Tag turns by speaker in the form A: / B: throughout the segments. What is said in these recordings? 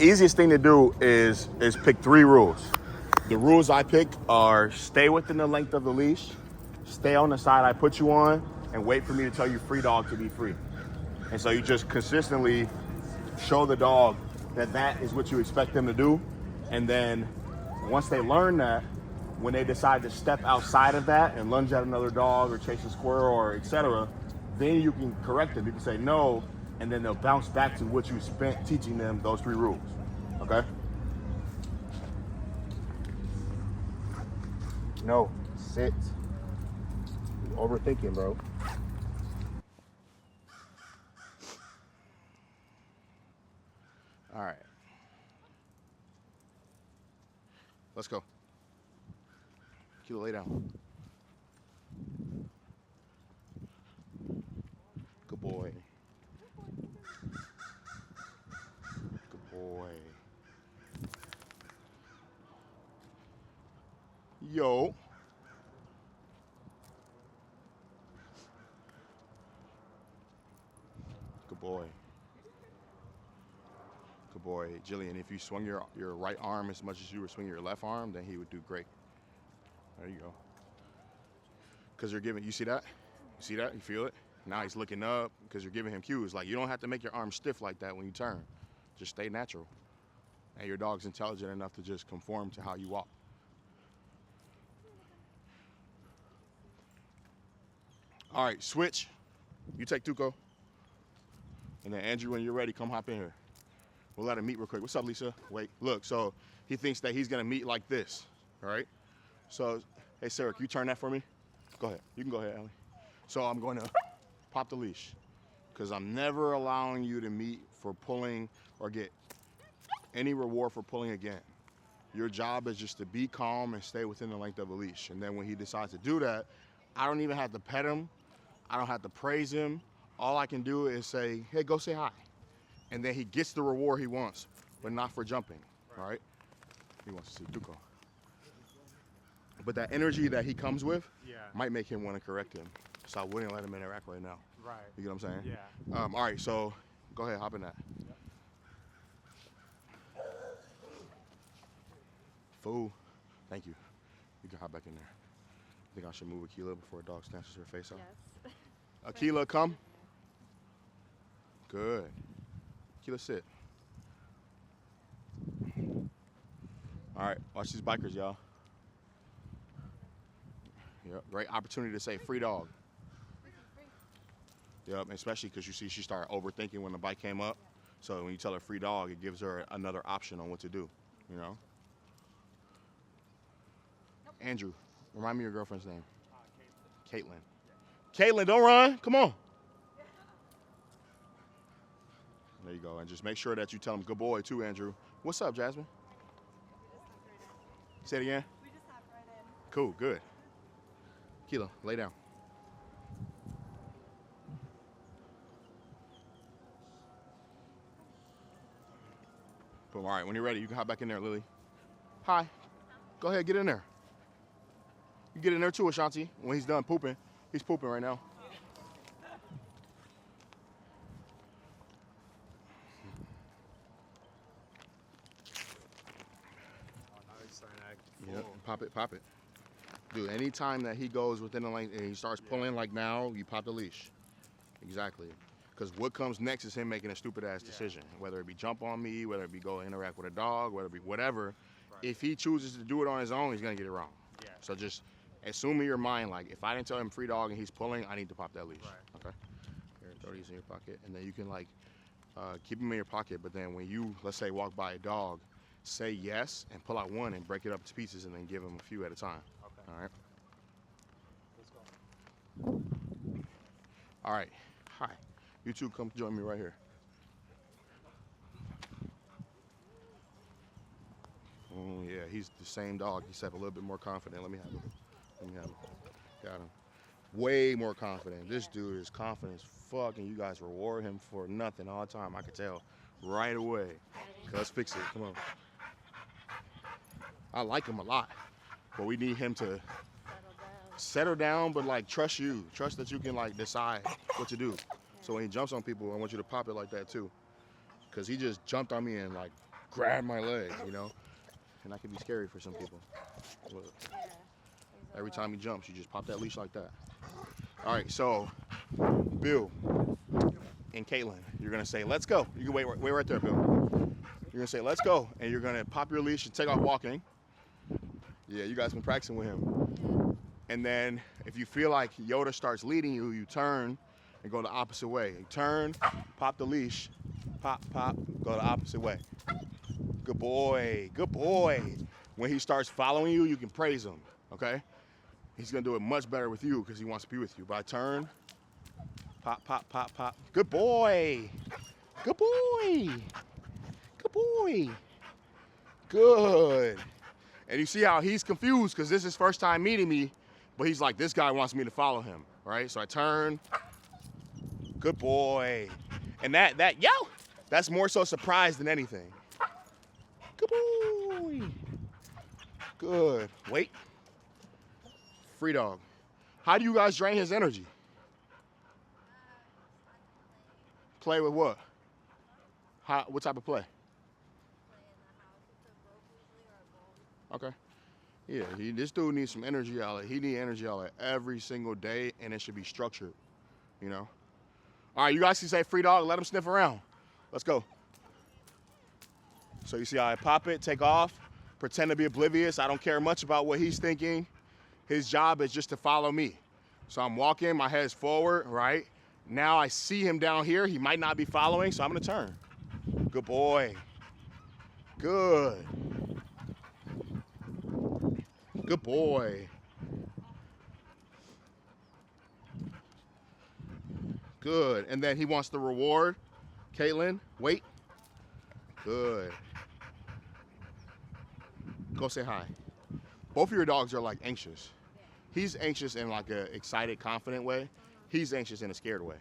A: easiest thing to do is pick 3 rules. The rules I pick are stay within the length of the leash, stay on the side I put you on, and wait for me to tell you free dog to be free. And so you just consistently show the dog that that is what you expect them to do. And then once they learn that, when they decide to step outside of that and lunge at another dog or chase a squirrel or etc., then you can correct them. You can say no, and then they'll bounce back to what you spent teaching them those 3 rules. Okay? No, sit. You're overthinking, bro. All right. Let's go. Kilo, lay down. Good boy. Good boy. Yo. Good boy. Good boy. Jillian, if you swung your right arm as much as you were swinging your left arm, then he would do great. There you go. Because you're giving, you see that? You see that? You feel it? Now he's looking up because you're giving him cues. Like, you don't have to make your arm stiff like that when you turn. Just stay natural. And your dog's intelligent enough to just conform to how you walk. All right, switch. You take Tuco. And then Andrew, when you're ready, come hop in here. We'll let him meet real quick. What's up, Lisa? Wait, look, so he thinks that he's gonna meet like this, all right? So, hey, Sarah, can you turn that for me? Go ahead, you can go ahead, Ellie. So I'm going to pop the leash because I'm never allowing you to meet for pulling or get any reward for pulling again. Your job is just to be calm and stay within the length of a leash. And then when he decides to do that, I don't even have to pet him. I don't have to praise him. All I can do is say, hey, go say hi. And then he gets the reward he wants, but not for jumping, right? He wants to see Tuco. But that energy that he comes with might make him want to correct him. So I wouldn't let him interact right now.
B: Right.
A: You get what I'm saying?
B: Yeah.
A: All right, so go ahead, hop in that.
B: Yep.
A: Fool. Thank you. You can hop back in there. I think I should move Akila before a dog snatches her face off.
C: Yes.
A: Akila, come. Good. Akila, sit. All right, watch these bikers, y'all. Yep, great opportunity to say free dog. Yep, especially because you see she started overthinking when the bike came up. So when you tell her free dog, it gives her another option on what to do, you know? Andrew, remind me of your girlfriend's name. Caitlin. Caitlin, don't run. Come on. There you go. And just make sure that you tell him good boy too, Andrew. What's up, Jasmine? Say it again.
C: We just hopped right in.
A: Cool, good. Kilo, lay down. Boom. All right, when you're ready, you can hop back in there, Lily. Hi. Go ahead, get in there. You get in there too, Ashanti. When he's done pooping. He's pooping right now. Yep, pop it, pop it. Dude, anytime that he goes within the length and he starts pulling like now, you pop the leash. Exactly. Because what comes next is him making a stupid ass decision. Whether it be jump on me, whether it be go interact with a dog, whether it be whatever. Right. If he chooses to do it on his own, he's gonna get it wrong. Yeah. So just assume in your mind, like, if I didn't tell him free dog and he's pulling, I need to pop that leash. Right. Okay. Here, throw these in your pocket, and then you can like keep them in your pocket. But then when you, let's say, walk by a dog, say yes and pull out one and break it up to pieces, and then give him a few at a time. Okay. All right. Let's go. All right. Hi. You two come join me right here. Oh yeah, he's the same dog. He's a little bit more confident. Let me have him. Let me have him. Got him. Way more confident. This dude is confident as fuck, and you guys reward him for nothing all the time. I could tell right away. Let's fix it. Come on. I like him a lot, but we need him to settle down, but like trust you. Trust that you can like decide what to do. So when he jumps on people, I want you to pop it like that too. Because he just jumped on me and like grab my leg, you know? And that can be scary for some people. Look. Every time he jumps, you just pop that leash like that. All right, so Bill and Caitlin, you're gonna say, let's go. You can wait right there, Bill. You're gonna say, let's go. And you're gonna pop your leash and take off walking. Yeah, you guys been practicing with him. And then if you feel like Yoda starts leading you, you turn and go the opposite way. You turn, pop the leash, pop, pop, go the opposite way. Good boy, good boy. When he starts following you, you can praise him, okay? He's gonna do it much better with you because he wants to be with you. But I turn, pop, pop, pop, pop. Good boy, good boy, good boy, good. And you see how he's confused because this is his first time meeting me, but he's like, this guy wants me to follow him, right? So I turn, good boy. And that's more so surprise than anything. Good boy. Good. Wait. Free dog. How do you guys drain his energy? Play with what? What type of play? Okay. Yeah, this dude needs some energy outlet. He needs energy outlet every single day, and it should be structured, you know? All right, you guys can say free dog. Let him sniff around. Let's go. So you see how I pop it, take off, pretend to be oblivious. I don't care much about what he's thinking. His job is just to follow me. So I'm walking, my head's forward, right? Now I see him down here. He might not be following, so I'm gonna turn. Good boy. Good. Good boy. Good. And then he wants the reward. Caitlin, wait. Good. Go say hi. Both of your dogs are like anxious. He's anxious in like an excited, confident way. He's anxious in a scared way.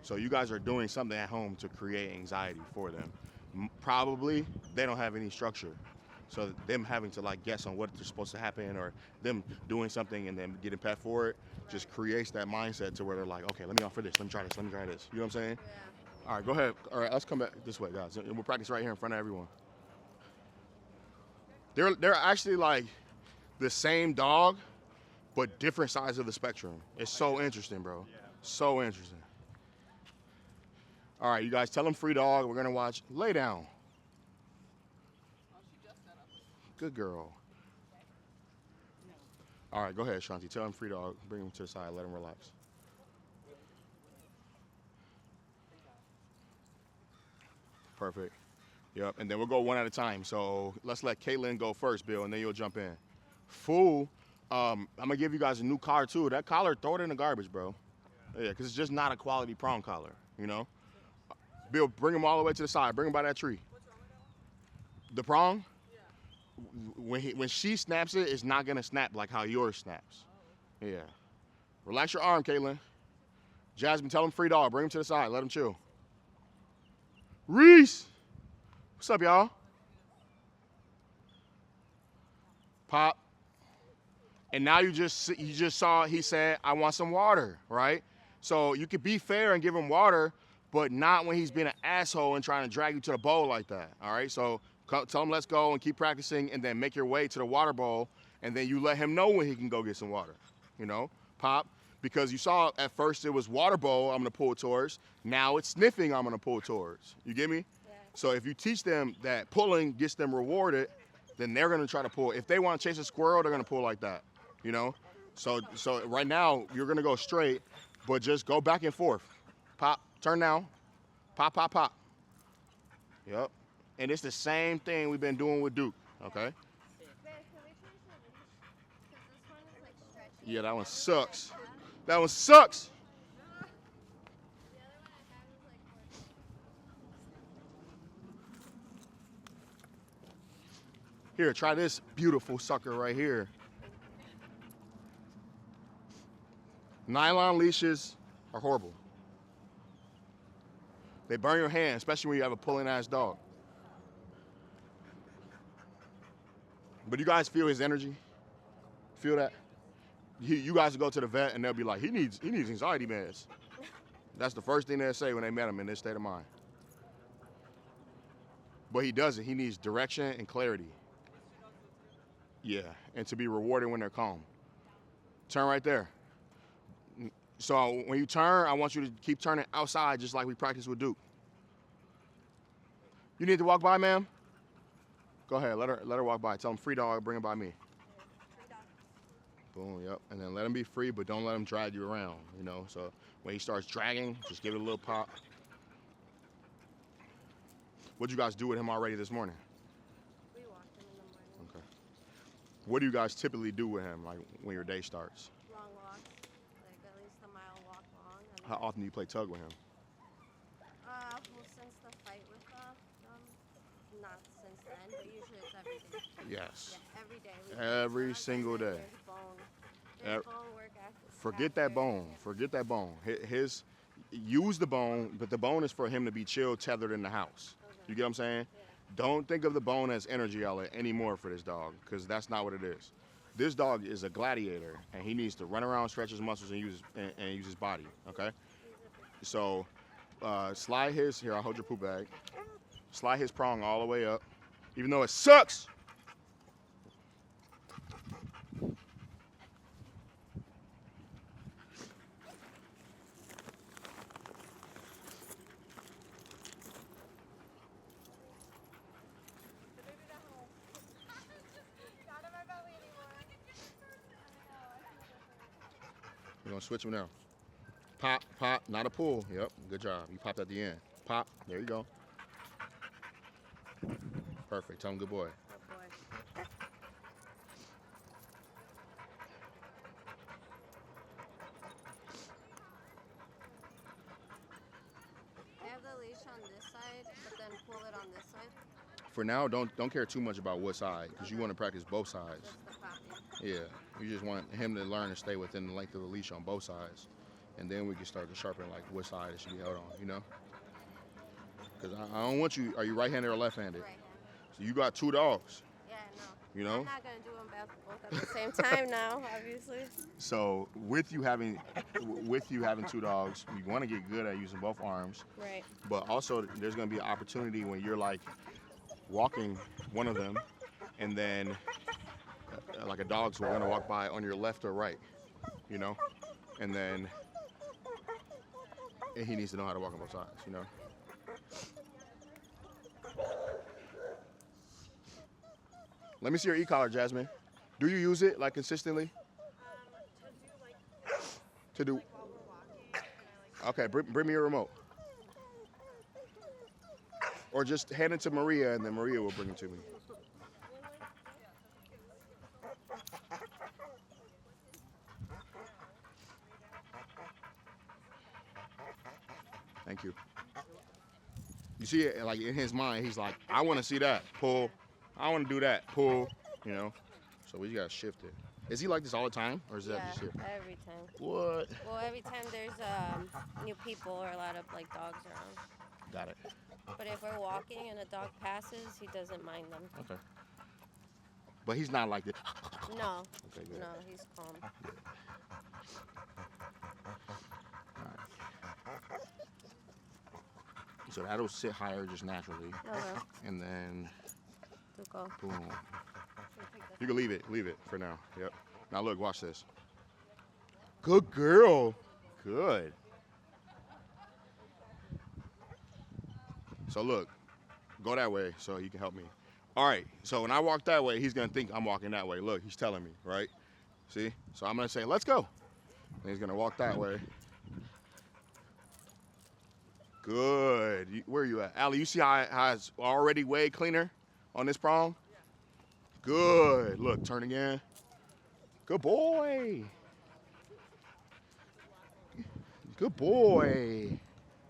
A: So you guys are doing something at home to create anxiety for them. Probably they don't have any structure. So them having to like guess on what is supposed to happen or them doing something and then getting pet for it just creates that mindset to where they're like, okay, let me offer this, let me try this, let me try this. You know what I'm saying? Yeah. All right, go ahead. All right, let's come back this way, guys. And we'll practice right here in front of everyone. They're actually like the same dog, but different sides of the spectrum. It's so interesting, bro. So interesting. All right, you guys tell them free dog. We're gonna watch lay down. Good girl. All right, go ahead, Shanti. Tell him free dog. Bring him to the side. Let him relax. Perfect. Yep, and then we'll go one at a time. So let's let Caitlin go first, Bill, and then you'll jump in. Fool, I'm going to give you guys a new collar, too. That collar, throw it in the garbage, bro. Yeah, because it's just not a quality prong collar, you know? Bill, bring him all the way to the side. Bring him by that tree. The prong? When she snaps it, it's not going to snap like how yours snaps. Yeah. Relax your arm, Caitlin. Jasmine, tell him free dog. Bring him to the side. Let him chill. Reese! What's up, y'all? Pop. And now you just saw he said, I want some water, right? So you could be fair and give him water, but not when he's being an asshole and trying to drag you to the bowl like that, all right? So tell him let's go and keep practicing and then make your way to the water bowl and then you let him know when he can go get some water, you know? Pop, because you saw at first it was water bowl I'm gonna pull towards, now it's sniffing I'm gonna pull towards. You get me? Yeah. So if you teach them that pulling gets them rewarded, then they're gonna try to pull. If they wanna chase a squirrel, they're gonna pull like that, you know? So right now you're gonna go straight, but just go back and forth. Pop, turn now, pop, pop, pop. Yep. And it's the same thing we've been doing with Duke, okay? Yeah, that one sucks. That one sucks. Here, try this beautiful sucker right here. Nylon leashes are horrible. They burn your hand, especially when you have a pulling ass dog. But you guys feel his energy? Feel that? You guys will go to the vet and they'll be like, he needs anxiety meds. That's the first thing they'll say when they met him in this state of mind. But he doesn't. He needs direction and clarity. Yeah, and to be rewarded when they're calm. Turn right there. So when you turn, I want you to keep turning outside just like we practiced with Duke. You need to walk by, ma'am? Go ahead, let her walk by. Tell him free dog, bring him by me. Boom, yep. And then let him be free, but don't let him drag you around, you know? So when he starts dragging, just give it a little pop. What'd you guys do with him already this morning?
B: We walked him in the morning.
A: Okay. What do you guys typically do with him, like when your day starts?
B: Long walks, like at least a mile walk long. And
A: How often do you play tug with him?
B: well, since the fight with not since then, but usually it's every day.
A: Yes.
B: Yeah, every day.
A: Every single day.
B: There's bone. There's bone work after.
A: Forget that bone. Forget that bone. Use the bone, but the bone is for him to be chill, tethered in the house.
B: Okay.
A: You get what I'm saying?
B: Yeah.
A: Don't think of the bone as energy outlet anymore for this dog, because that's not what it is. This dog is a gladiator, and he needs to run around, stretch his muscles, and use his body. Okay. So, slide his. Here, I'll hold your poop bag. Slide his prong all the way up, even though it sucks. We're gonna switch them now. Pop, pop, not a pull. Yep, good job. You popped at the end. Pop, there you go. Perfect, tell him good boy.
B: Good boy. I have the leash on this side, but then pull it on this side.
A: For now, don't care too much about what side, because you want to practice both sides.
B: Just the popping.
A: Yeah, you just want him to learn to stay within the length of the leash on both sides. And then we can start to sharpen like what side it should be held on, you know? Because I don't want you, are you right-handed or left-handed?
B: Right.
A: So you got two dogs,
B: Yeah, no.
A: you know?
B: I'm not gonna do them both at the same time now, obviously.
A: So with you having two dogs, you want to get good at using both arms.
B: Right.
A: But also there's going to be an opportunity when you're like walking one of them, and then like a dog's going to walk by on your left or right, you know? And then he needs to know how to walk on both sides, you know? Let me see your e-collar, Jasmine. Do you use it like consistently? To do. Okay, bring me your remote. Or just hand it to Maria, and then Maria will bring it to me. Thank you. You see it, like in his mind, he's like, I want to see that, pull. I want to do that, pull, you know? So we got to shift it. Is he like this all the time, or is that just here?
B: Every time.
A: What?
B: Well, every time there's new people or a lot of like dogs around.
A: Got it.
B: But if we're walking and a dog passes, he doesn't mind them.
A: Okay. But he's not like this.
B: No.
A: Okay, good.
B: No, he's calm.
A: So that'll sit higher just naturally.
B: Uh-huh.
A: And then,
B: Tuco.
A: boom. You can leave it for now. Yep. Now look, watch this. Good girl. Good. So look, go that way so you can help me. All right, so when I walk that way, he's gonna think I'm walking that way. Look, he's telling me, right? See? So I'm gonna say, let's go. And he's gonna walk that way. Good. Where are you at? Allie, you see how it's already way cleaner on this prong? Good. Look, turn again. Good boy. Good boy.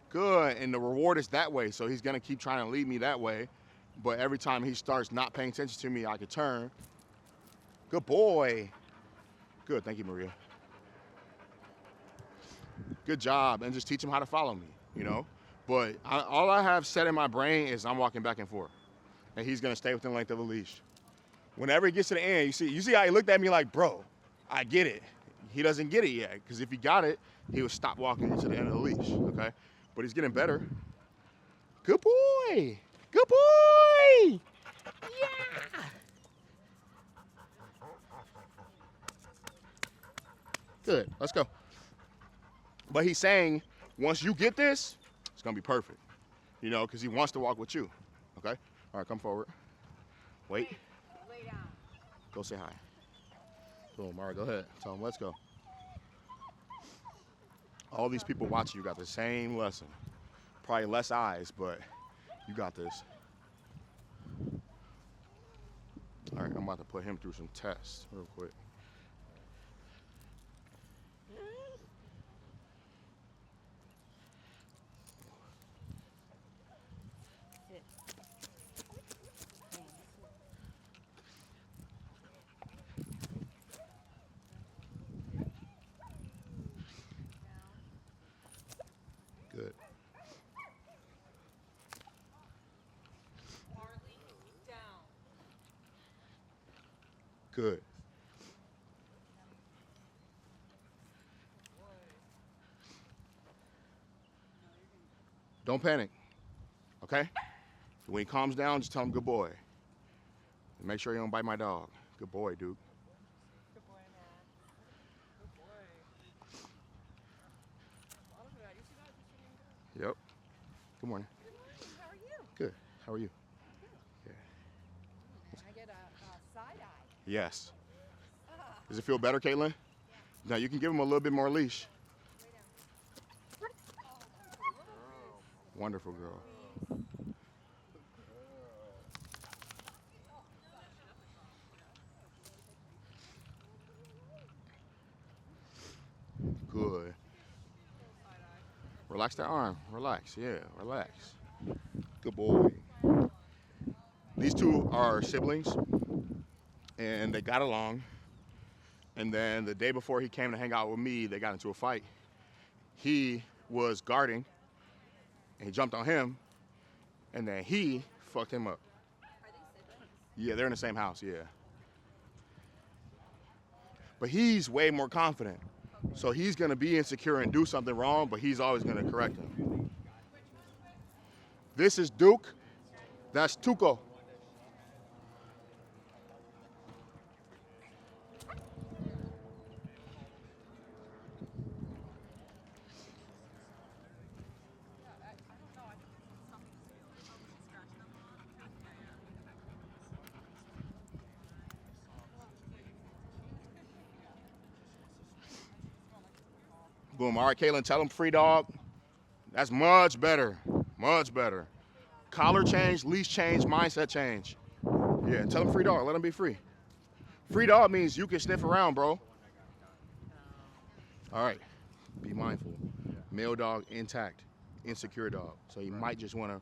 A: Good. And the reward is that way, so he's going to keep trying to lead me that way. But every time he starts not paying attention to me, I can turn. Good boy. Good. Thank you, Maria. Good job. And just teach him how to follow me, you know? But all I have set in my brain is I'm walking back and forth. And he's going to stay within the length of the leash. Whenever he gets to the end, you see how he looked at me like, bro, I get it. He doesn't get it yet, because if he got it, he would stop walking to the end of the leash, okay? But he's getting better. Good boy. Good boy. Yeah. Good. Let's go. But he's saying once you get this, it's going to be perfect. You know, because he wants to walk with you. Okay? All right, come forward. Wait.
C: Lay down.
A: Go say hi. Boom. All right, go ahead. Tell him, let's go. All these people watching you got the same lesson. Probably less eyes, but you got this. All right, I'm about to put him through some tests real quick. Good.
C: Down.
A: Good. Don't panic, okay? When he calms down, just tell him good boy. And make sure you don't bite my dog. Good boy, Duke.
C: Good boy, man. Good boy.
A: Yep. Good morning.
C: Good morning. How are you?
A: Good. How are you? Yeah.
C: I get a side eye.
A: Yes. Does it feel better, Caitlin? Now you can give him a little bit more leash. Wonderful girl. Good. Relax that arm. Relax. Yeah, relax. Good boy. These two are siblings, and they got along. And then the day before he came to hang out with me, they got into a fight. He was guarding, and he jumped on him, and then he fucked him up.
C: Are they siblings?
A: Yeah, they're in the same house, yeah. But he's way more confident. So he's going to be insecure and do something wrong, but he's always going to correct him. This is Duke. That's Tuco. Boom. All right, Kaylin, tell him free dog. That's much better. Much better. Collar change, leash change, mindset change. Yeah, tell him free dog. Let him be free. Free dog means you can sniff around, bro. All right. Be mindful. Male dog intact, insecure dog. So you might just want to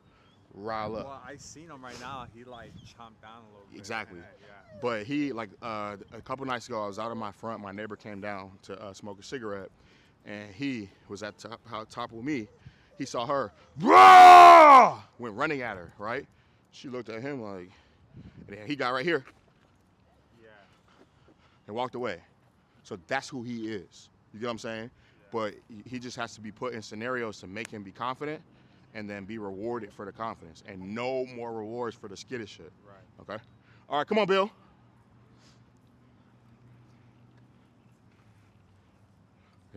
A: rile up.
D: Well, I seen him right now. He like chomped down a little bit.
A: Exactly.
D: Yeah.
A: But he, like, a couple nights ago, I was out in my front. My neighbor came down to smoke a cigarette, and he was at top with me. He saw her, Rah! Went running at her, right? She looked at him like, and then he got right here
D: Yeah.
A: and walked away. So that's who he is. You get what I'm saying? Yeah. But he just has to be put in scenarios to make him be confident and then be rewarded for the confidence. And no more rewards for the skittish shit.
D: Right.
A: Okay? All right, come on, Bill.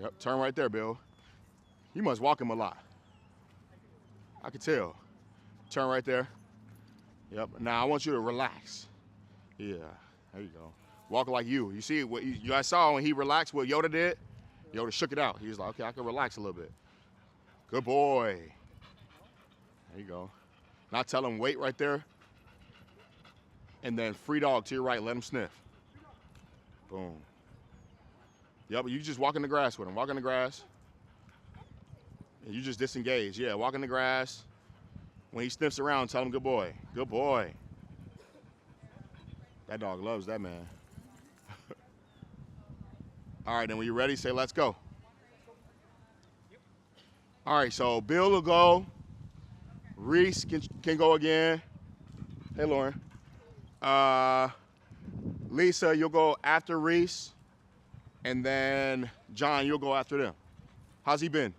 A: Yep, turn right there, Bill. You must walk him a lot. I can tell. Turn right there. Yep. Now I want you to relax. Yeah. There you go. Walk like you. You see what you guys saw when he relaxed what Yoda did? Yoda shook it out. He was like, okay, I can relax a little bit. Good boy. There you go. Now tell him wait right there. And then free dog to your right. Let him sniff. Boom. Yep. You just walk in the grass with him. Walk in the grass. And you just disengage. Yeah, walk in the grass. When he sniffs around, tell him good boy. Good boy. That dog loves that man. All right, then when you're ready, say let's go. All right, so Bill will go. Reese can go again. Hey, Lauren. Lisa, you'll go after Reese. And then John, you'll go after them. How's he been?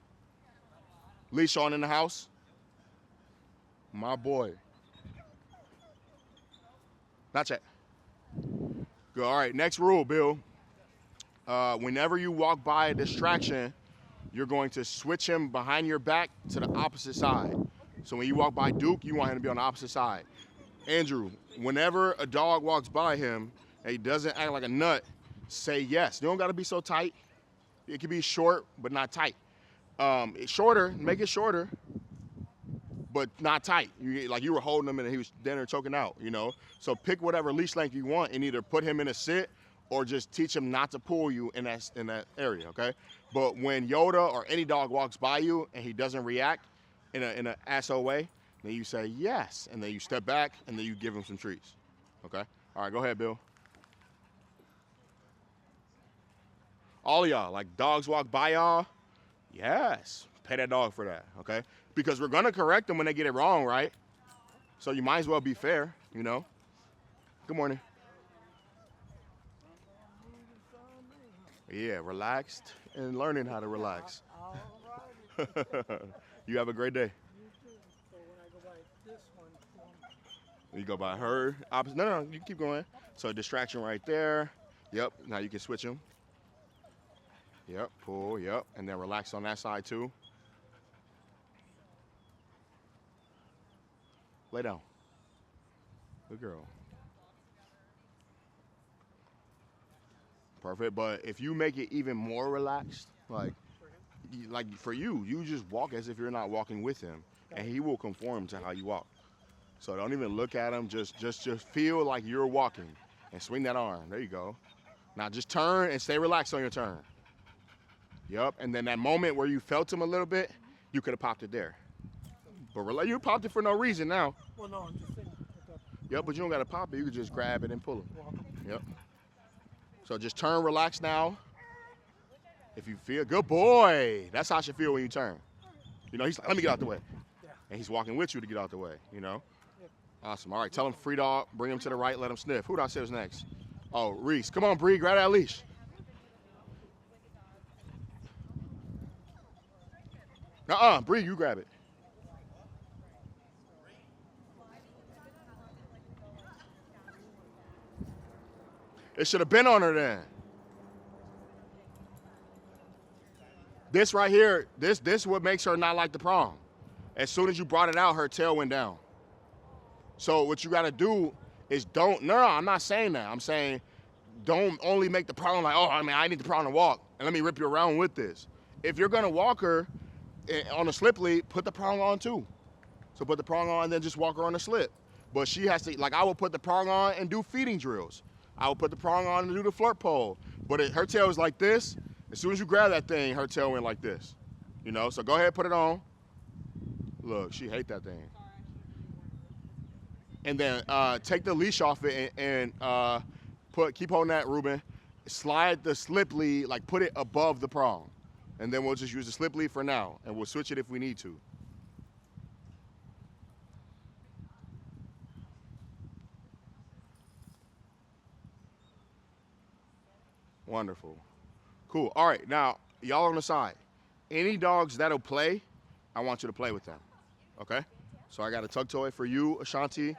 A: Leash on in the house? My boy. Not yet. Good. All right, next rule, Bill. Whenever you walk by a distraction, you're going to switch him behind your back to the opposite side. So when you walk by Duke, you want him to be on the opposite side. Andrew, whenever a dog walks by him and he doesn't act like a nut, say yes. You don't got to be so tight. It can be short, but not tight. It's shorter, make it shorter, but not tight. Like you were holding him and he was down there choking out, you know? So pick whatever leash length you want and either put him in a sit or just teach him not to pull you in that area, okay? But when Yoda or any dog walks by you and he doesn't react in an asshole way, then you say yes, and then you step back and then you give him some treats, okay? All right, go ahead, Bill. All of y'all, like dogs walk by y'all, yes, pay that dog for that, okay? Because we're gonna correct them when they get it wrong, right? So you might as well be fair, you know? Good morning. Yeah, relaxed and learning how to relax. You have a great day. You go by her, opposite. No, you keep going. So distraction right there. Yep, now you can switch them. Yep, pull, yep, and then relax on that side too. Lay down. Good girl. Perfect, but if you make it even more relaxed, like for you just walk as if you're not walking with him, and he will conform to how you walk. So don't even look at him, just feel like you're walking, and swing that arm. There you go. Now just turn and stay relaxed on your turn. Yep, and then that moment where you felt him a little bit, you could have popped it there. But you popped it for no reason now.
E: Well, no, I'm just saying.
A: Yep, but you don't got to pop it. You can just grab it and pull it. Yep. So just turn, relax now. If you feel, good boy. That's how I should feel when you turn. You know, he's like, let me get out the way.
E: Yeah.
A: And he's walking with you to get out the way, you know? Awesome. All right, tell him free dog. Bring him to the right, let him sniff. Who did I say was next? Oh, Reese. Come on, Bree, grab that leash. Bree, you grab it. It should have been on her then. This right here, this what makes her not like the prong. As soon as you brought it out, her tail went down. So what you gotta do is no, I'm not saying that. I'm saying don't only make the prong like, oh, I need the prong to walk, and let me rip you around with this. If you're gonna walk her on a slip lead, put the prong on too. So put the prong on and then just walk her on the slip. But she has to, like I would put the prong on and do feeding drills. I would put the prong on and do the flirt pole. But her tail is like this. As soon as you grab that thing, her tail went like this. You know, so go ahead, put it on. Look, she hate that thing. And then take the leash off it and keep holding that, Ruben. Slide the slip lead, like put it above the prong. And then we'll just use the slip lead for now, and we'll switch it if we need to. Wonderful. Cool. All right, now, y'all on the side. Any dogs that'll play, I want you to play with them, okay? So I got a tug toy for you, Ashanti.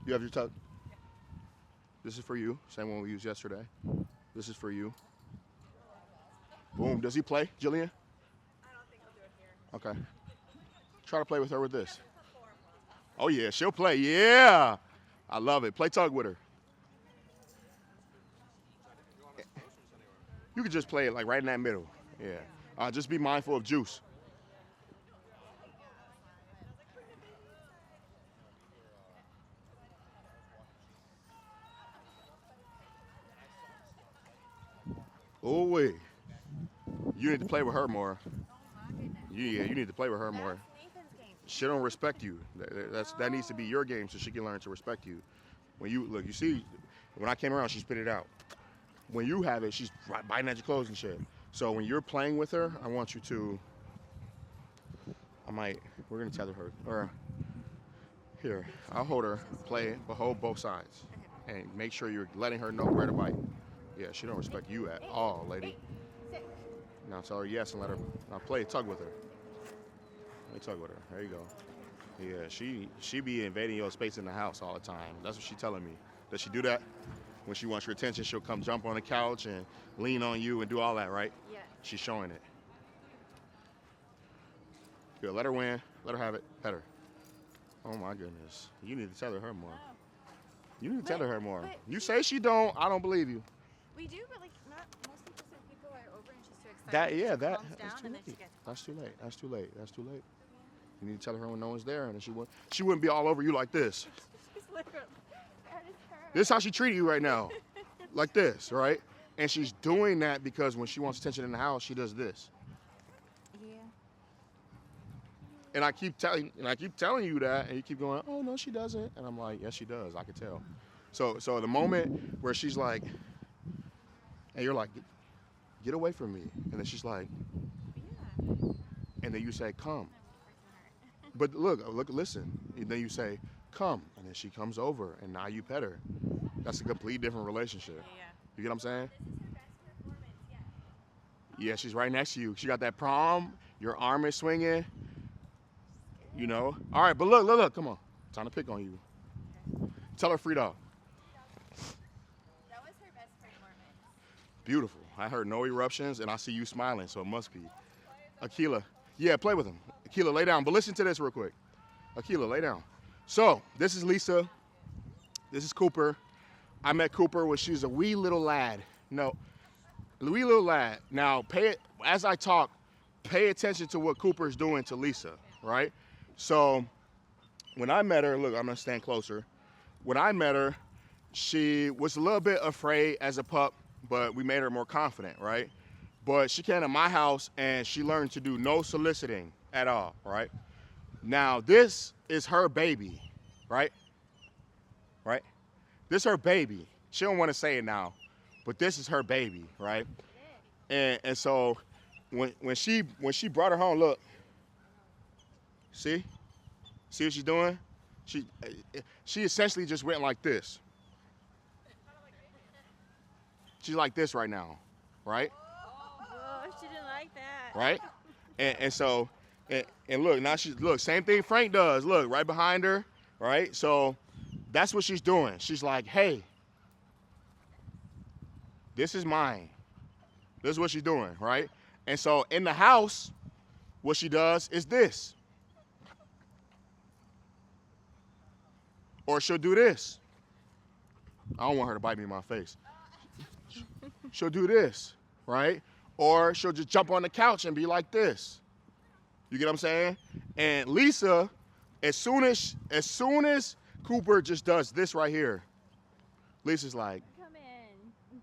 A: You have your tug? This is for you. Same one we used yesterday. This is for you. Boom. Does he play, Jillian?
C: I don't think he'll do it here.
A: Okay. Try to play with her with this. Oh, yeah, she'll play. Yeah. I love it. Play tug with her. You could just play it like right in that middle. Yeah. Just be mindful of juice. Oh, wait. You need to play with her more. Yeah, you need to play with her more. She don't respect you. That needs to be your game so she can learn to respect you. When you look, you see, when I came around, she spit it out. When you have it, she's biting at your clothes and shit. So when you're playing with her, I want you to. We're gonna tether her. Or here, I'll hold her, play, but hold both sides, and make sure you're letting her know where to bite. Yeah, she don't respect you at all, lady. Now tell her yes and let her now play tug with her. Let me talk with her. There you go. Yeah, she be invading your space in the house all the time. That's what she's telling me. Does she do that? When she wants your attention, she'll come jump on the couch and lean on you and do all that, right?
B: Yes.
A: She's showing it. Good, let her win. Let her have it. Pet her. Oh my goodness. You need to tether her more.
B: Oh.
A: You need to tether her more.
B: but
A: You say she don't, I don't believe you.
B: We do, but like not most people say people are over and she's too excited.
A: That, yeah,
B: she
A: that,
B: calms
A: that's
B: down
A: too
B: and then she
A: late.
B: gets
A: That's too late. That's too late. That's too late. You need to tell her when no one's there, and then she wouldn't be all over you like this.
B: she's literally that is her.
A: This is how she treated you right now, like this, right? And she's doing that because when she wants attention in the house, she does this.
B: Yeah.
A: And I keep telling you that, and you keep going, oh no, she doesn't. And I'm like, yes, she does. I can tell. So the moment where she's like, and you're like, get away from me, and then she's like,
B: Yeah.
A: and then you say, come. But look, listen. And then you say, come, and then she comes over, and now you pet her. That's a complete different relationship.
B: Yeah.
A: You get what I'm saying?
B: This is her best performance yet.
A: Yeah, she's right next to you. She got that palm. Your arm is swinging. You know. All right, but look. Come on. Time to pick on you. Tell her free dog.
B: That was her best performance.
A: Beautiful. I heard no eruptions, and I see you smiling, so it must be. Akila. Yeah, play with him. Akila, lay down. But listen to this real quick. Akila, lay down. So, this is Lisa. This is Cooper. I met Cooper when she was a wee little lad. No, wee little lad. Now, as I talk, pay attention to what Cooper's doing to Lisa, right? So, when I met her, look, I'm gonna stand closer. When I met her, she was a little bit afraid as a pup, but we made her more confident, right? But she came to my house and she learned to do no soliciting at all, right? Now, this is her baby, right? Right? This is her baby. She don't want to say it now, but this is her baby, right? And so when she brought her home, look, see what she's doing? She essentially just went like this. She's like this right now, right?
B: Oh, she didn't like that.
A: Right? And so look, now same thing Frank does. Look, right behind her, right? So that's what she's doing. She's like, hey, this is mine. This is what she's doing, right? And so in the house, what she does is this. Or she'll do this. I don't want her to bite me in my face. She'll do this, right? Or she'll just jump on the couch and be like this. You get what I'm saying? And Lisa, as soon as Cooper just does this right here, Lisa's like,
B: Come in.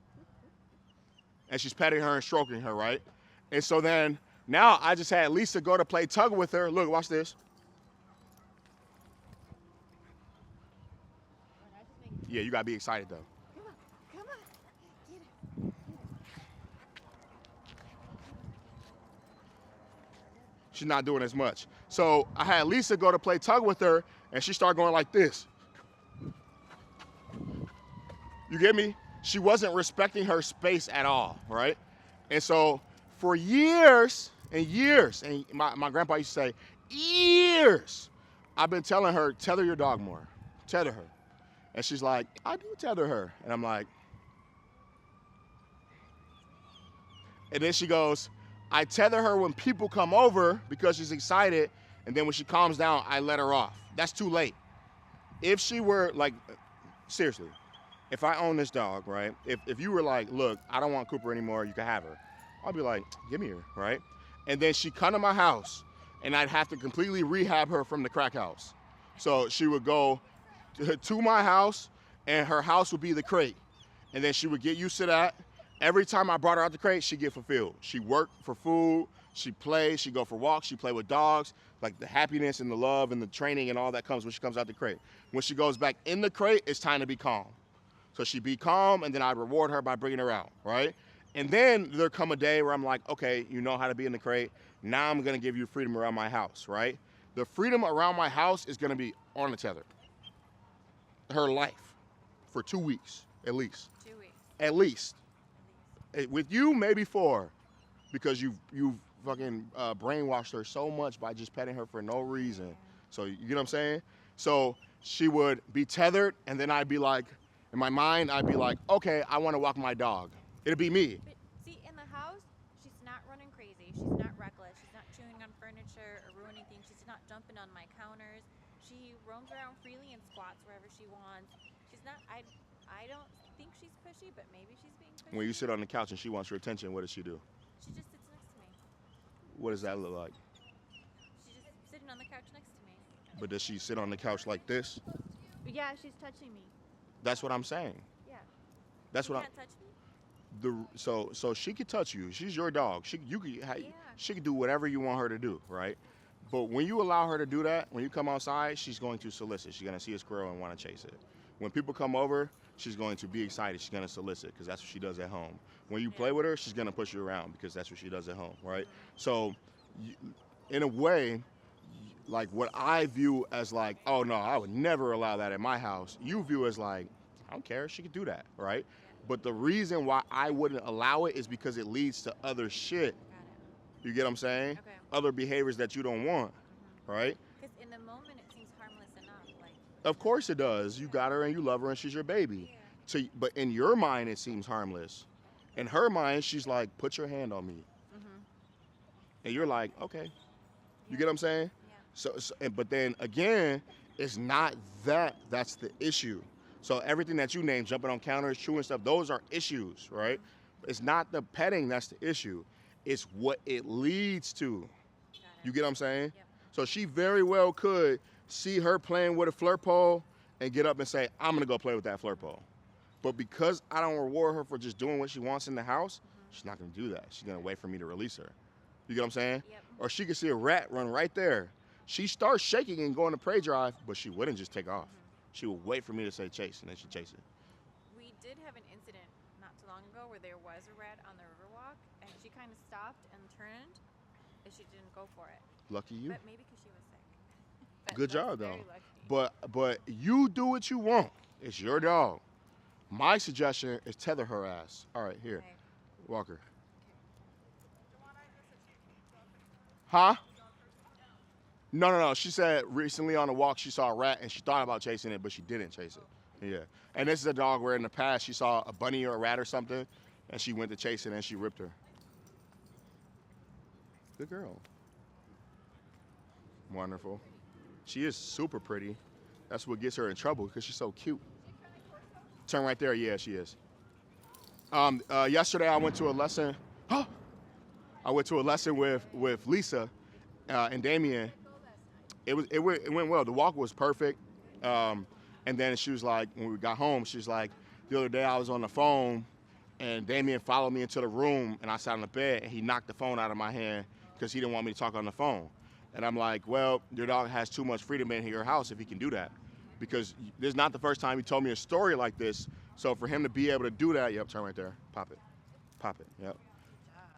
A: and she's petting her and stroking her, right? And so then now I just had Lisa go to play tug with her. Look, watch this. Yeah, you gotta be excited though.
B: Come on. Get her.
A: She's not doing as much. So I had Lisa go to play tug with her, and she started going like this. You get me? She wasn't respecting her space at all, right? And so for years and years, and my grandpa used to say, years, I've been telling her, tether your dog more, tether her. And she's like, I do tether her. And I'm like, and then she goes, I tether her when people come over because she's excited, and then when she calms down, I let her off. That's too late. If she were like, seriously, if I own this dog, right? If you were like, look, I don't want Cooper anymore, you can have her. I'll be like, give me her, right? And then she'd come to my house, and I'd have to completely rehab her from the crack house. So she would go to my house, and her house would be the crate. And then she would get used to that. Every time I brought her out the crate, she'd get fulfilled. She worked for food, she played, she'd go for walks, she'd play with dogs, like the happiness and the love and the training and all that comes when she comes out the crate. When she goes back in the crate, it's time to be calm. So she'd be calm, and then I'd reward her by bringing her out, right? And then there'd come a day where I'm like, okay, you know how to be in the crate. Now I'm gonna give you freedom around my house, right? The freedom around my house is gonna be on the tether. Her life for 2 weeks, at least.
B: 2 weeks.
A: At least. With you, maybe 4, because you've fucking brainwashed her so much by just petting her for no reason. So you get what I'm saying? So she would be tethered, and then I'd be like, in my mind, I'd be like, okay, I want to walk my dog. It'd be me.
C: But see, in the house, she's not running crazy. She's not reckless. She's not chewing on furniture or ruining things. She's not jumping on my counters. She roams around freely and squats wherever she wants. She's not. I don't think she's pushy, but maybe she's being pushy.
A: When you sit on the couch and she wants your attention, what does she do?
C: She just sits next to me.
A: What does that look like?
C: She's just sitting on the couch next to me.
A: But does she sit on the couch like this?
C: Yeah, she's touching me.
A: That's what I'm saying.
C: Yeah.
A: That's
C: She
A: what
C: can't touch me.
A: so she could touch you. She's your dog. She could do whatever you want her to do, right? But when you allow her to do that, when you come outside, she's going to solicit. She's gonna see a squirrel and want to chase it. When people come over, she's going to be excited. She's gonna solicit because that's what she does at home. When you play with her, she's gonna push you around because that's what she does at home, right? So, in a way, like what I view as like, oh no, I would never allow that at my house. You view as like, I don't care, she could do that, right? But the reason why I wouldn't allow it is because it leads to other shit.
C: Got it.
A: You get what I'm saying?
C: Okay.
A: Other behaviors that you don't want, right?
C: Because in the moment, it seems harmless enough. Like.
A: Of course it does. You got her and you love her and she's your baby.
C: Yeah.
A: But in your mind, it seems harmless. In her mind, she's like, put your hand on me. And you're like, okay. You get what I'm saying?
C: Yeah.
A: But then again, it's not that that's the issue. So everything that you named, jumping on counters, chewing stuff, those are issues, right? It's not the petting that's the issue. It's what it leads to.
C: Got it.
A: You get what I'm saying?
C: Yep.
A: So she very well could see her playing with a flirt pole and get up and say, I'm gonna go play with that flirt pole. But because I don't reward her for just doing what she wants in the house, she's not gonna do that. She's gonna wait for me to release her. You get what I'm saying?
C: Yep.
A: Or she could see a rat run right there. She starts shaking and going to prey drive, but she wouldn't just take off. She would wait for me to say chase, and then she'd chase it.
C: We did have an incident not too long ago where there was a rat on the Riverwalk, and she kind of stopped and turned, and she didn't go for it.
A: Lucky you.
C: But maybe because she was sick. But
A: Good
C: that's
A: job,
C: very
A: though.
C: lucky.
A: But you do what you want. It's your dog. My suggestion is tether her ass. All right, here,
C: Okay.
A: Walker. Huh? No. She said recently on a walk she saw a rat and she thought about chasing it, but she didn't chase it. Yeah. And this is a dog where in the past she saw a bunny or a rat or something, and she went to chase it and she ripped her. Good girl. Wonderful. She is super pretty. That's what gets her in trouble because she's so cute. Turn right there. Yeah, she is. Yesterday I went to a lesson. I went to a lesson with Lisa and Damien. It went well. The walk was perfect. And then she was like, when we got home, she was like, the other day I was on the phone and Damien followed me into the room and I sat on the bed and he knocked the phone out of my hand because he didn't want me to talk on the phone. And I'm like, well, your dog has too much freedom in your house if he can do that. Because this is not the first time he told me a story like this. So for him to be able to do that, yep, turn right there, pop it, yep.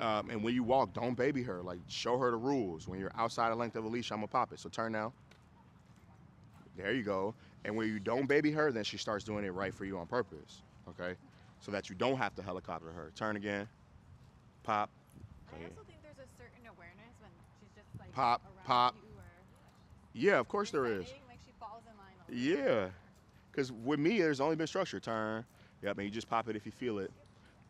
A: And when you walk, don't baby her. Like, show her the rules. When you're outside the length of a leash, I'm gonna pop it. So turn now. There you go. And when you don't baby her, then she starts doing it right for you on purpose, okay? So that you don't have to helicopter her. Turn again, pop.
C: I also think there's a certain awareness when she's just like
A: Pop,
C: around
A: pop.
C: you or
A: Yeah, of course there is.
C: deciding, like she falls in line a little bit.
A: Yeah, because with me, there's only been structure. Turn. Yep, and you just pop it if you feel it.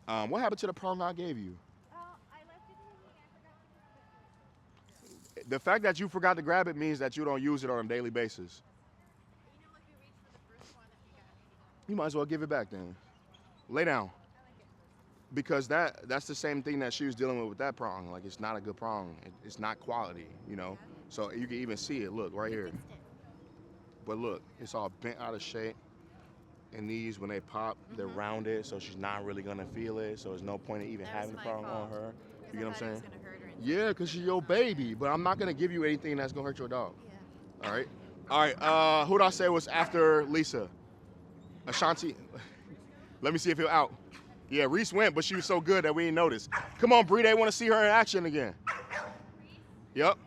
A: What happened to the prong I gave you?
C: Oh, I left it in here. I forgot to grab it.
A: The fact that you forgot to grab it means that you don't use it on a daily basis.
C: You know, like we reached for the first one that we got.
A: You might as well give it back then. Lay down. Because that's the same thing that she was dealing with that prong. Like, it's not a good prong. It's not quality, you know? So you can even see it. Look, right here. But look, it's all bent out of shape. And these, when they pop, they're rounded, so she's not really gonna feel it. So there's no point in even
C: That
A: having the
C: was my
A: prong on
C: fault.
A: her. You
C: Because
A: get
C: I
A: what I'm
C: thought it
A: saying?
C: was gonna hurt her and
A: Yeah, because she's your baby. But I'm not gonna give you anything that's gonna hurt your dog.
C: Yeah.
A: All right. All right. Who did I say was after Lisa? Ashanti. Let me see if he'll out. Yeah, Reese went, but she was so good that we didn't notice. Come on, Bree. They want to see her in action again. Yep.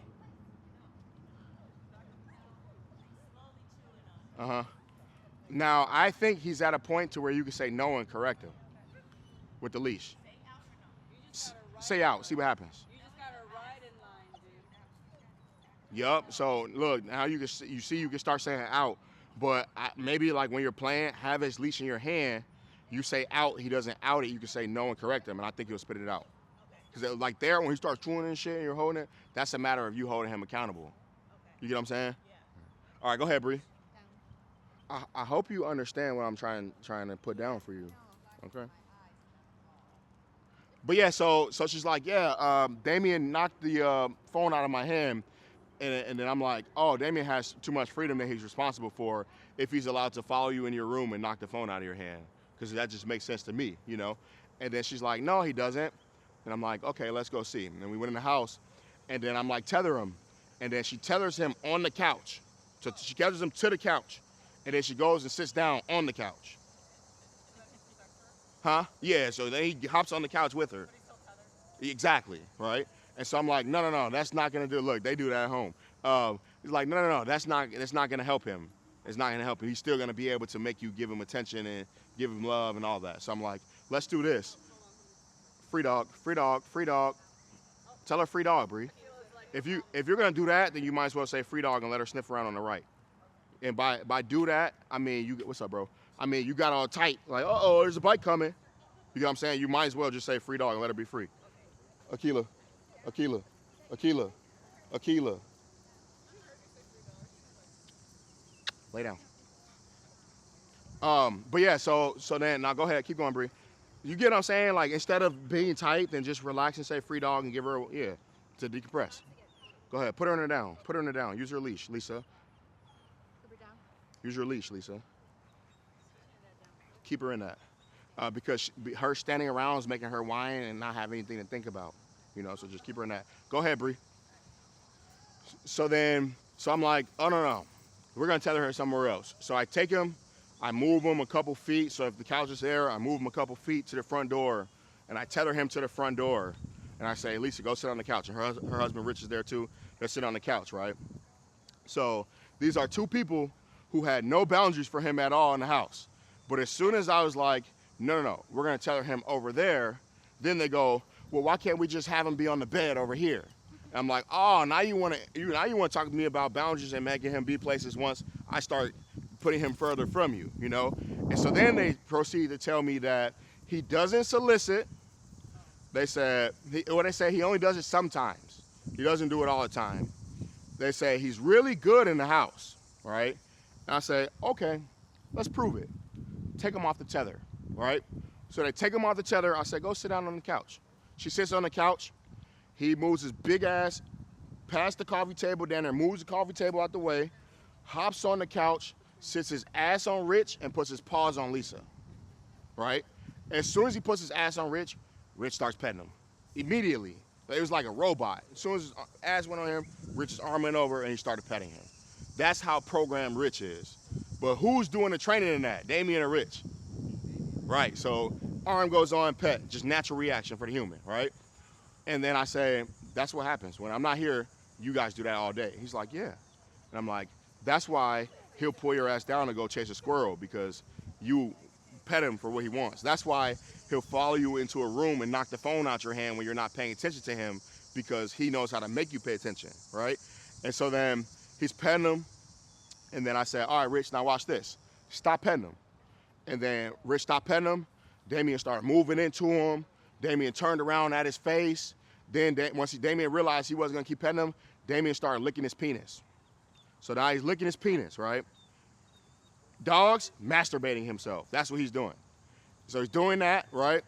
A: Now, I think he's at a point to where you can say no and correct him with the leash. Say out. See what happens.
E: You just gotta ride
A: Yup. So look, now you can start saying out, but maybe like when you're playing, have his leash in your hand. You say out, he doesn't out it. You can say no and correct him, and I think he'll spit it out. Because like there, when he starts chewing and shit, and you're holding it, that's a matter of you holding him accountable. You get what I'm saying? All right, go ahead, Bree. I hope you understand what I'm trying to put down for you. Okay. But yeah, so she's like, yeah, Damien knocked the phone out of my hand, and then I'm like, oh, Damien has too much freedom that he's responsible for if he's allowed to follow you in your room and knock the phone out of your hand, because that just makes sense to me, you know. And then she's like, no, he doesn't. And I'm like, okay, let's go see. And then we went in the house, and then I'm like, tether him, and then she tethers him on the couch. So she tethers him to the couch, and then she goes and sits down on the couch. Huh? Yeah, so then he hops on the couch with her. Exactly, right? And so I'm like, no, that's not gonna do it. Look, they do that at home. He's like, no, that's not gonna help him. It's not gonna help him. He's still gonna be able to make you give him attention and give him love and all that. So I'm like, let's do this. Free dog, free dog, free dog. Tell her free dog, Bree. If you're gonna do that, then you might as well say free dog and let her sniff around on the right. And by do that, I mean what's up, bro? I mean you got all tight, like, uh-oh, there's a bike coming. You know what I'm saying? You might as well just say free dog and let her be free. Akila, Akila, Akila, Akila. Lay down. But yeah, so then now go ahead, keep going, Bree. You get what I'm saying? Like instead of being tight, then just relax and say free dog and give her to decompress. Go ahead, put her down. Put her down. Use her leash, Lisa. Use your leash, Lisa. Keep her in that. Because her standing around is making her whine and not have anything to think about. You know, so just keep her in that. Go ahead, Bree. So I'm like, oh, no. We're going to tether her somewhere else. So I take him, I move him a couple feet. So if the couch is there, I move him a couple feet to the front door, and I tether him to the front door. And I say, Lisa, go sit on the couch. And her husband, Rich, is there too. They'll sit on the couch, right? So these are two people who had no boundaries for him at all in the house. But as soon as I was like, no, we're going to tether him over there, then they go, well, why can't we just have him be on the bed over here? And I'm like, oh, now you want to talk to me about boundaries and making him be places once I start putting him further from you, you know? And so then they proceed to tell me that he doesn't solicit. They say he only does it sometimes. He doesn't do it all the time. They say he's really good in the house, right? And I say, okay, let's prove it. Take him off the tether, right? So they take him off the tether. I say, go sit down on the couch. She sits on the couch. He moves his big ass past the coffee table down there, moves the coffee table out the way, hops on the couch, sits his ass on Rich, and puts his paws on Lisa, right? As soon as he puts his ass on Rich, Rich starts petting him. Immediately. It was like a robot. As soon as his ass went on him, Rich's arm went over and he started petting him. That's how programmed Rich is. But who's doing the training in that? Damien or Rich? Right, so arm goes on, pet, just natural reaction for the human, right? And then I say, that's what happens. When I'm not here, you guys do that all day. He's like, yeah. And I'm like, that's why he'll pull your ass down and go chase a squirrel, because you pet him for what he wants. That's why he'll follow you into a room and knock the phone out your hand when you're not paying attention to him, because he knows how to make you pay attention, right? And so then he's petting him, and then I say, all right, Rich, now watch this. Stop petting him. And then Rich stopped petting him. Damien started moving into him. Damien turned around at his face. Then once Damien realized he wasn't going to keep petting him, Damien started licking his penis. So now he's licking his penis, right? Dog's masturbating himself. That's what he's doing. So he's doing that, right?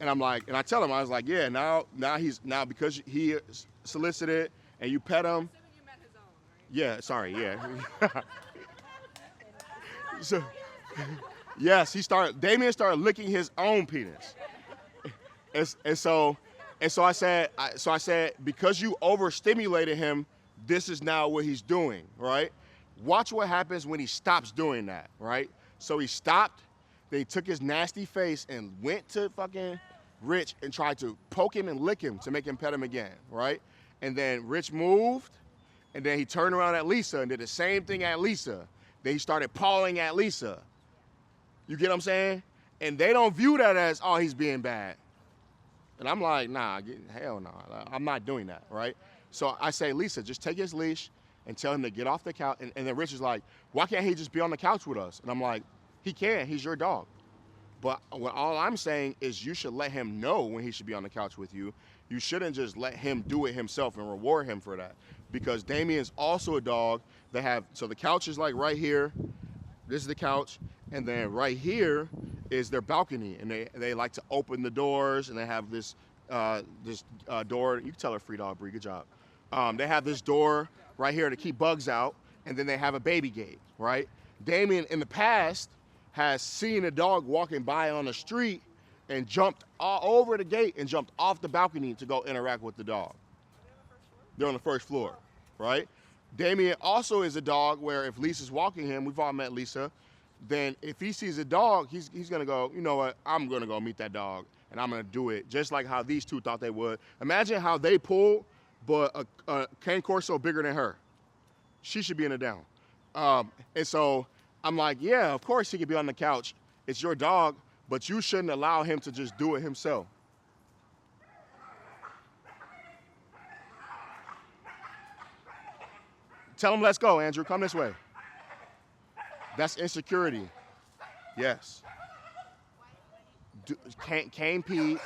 A: And I'm like, and I tell him, I was like, yeah, now because he solicited and you pet him.
E: You met his own, right?
A: Yeah, sorry, yeah. So, yes, Damien started licking his own penis. And so I said, because you overstimulated him, this is now what he's doing, right? Watch what happens when he stops doing that, right? So he stopped, then he took his nasty face and went to fucking Rich and tried to poke him and lick him to make him pet him again, right? And then Rich moved, and then he turned around at Lisa and did the same thing at Lisa. Then he started pawing at Lisa. You get what I'm saying? And they don't view that as, he's being bad. And I'm like, nah, hell no, I'm not doing that, right? So I say, Lisa, just take his leash and tell him to get off the couch. And then Rich is like, why can't he just be on the couch with us? And I'm like, he can. He's your dog. But all I'm saying is you should let him know when he should be on the couch with you. You shouldn't just let him do it himself and reward him for that. Because Damien's also a dog that have, so the couch is like right here. This is the couch. And then right here is their balcony. And they like to open the doors, and they have this door. You can tell her free dog breed, good job. They have this door right here to keep bugs out. And then they have a baby gate, right? Damien in the past has seen a dog walking by on the street and jumped all over the gate and jumped off the balcony to go interact with the dog. They're on the first floor, right? Damien also is a dog where if Lisa's walking him, we've all met Lisa, then if he sees a dog, he's gonna go, you know what, I'm gonna go meet that dog and I'm gonna do it, just like how these two thought they would. Imagine how they pulled, but a cane corso bigger than her. She should be in the down. And so I'm like, yeah, of course he could be on the couch. It's your dog, but you shouldn't allow him to just do it himself. Tell him, let's go, Andrew. Come this way. That's insecurity. Yes. Cane P.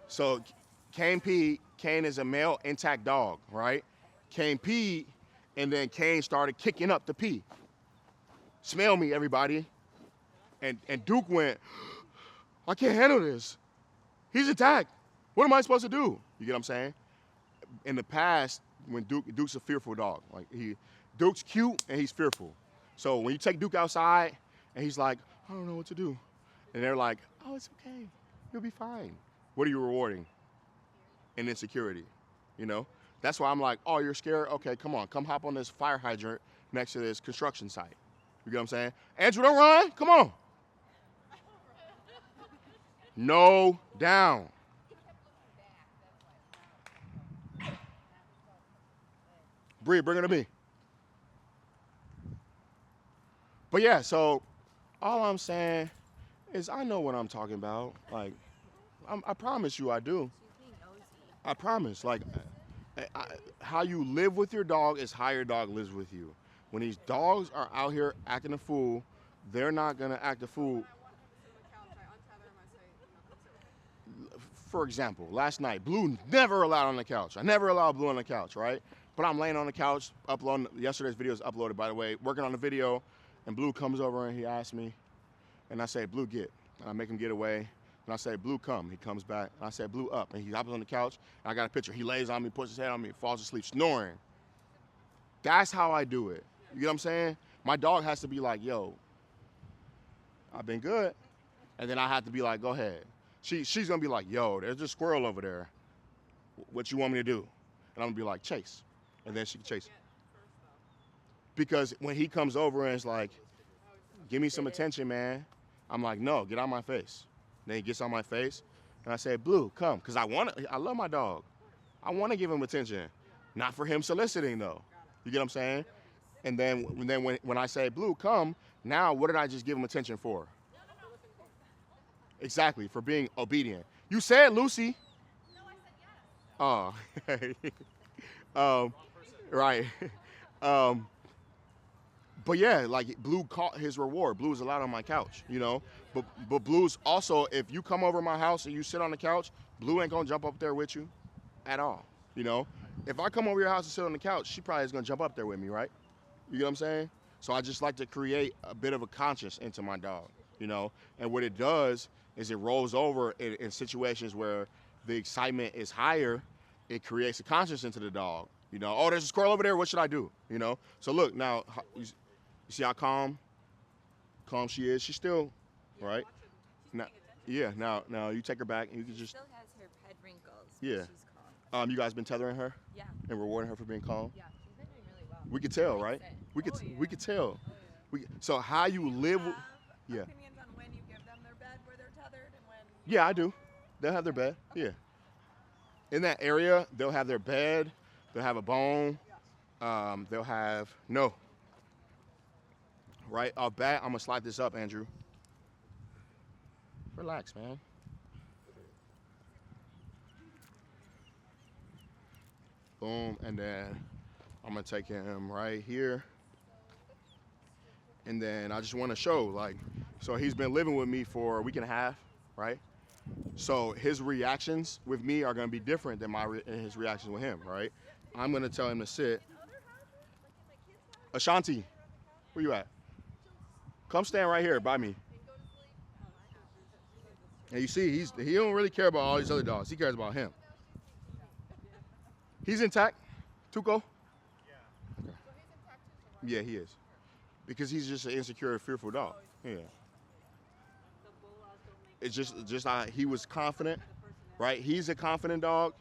A: So Cane P, Cane is a male intact dog, right? Cane P, and then Cane started kicking up the pee. Smell me, everybody. And Duke went, I can't handle this. He's attacked. What am I supposed to do? You get what I'm saying? In the past, when Duke's a fearful dog. Like Duke's cute and he's fearful. So when you take Duke outside and he's like, I don't know what to do. And they're like, oh, it's okay. You'll be fine. What are you rewarding? An insecurity, you know? That's why I'm like, oh, you're scared? Okay, come on. Come hop on this fire hydrant next to this construction site. You get what I'm saying? Andrew, don't run. Come on. No, down. Bree, bring her to me. But yeah, so all I'm saying is I know what I'm talking about. Like, I promise you I do. I promise. Like, how you live with your dog is how your dog lives with you. When these dogs are out here acting a fool, they're not going to act a fool. For example, last night, Blue never allowed on the couch. I never allowed Blue on the couch, right? But I'm laying on the couch, uploading, yesterday's video is uploaded, by the way, working on the video, and Blue comes over and he asks me, and I say, Blue, get. And I make him get away, and I say, Blue, come. He comes back, and I say, Blue, up. And he hops on the couch, and I got a picture. He lays on me, puts his head on me, falls asleep, snoring. That's how I do it. You get what I'm saying? My dog has to be like, yo, I've been good. And then I have to be like, go ahead. She's gonna be like, yo, there's a squirrel over there. What you want me to do? And I'm gonna be like, chase. And then she can chase. Because when he comes over and is like, give me some attention, man. I'm like, no, get out my face. Then he gets on my face, and I say, Blue, come. Because I love my dog. I want to give him attention. Not for him soliciting, though. You get what I'm saying? And then when I say, Blue, come, now what did I just give him attention for? Exactly, for being obedient. You said Lucy. No, I said yes. Oh. Right. But yeah, like Blue caught his reward. Blue is allowed on my couch, you know? But Blue's also, if you come over my house and you sit on the couch, Blue ain't gonna jump up there with you at all, you know? If I come over your house and sit on the couch, she probably is gonna jump up there with me, right? You get what I'm saying? So I just like to create a bit of a conscience into my dog, you know? And what it does is it rolls over in situations where the excitement is higher, it creates a conscience into the dog. You know, oh, there's a squirrel over there, what should I do? You know? So look, now, you see how calm she is? She's still, right? Now, yeah, now you take her back and you can just.
E: She still has her head wrinkles.
A: Yeah.
E: She's calm.
A: You guys been tethering her?
E: Yeah.
A: And rewarding her for being calm?
E: Yeah, she's been doing really well.
A: We could tell, right? We could tell. So how you live. Yeah.
E: Opinions on when you give them their bed where they're tethered and when.
A: Yeah, I do. They'll have their bed. Yeah. In that area, they'll have their bed. They'll have a bone. They'll have no. Right off bat, I'm gonna slide this up, Andrew. Relax, man. Boom, and then I'm gonna take him right here. And then I just want to show, like, so he's been living with me for a week and a half, right? So his reactions with me are gonna be different than his reactions with him, right? I'm gonna tell him to sit. Ashanti, where you at? Come stand right here by me. And you see, he don't really care about all these other dogs. He cares about him. He's intact, Tuco? Yeah. Okay. Yeah, he is. Because he's just an insecure, fearful dog. Yeah. It's just he was confident, right? He's a confident dog.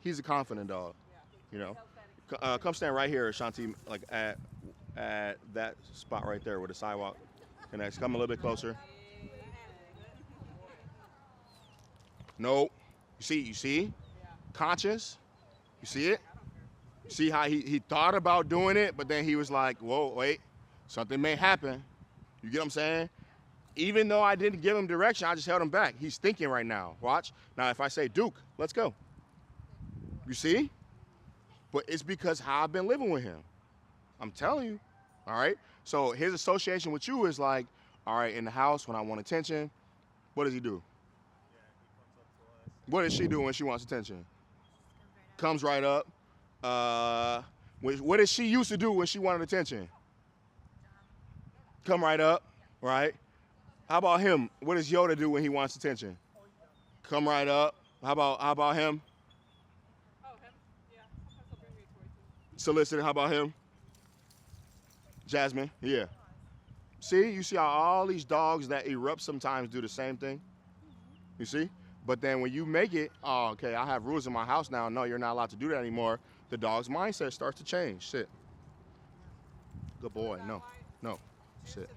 A: He's a confident dog, you know. Come stand right here, Ashanti, like at that spot right there where the sidewalk connects. Come a little bit closer. No, you see, conscious. You see it? You see how he thought about doing it, but then he was like, whoa, wait, something may happen. You get what I'm saying? Even though I didn't give him direction, I just held him back. He's thinking right now. Watch. Now, if I say, Duke, let's go. You see? But it's because how I've been living with him. I'm telling you. All right? So his association with you is like, all right, in the house, when I want attention, what does he do? What does she do when she wants attention? Comes right up. What did she used to do when she wanted attention? Come right up, right? How about him? What does Yoda do when he wants attention? Come right up. How about him?
E: Oh, him? Yeah. Sometimes he'll bring me a toy too.
A: Solicitor, how about him? Jasmine, yeah. See, you see how all these dogs that erupt sometimes do the same thing? You see? But then when you make it, oh, okay, I have rules in my house now. No, you're not allowed to do that anymore. The dog's mindset starts to change. Sit. Good boy. No, no. Sit.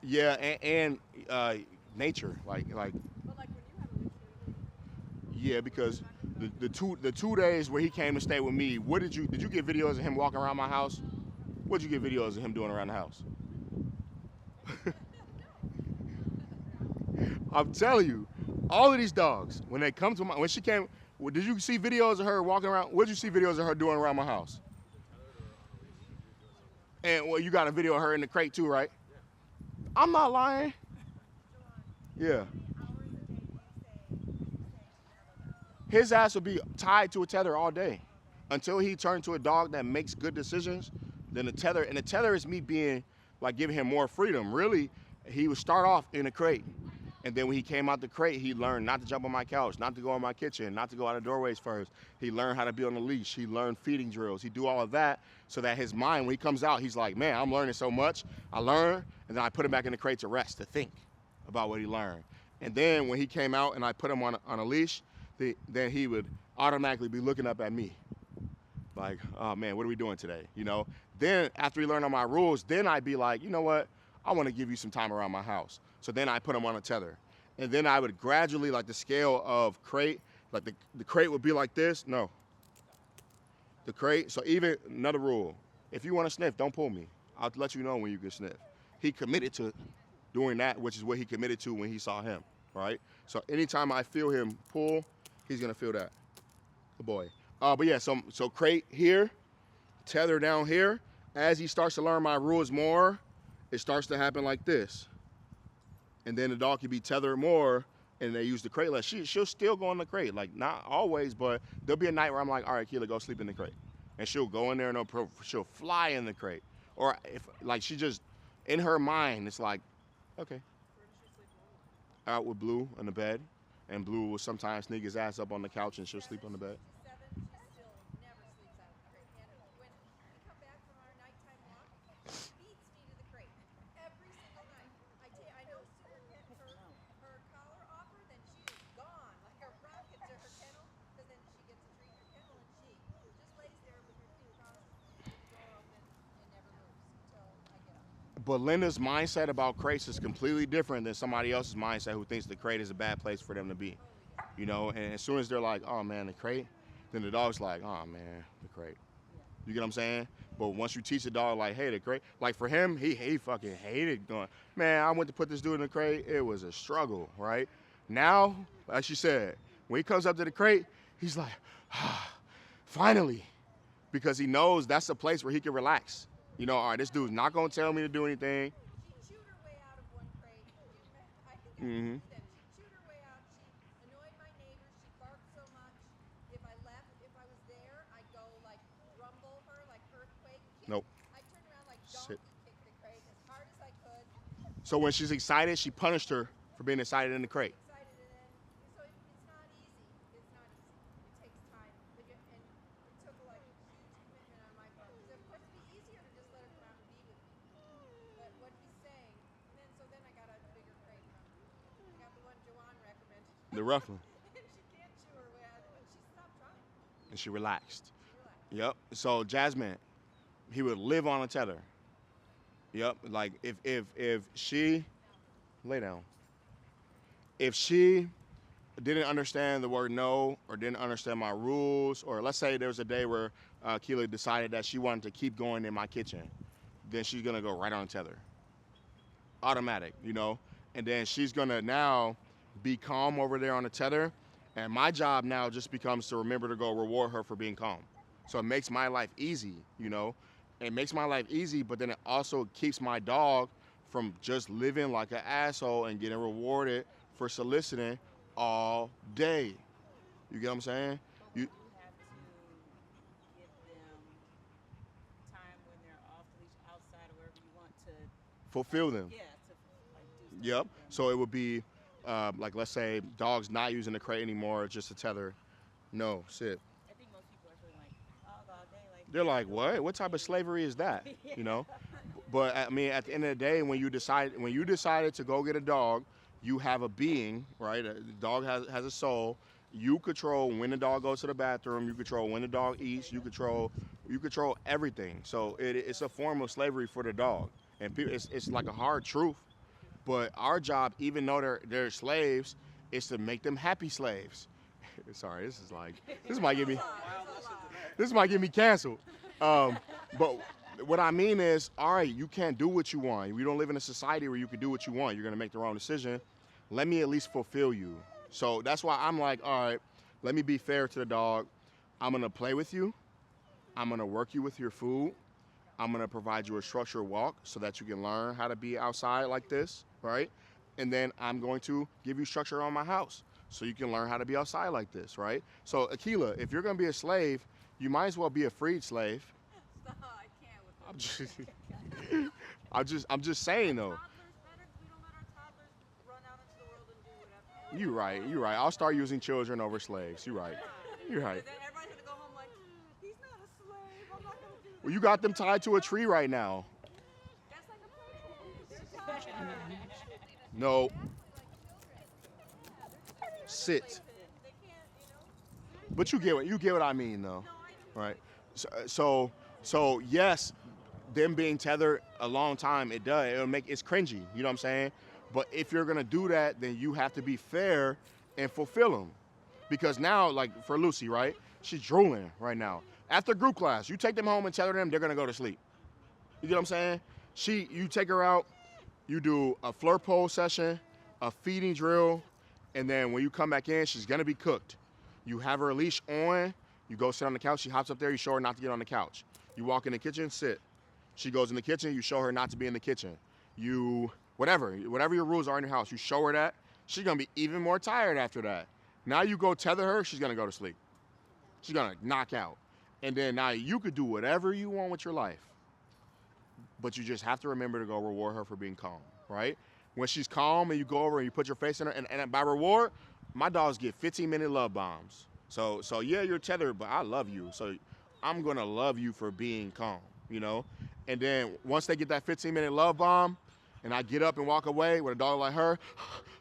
A: Yeah, and nature, like.
E: But like when you have a leash,
A: Yeah, because the two days where he came to stay with me, did you get videos of him walking around my house? What did you get videos of him doing around the house? I'm telling you, all of these dogs, when they come to when she came, did you see videos of her walking around? What did you see videos of her doing around my house? And well, you got a video of her in the crate too, right? I'm not lying. Yeah. His ass will be tied to a tether all day until he turns to a dog that makes good decisions. Then the tether is me being like giving him more freedom. Really, he would start off in a crate. And then when he came out the crate, he learned not to jump on my couch, not to go in my kitchen, not to go out of doorways first. He learned how to be on the leash. He learned feeding drills. He do all of that so that his mind, when he comes out, he's like, man, I'm learning so much. I learn, and then I put him back in the crate to rest, to think about what he learned. And then when he came out and I put him on a leash, then he would automatically be looking up at me. Like, oh man, what are we doing today? You know? Then after he learned all my rules, then I'd be like, you know what? I want to give you some time around my house. So then I put him on a tether. And then I would gradually, like the scale of crate, like the crate would be like this. No. The crate, so even another rule. If you want to sniff, don't pull me. I'll let you know when you can sniff. He committed to doing that, which is what he committed to when he saw him, right? So anytime I feel him pull, he's going to feel that. Good boy. But yeah, so crate here, tether down here. As he starts to learn my rules more, it starts to happen like this. And then the dog can be tethered more, and they use the crate less. She'll still go in the crate, like not always, but there'll be a night where I'm like, all right, Keela, go sleep in the crate. And she'll go in there and she'll fly in the crate. Or if like she just, in her mind, it's like, okay. Out with Blue on the bed, and Blue will sometimes sneak his ass up on the couch and she'll sleep on the bed. But Linda's mindset about crates is completely different than somebody else's mindset who thinks the crate is a bad place for them to be. You know, and as soon as they're like, oh man, the crate, then the dog's like, oh man, the crate. You get what I'm saying? But once you teach the dog like, hey, the crate, like for him, he fucking hated going, man, I went to put this dude in the crate. It was a struggle, right? Now, like she said, when he comes up to the crate, he's like, ah, Finally, because he knows that's a place where he can relax. You know, all right, this dude's not gonna tell me to do anything.
B: She chewed her way out of one crate. I think I
A: Mhm.
B: told you that. She chewed her way out. She annoyed my neighbors. She barked so much. If I was there, I'd go like rumble her, like earthquake. Kick.
A: Nope.
B: I'd turn around like
A: Sit.
B: donkey kick the crate as hard as I could.
A: So when she's excited, she punished her for being excited in the crate.
B: Excited and then so it's not easy. It's not easy. It takes time. And it took like huge commitment on my part. Because of course it'd be easier to just let her come out and be with me. But what he's saying, and then I got a bigger crate. I got the one Joanne recommended.
A: The rough one.
B: And she can't chew her way out of it, but she stopped trying.
A: And she relaxed.
B: She relaxed.
A: Yep. So Jasmine, he would live on a tether. Yep. Like if she lay down. If she didn't understand the word no or didn't understand my rules, or let's say there was a day where Keela decided that she wanted to keep going in my kitchen, then she's gonna go right on tether. Automatic, you know? And then she's gonna now be calm over there on the tether. And my job now just becomes to remember to go reward her for being calm. So it makes my life easy, you know? It makes my life easy, but then it also keeps my dog from just living like an asshole and getting rewarded for soliciting all day. You get what I'm saying?
F: But
A: You,
F: you have to give them time when they're off the leash outside or wherever you want to,
A: fulfill them.
F: yeah, to like do stuff.
A: Yep.
F: with them.
A: So it would be like, let's say dog's not using the crate anymore, just a tether. No, sit.
F: I think most people are feeling like, oh, all day, like.
A: They're like, what? What type of slavery is that? You know? But I mean, at the end of the day, when you decided to go get a dog, you have a being, right? The dog has a soul. You control when the dog goes to the bathroom. You control when the dog eats. You control everything. So it's a form of slavery for the dog, and it's like a hard truth. But our job, even though they're slaves, is to make them happy slaves. Sorry, this might get me canceled. But what I mean is, all right, you can't do what you want. We don't live in a society where you can do what you want. You're gonna make the wrong decision. Let me at least fulfill you. So that's why I'm like, all right, let me be fair to the dog. I'm gonna play with you. I'm gonna work you with your food. I'm gonna provide you a structured walk so that you can learn how to be outside like this, right? And then I'm going to give you structure on my house so you can learn how to be outside like this, right? So Akila, if you're gonna be a slave, you might as well be a freed slave.
B: Stop, I can't with
A: I'm just, I'm just saying though.
B: toddlers better. We don't let our toddlers run out into the world and do whatever.
A: You're right. I'll start using children over slaves. You're right. You're right.
B: Then everybody's gonna go home like, he's not a slave. I'm not gonna do that.
A: Well, you got them tied to a tree right now.
B: That's like a person. They're tired.
A: No.
B: Exactly, like children.
A: Sit.
B: They can't,
A: But you get what I mean though, right? So yes, them being tethered a long time, it's cringy. You know what I'm saying? But if you're gonna do that, then you have to be fair and fulfill them. Because now, like for Lucy, right? She's drooling right now. After group class, you take them home and tether them, they're gonna go to sleep. You get what I'm saying? You take her out, you do a flirt pole session, a feeding drill, and then when you come back in, she's gonna be cooked. You have her leash on, you go sit on the couch, she hops up there, you show her not to get on the couch. You walk in the kitchen, sit. She goes in the kitchen, you show her not to be in the kitchen. Whatever your rules are in your house, you show her that, she's gonna be even more tired after that. Now you go tether her, she's gonna go to sleep. She's gonna knock out. And then now you could do whatever you want with your life. But you just have to remember to go reward her for being calm, right? When she's calm and you go over and you put your face in her, and by reward, my dogs get 15-minute love bombs. So yeah, you're tethered, but I love you. So I'm gonna love you for being calm, you know? And then once they get that 15-minute love bomb, and I get up and walk away with a dog like her,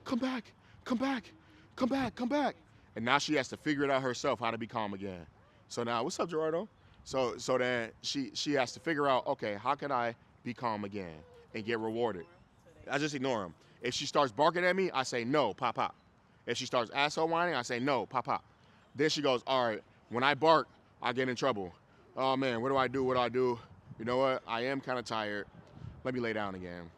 A: come back, come back, come back, come back. And now she has to figure it out herself how to be calm again. So now, what's up, Gerardo? So then she has to figure out, okay, how can I be calm again and get rewarded? I just ignore him. If she starts barking at me, I say, no, pop, pop. If she starts asshole whining, I say, no, pop, pop. Then she goes, all right, when I bark, I get in trouble. Oh man, what do I do? What do I do? You know what? I am kind of tired. Let me lay down again.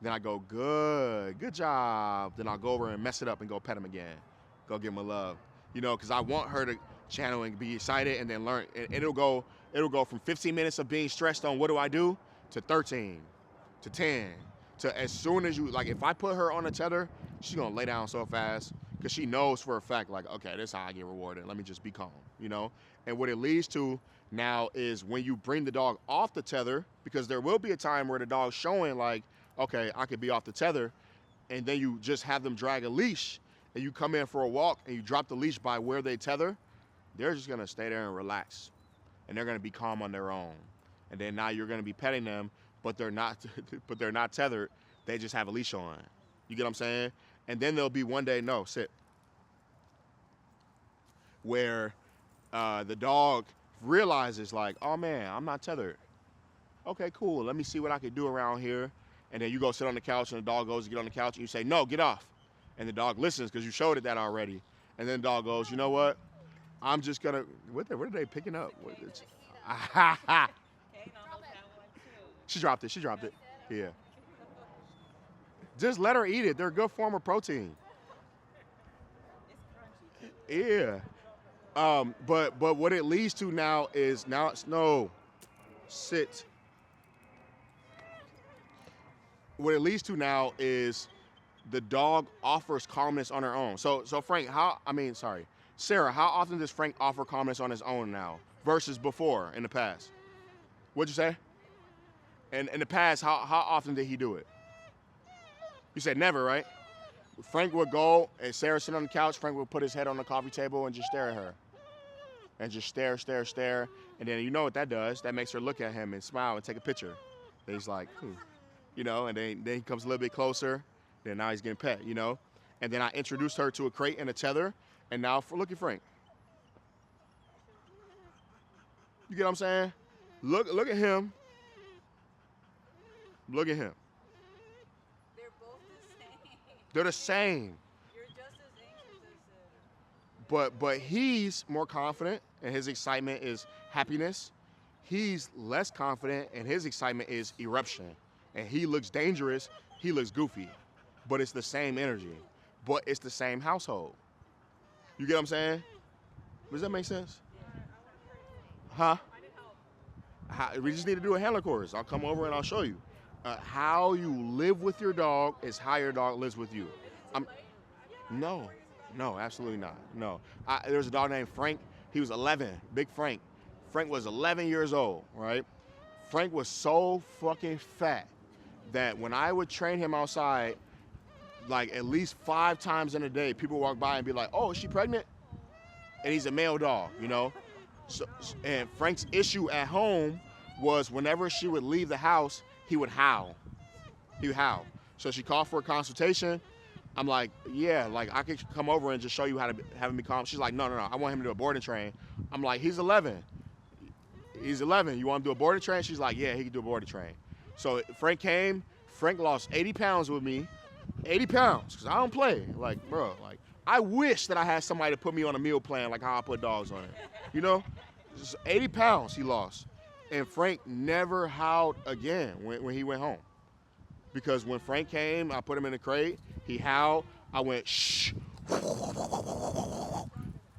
A: Then I go, good job. Then I'll go over and mess it up and go pet him again. Go give him a love. You know, because I want her to channel and be excited, and then learn. And it'll go from 15 minutes of being stressed on what do I do to 13, to 10, to as soon as you, like if I put her on a tether, she's gonna lay down so fast because she knows for a fact, like, okay, this is how I get rewarded. Let me just be calm, you know? And what it leads to now is when you bring the dog off the tether, because there will be a time where the dog's showing like, okay, I could be off the tether, and then you just have them drag a leash and you come in for a walk and you drop the leash by where they tether, they're just gonna stay there and relax. And they're gonna be calm on their own. And then now you're gonna be petting them, but they're not but they're not tethered. They just have a leash on. You get what I'm saying? And then there'll be one day, no, sit. Where the dog realizes like, oh man, I'm not tethered. Okay, cool. Let me see what I can do around here. And then you go sit on the couch and the dog goes to get on the couch and you say, no, get off. And the dog listens because you showed it that already. And then the dog goes, you know what? I'm just gonna, what are they picking up? She dropped it, yeah. Just let her eat it. They're a good form of protein. Yeah. But what it leads to now is, now it's, no, sit. What it leads to now is the dog offers calmness on her own. So Frank, Sarah, how often does Frank offer calmness on his own now versus before in the past? What'd you say? And in the past, how often did he do it? You said never, right? Frank would go and Sarah sit on the couch. Frank would put his head on the coffee table and just stare at her. And just stare. And then you know what that does? That makes her look at him and smile and take a picture. And he's like, you know, and then he comes a little bit closer. Then now he's getting pet, you know? And then I introduced her to a crate and a tether. And now, look at Frank. You get what I'm saying? Look at him. Look at him.
F: They're both the same.
A: They're the same.
F: You're just as anxious as
A: But he's more confident, and his excitement is happiness. He's less confident, and his excitement is eruption. And he looks dangerous. He looks goofy. But it's the same energy. But it's the same household. You get what I'm saying? Does that make sense? Huh? We just need to do a handler course. I'll come over and I'll show you. How you live with your dog is how your dog lives with you. No, absolutely not. No. There's a dog named Frank. He was 11, big Frank. Frank was 11 years old, right? Frank was so fucking fat that when I would train him outside, like at least 5 times in a day, people walk by and be like, oh, is she pregnant? And he's a male dog, you know? And Frank's issue at home was whenever she would leave the house, he would howl. He would howl. So she called for a consultation. I'm like, yeah, like I could come over and just show you how to have him be calm. She's like, no, I want him to do a boarding train. I'm like, he's 11. He's 11. You want him to do a boarding train? She's like, yeah, he can do a boarding train. So Frank came. Frank lost 80 pounds with me. 80 pounds, because I don't play. Like, bro, like, I wish that I had somebody to put me on a meal plan like how I put dogs on it. You know? Just 80 pounds he lost. And Frank never howled again when he went home. Because when Frank came, I put him in the crate, he howled, I went, shh.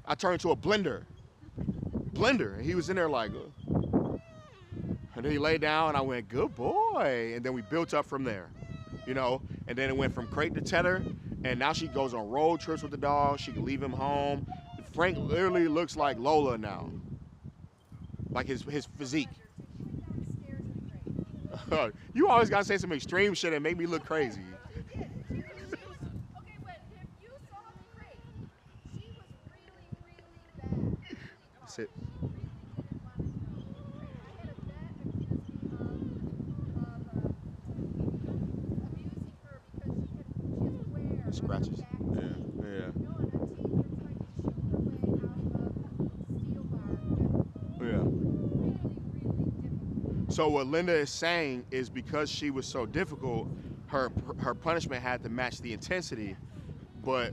A: I turned into a blender. And he was in there like, and then he laid down and I went, good boy. And then we built up from there, you know? And then it went from crate to tether, and now she goes on road trips with the dog. She can leave him home. Frank literally looks like Lola now. Like his physique. You always gotta say some extreme shit and make me look crazy.
B: Okay, but if you saw the crate, she was really, really bad.
A: That's it. Scratches. Yeah. So what Linda is saying is because she was so difficult, her punishment had to match the intensity, but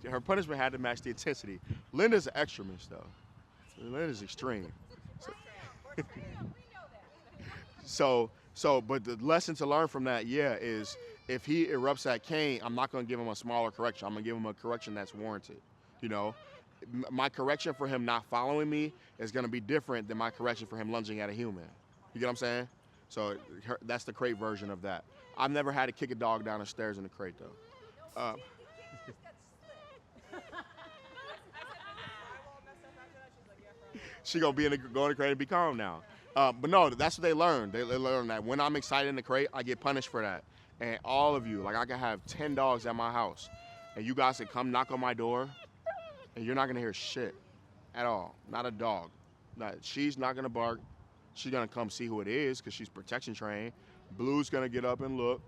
A: her punishment had to match the intensity. Linda's an extremist though. Linda's extreme. But the lesson to learn from that, is if he erupts at Kane, I'm not going to give him a smaller correction. I'm going to give him a correction that's warranted, you know? my correction for him not following me is going to be different than my correction for him lunging at a human. You get what I'm saying? So that's the crate version of that. I've never had to kick a dog down the stairs in the crate, though.
B: No, she just got slipped.
E: Drywall messed up after that. She's like, yeah, bro.
A: She going to be go in the crate and be calm now. But no, that's what they learn. They learn that when I'm excited in the crate, I get punished for that. And all of you, like I can have 10 dogs at my house, and you guys can come knock on my door, and you're not going to hear shit at all. Not a dog. She's not going to bark. She's going to come see who it is because she's protection trained. Blue's going to get up and look.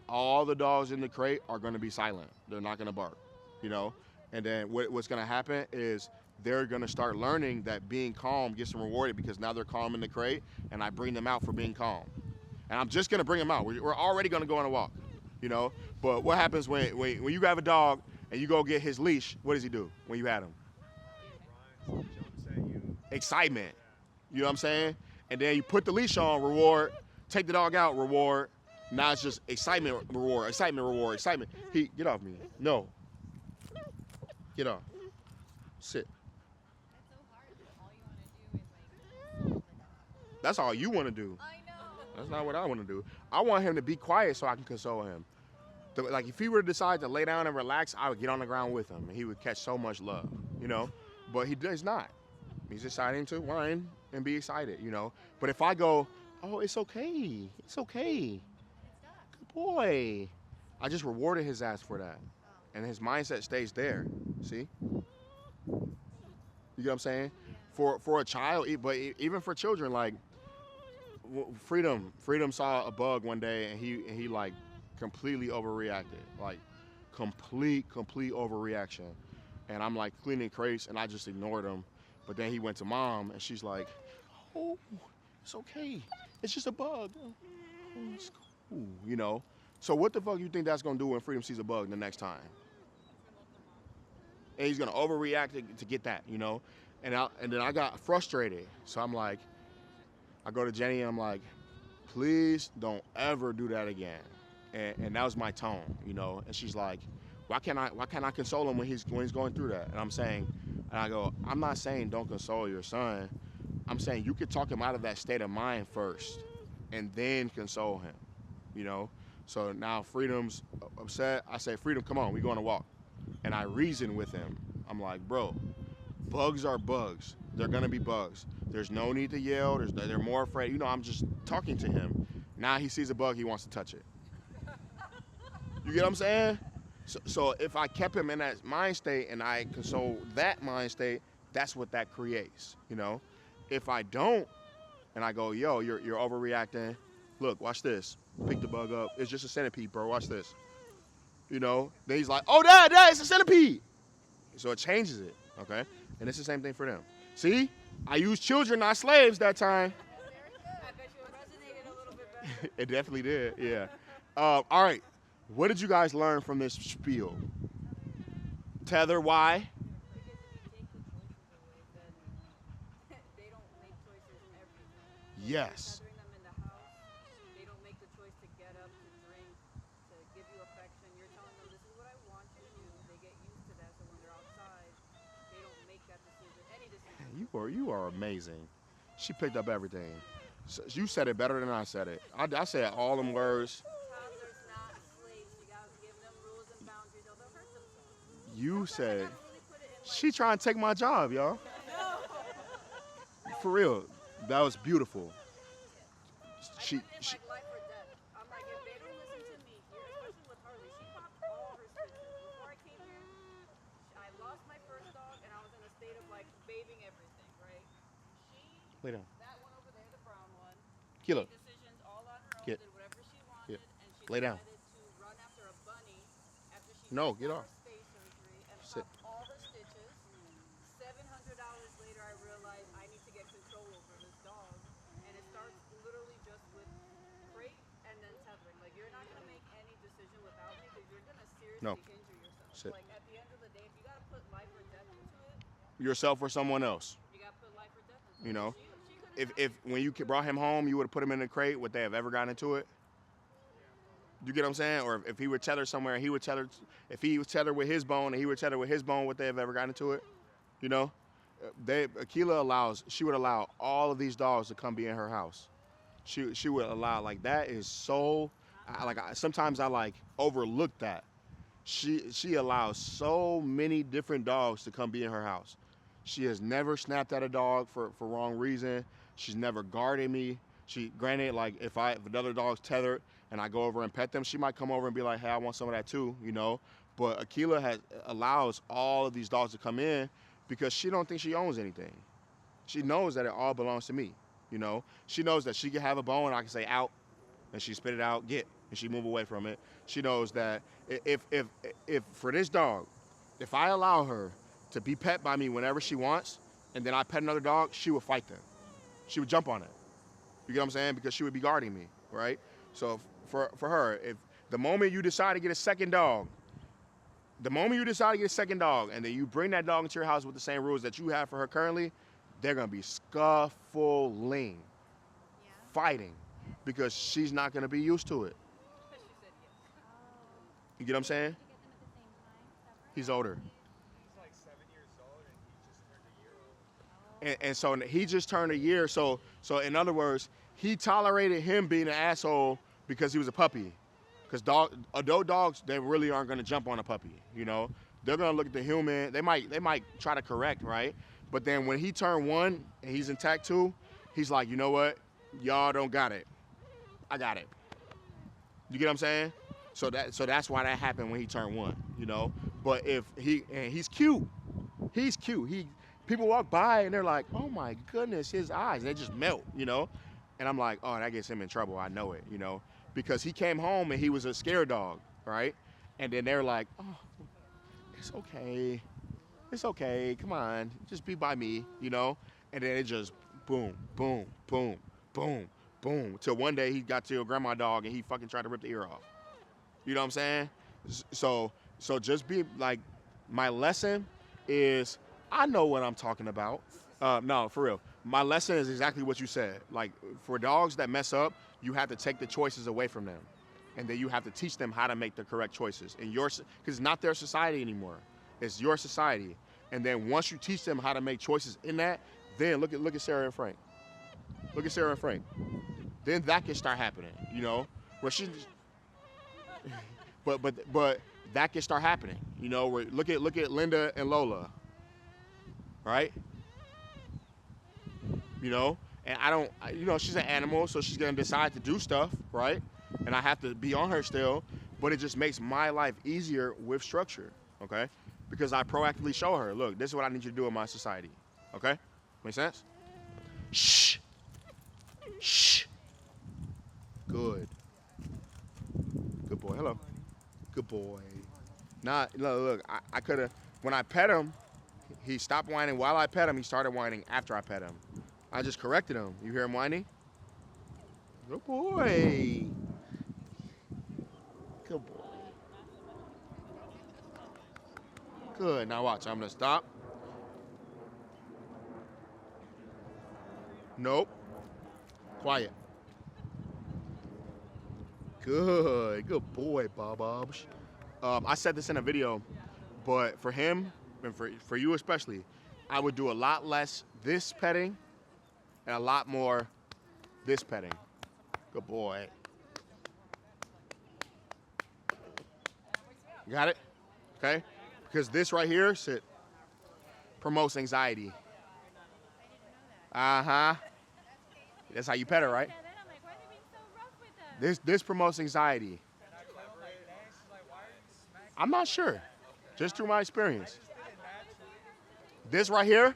A: All the dogs in the crate are going to be silent. They're not going to bark, you know? And then what's going to happen is they're going to start learning that being calm gets them rewarded because now they're calm in the crate, and I bring them out for being calm. And I'm just going to bring them out. We're already going to go on a walk, you know? But what happens when you have a dog and you go get his leash, what does he do when you had him?
D: Jumps at you.
A: Excitement. You know what I'm saying? And then you put the leash on, reward. Take the dog out, reward. Now it's just excitement, reward, excitement, reward, excitement. Get off me. No. Get off. Sit.
C: That's so hard because all you want to do is like console the dog.
A: That's all you want to do.
C: I know.
A: That's not what I want to do. I want him to be quiet so I can console him. Like if he were to decide to lay down and relax, I would get on the ground with him and he would catch so much love, you know? But he does not. He's deciding to whine and be excited, you know? But if I go, oh, it's okay. It's okay. Good boy. I just rewarded his ass for that. And his mindset stays there. See? You get what I'm saying? For a child, but even for children, like Freedom saw a bug one day and he like completely overreacted. Like complete overreaction. And I'm like cleaning crates and I just ignored him. But then he went to mom and she's like, oh, it's okay. It's just a bug. Oh, it's cool, you know? So what the fuck you think that's gonna do when Freedom sees a bug the next time? And he's gonna overreact to get that, you know? And then I got frustrated. So I'm like, I go to Jenny and I'm like, please don't ever do that again. And that was my tone, you know? And she's like, why can't I console him when he's going through that? And I'm saying, and I go, I'm not saying don't console your son. I'm saying you could talk him out of that state of mind first and then console him, you know? So now Freedom's upset. I say, Freedom, come on, we go on a walk. And I reason with him. I'm like, bro, bugs are bugs. They're gonna be bugs. There's no need to yell. They're more afraid. You know, I'm just talking to him. Now he sees a bug, he wants to touch it. You get what I'm saying? So if I kept him in that mind state and I console that mind state, that's what that creates, you know? If I don't, and I go, yo, you're overreacting. Look, watch this. Pick the bug up. It's just a centipede, bro. Watch this. You know? Then he's like, oh, Dad, it's a centipede. So it changes it, okay? And it's the same thing for them. See? I used children, not slaves that time.
F: I bet you it resonated a little bit better.
A: It definitely did, yeah. All right. What did you guys learn from this spiel? Tether, why?
F: Because if you take the choices away, then they don't make choices every time.
A: Yes.
F: Tethering them in the house, they don't make the choice to get up, to drink, to give you affection. You're telling them, this is what I want you to do. They get used to that, so when they're outside, they don't make that decision, any decision.
A: You are amazing. She picked up everything. So you said it better than I said it. I said all them words.
F: Toddlers not slaves. You gotta give them rules and boundaries, or they'll hurt themselves.
A: You said,
F: Really put it in like,
A: she trying to take my job, y'all. For real. That was beautiful.
F: I
A: She,
F: put it in
A: she
F: like life or death. I'm like, if they don't listen to me here, especially with Harley, she popped all her stitches. Before I came here, I lost my first dog, and I was in a state of like bathing everything, right?
A: lay down.
F: That one over there, the brown one,
A: Kilo.
F: made decisions all on her own,
A: Get.
F: did whatever she wanted,
A: Get.
F: and she
A: Lay down.
F: decided to run after a bunny after she
A: No,
F: just
A: get
F: got
A: off.
F: her spay surgery and
A: Sit.
F: popped all her stitches. $700 later, I realized I need to get control over this dog, and it starts literally just with crate and then tethering. Like, you're not gonna make any decision without me because you're gonna seriously
A: No.
F: injure yourself.
A: Sit.
F: Like, at the end of the day, if you gotta put life or death into it,
A: Yourself or someone else.
F: you gotta put life or death into it.
A: You know?
F: She could've
A: If when you brought him home, you would have put him in the crate, would they have ever gotten into it? You get what I'm saying? Or if he were tethered somewhere, he would tether. If he was tethered with his bone and he were tethered with his bone, would they have ever gotten into it? You You know, Akila she would allow all of these dogs to come be in her house. She would allow, like, that is so, sometimes I like overlook that. She allows so many different dogs to come be in her house. She has never snapped at a dog for wrong reason. She's never guarded me. Granted, like, if another dog's tethered and I go over and pet them, she might come over and be like, hey, I want some of that too, you know. But Akila allows all of these dogs to come in because she don't think she owns anything. She knows that it all belongs to me, you know. She knows that she can have a bone and I can say out, and she spit it out, get, and she move away from it. She knows that if for this dog, if I allow her to be pet by me whenever she wants, and then I pet another dog, she would fight them. She would jump on it. You get what I'm saying? Because she would be guarding me, right? So for her, if the moment you decide to get a second dog, and then you bring that dog into your house with the same rules that you have for her currently, they're gonna be scuffling, fighting, because she's not gonna be used to it. You get what I'm saying?
C: Did you get them at the same time, separate?
A: He's older.
D: He's like 7 years old and he just turned a year old.
A: And so he just turned a year. So in other words, he tolerated him being an asshole because he was a puppy. Because adult dogs, they really aren't going to jump on a puppy. You know, they're going to look at the human. They might try to correct, right? But then when he turned 1 and he's in tact 2, he's like, you know what? Y'all don't got it. I got it. You get what I'm saying? So that's why that happened when he turned 1. You know. But he's cute. He's cute. People walk by and they're like, oh my goodness, his eyes, they just melt, you know? And I'm like, oh, that gets him in trouble. I know it, you know? Because he came home and he was a scared dog, right? And then they're like, oh, it's okay. It's okay. Come on. Just be by me, you know? And then it just boom, boom, boom, boom, boom. Till one day he got to a grandma dog and he fucking tried to rip the ear off. You know what I'm saying? So just be like, my lesson is, I know what I'm talking about. No, for real. My lesson is exactly what you said. Like, for dogs that mess up, you have to take the choices away from them. And then you have to teach them how to make the correct choices. Because it's not their society anymore. It's your society. And then once you teach them how to make choices in that, then look at Sarah and Frank. Look at Sarah and Frank. Then that can start happening, you know? Where she, but that can start happening, you know? Where look at Linda and Lola. Right? You know, and she's an animal, so she's gonna decide to do stuff, right? And I have to be on her still, but it just makes my life easier with structure, okay? Because I proactively show her, look, this is what I need you to do in my society, okay? Make sense? Shh. Shh. Good. Good boy. Hello. Good boy. Nah, look, I could have, when I pet him, he stopped whining while I pet him. He started whining after I pet him. I just corrected him. You hear him whining? Good boy. Good boy. Good. Now watch. I'm going to stop. Nope. Quiet. Good. Good boy, Bob. I said this in a video, but for him, and for you especially, I would do a lot less this petting and a lot more this petting. Good boy. You got it? Okay? Because this right here, sit, promotes anxiety. Uh-huh. That's how you pet her, right?
C: Yeah, then I'm like, why are they being so rough with us?
A: This promotes anxiety. I'm not sure. Just through my experience. This right here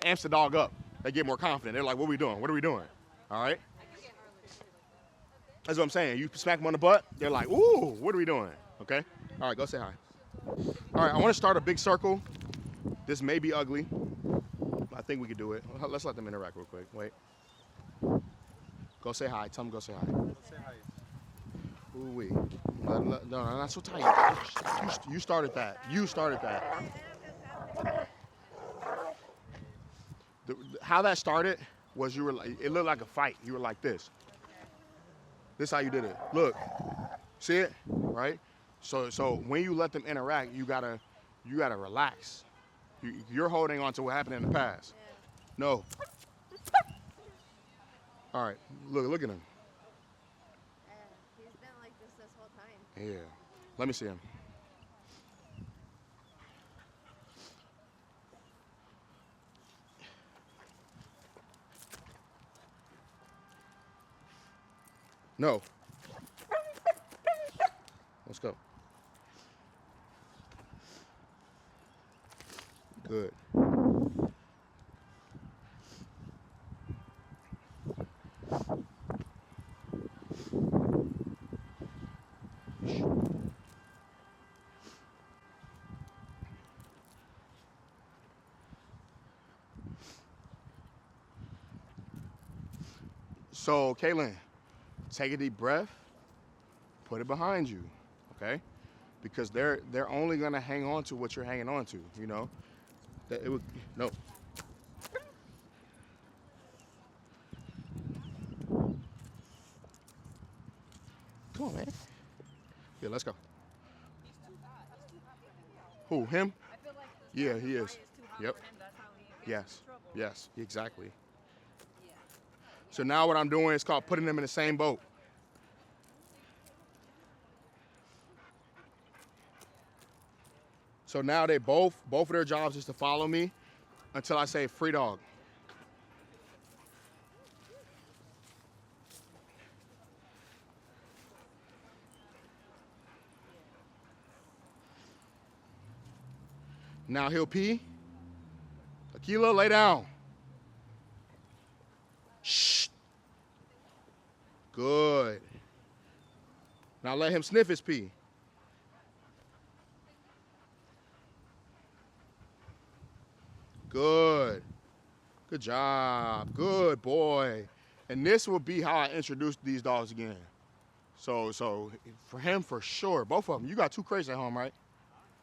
A: amps the dog up. They get more confident. They're like, what are we doing? What are we doing? All right? That's what I'm saying. You smack them on the butt, they're like, ooh, what are we doing? Okay? All right, go say hi. All right, I want to start a big circle. This may be ugly. I think we could do it. Let's let them interact real quick. Wait. Go say hi. Tell them go say hi.
D: Let's say hi.
A: Ooh wee. No, not so tight. You started that. You started that. How that started was you were like, it looked like a fight. You were like this. This is how you did it. Look, see it, right? So when you let them interact, you gotta relax. You're holding on to what happened in the past.
B: Yeah.
A: No. All right, look at him.
B: He's been like this whole time.
A: Yeah. Let me see him. No. Let's go. Good. So, Kaylin, take a deep breath, put it behind you, okay? Because they're only gonna hang on to what you're hanging on to, you know? That it would no. Come on, man. Yeah, let's go.
F: He's too hot. He's too hot for him.
A: Who, him?
F: I feel like the
A: Yeah,
F: stuff
A: he
F: in
A: is.
F: Hawaii too hot
A: Yep.
F: for him. That's how he gets
A: Yes.
F: in trouble.
A: Yes, exactly.
F: Yeah.
A: So now what I'm doing is called putting them in the same boat. So now they both of their jobs is to follow me until I say free dog. Now he'll pee. Akila, lay down. Shh. Good. Now let him sniff his pee. Good. Good job. Good boy. And this will be how I introduce these dogs again. So for him, for sure, both of them. You got 2 crates at home, right?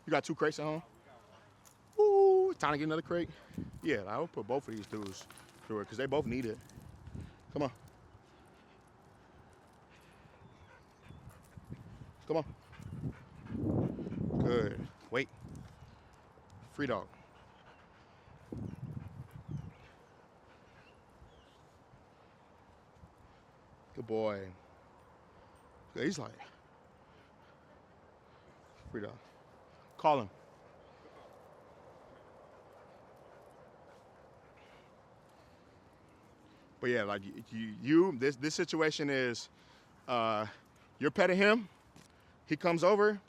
A: You got 2 crates at home? Ooh, time to get another crate. Yeah, I would put both of these dudes through it because they both need it. Come on. Come on. Good. Wait. Free dog. Good boy. Good. He's like, free dog. Call him. But yeah, like this situation is, you're petting him, he comes over,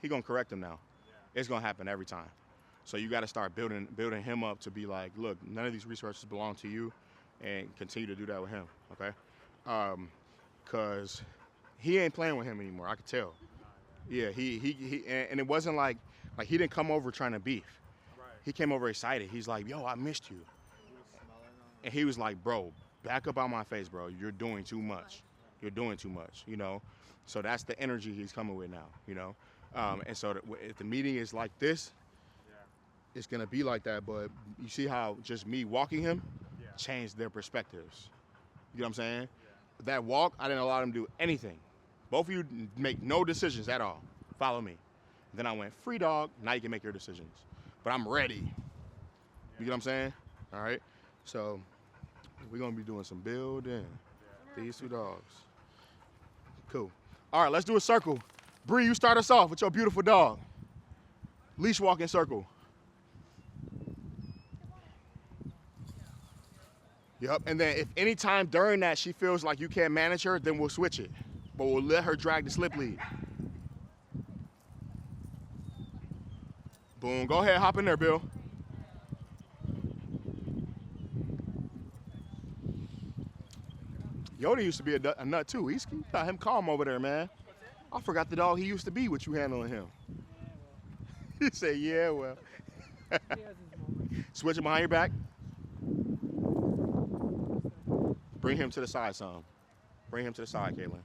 A: he gonna correct him now. Yeah. It's gonna happen every time. So you got to start building him up to be like, look, none of these resources belong to you, and continue to do that with him, okay? Cause he ain't playing with him anymore. I could tell. Yeah, he and it wasn't like he didn't come over trying to beef.
D: Right.
A: He came over excited. He's like, yo, I missed you.
D: He was smelling them.
A: And he was like, bro, back up out my face, bro. You're doing too much. You're doing too much, you know? So that's the energy he's coming with now, you know? And so if the meeting is like this,
D: Yeah.
A: it's going to be like that. But you see how just me walking him
D: Yeah.
A: changed their perspectives. You know what I'm saying?
D: Yeah.
A: That walk, I didn't allow them to do anything. Both of you make no decisions at all. Follow me. Then I went, free dog, now you can make your decisions. But I'm ready. You get what I'm saying? All right? So we're going to be doing some building. These 2 dogs. Cool. All right, let's do a circle. Bree, you start us off with your beautiful dog. Leash walking circle. Yep, and then if any time during that she feels like you can't manage her, then we'll switch it. But we'll let her drag the slip lead. Boom, go ahead, hop in there, Bill. Yoda used to be a nut too. He's got him calm over there, man. I forgot the dog he used to be with you handling him. He said, yeah, well.
E: He has his moments.
A: Switch him behind your back. Bring him to the side some. Bring him to the side, Caitlin.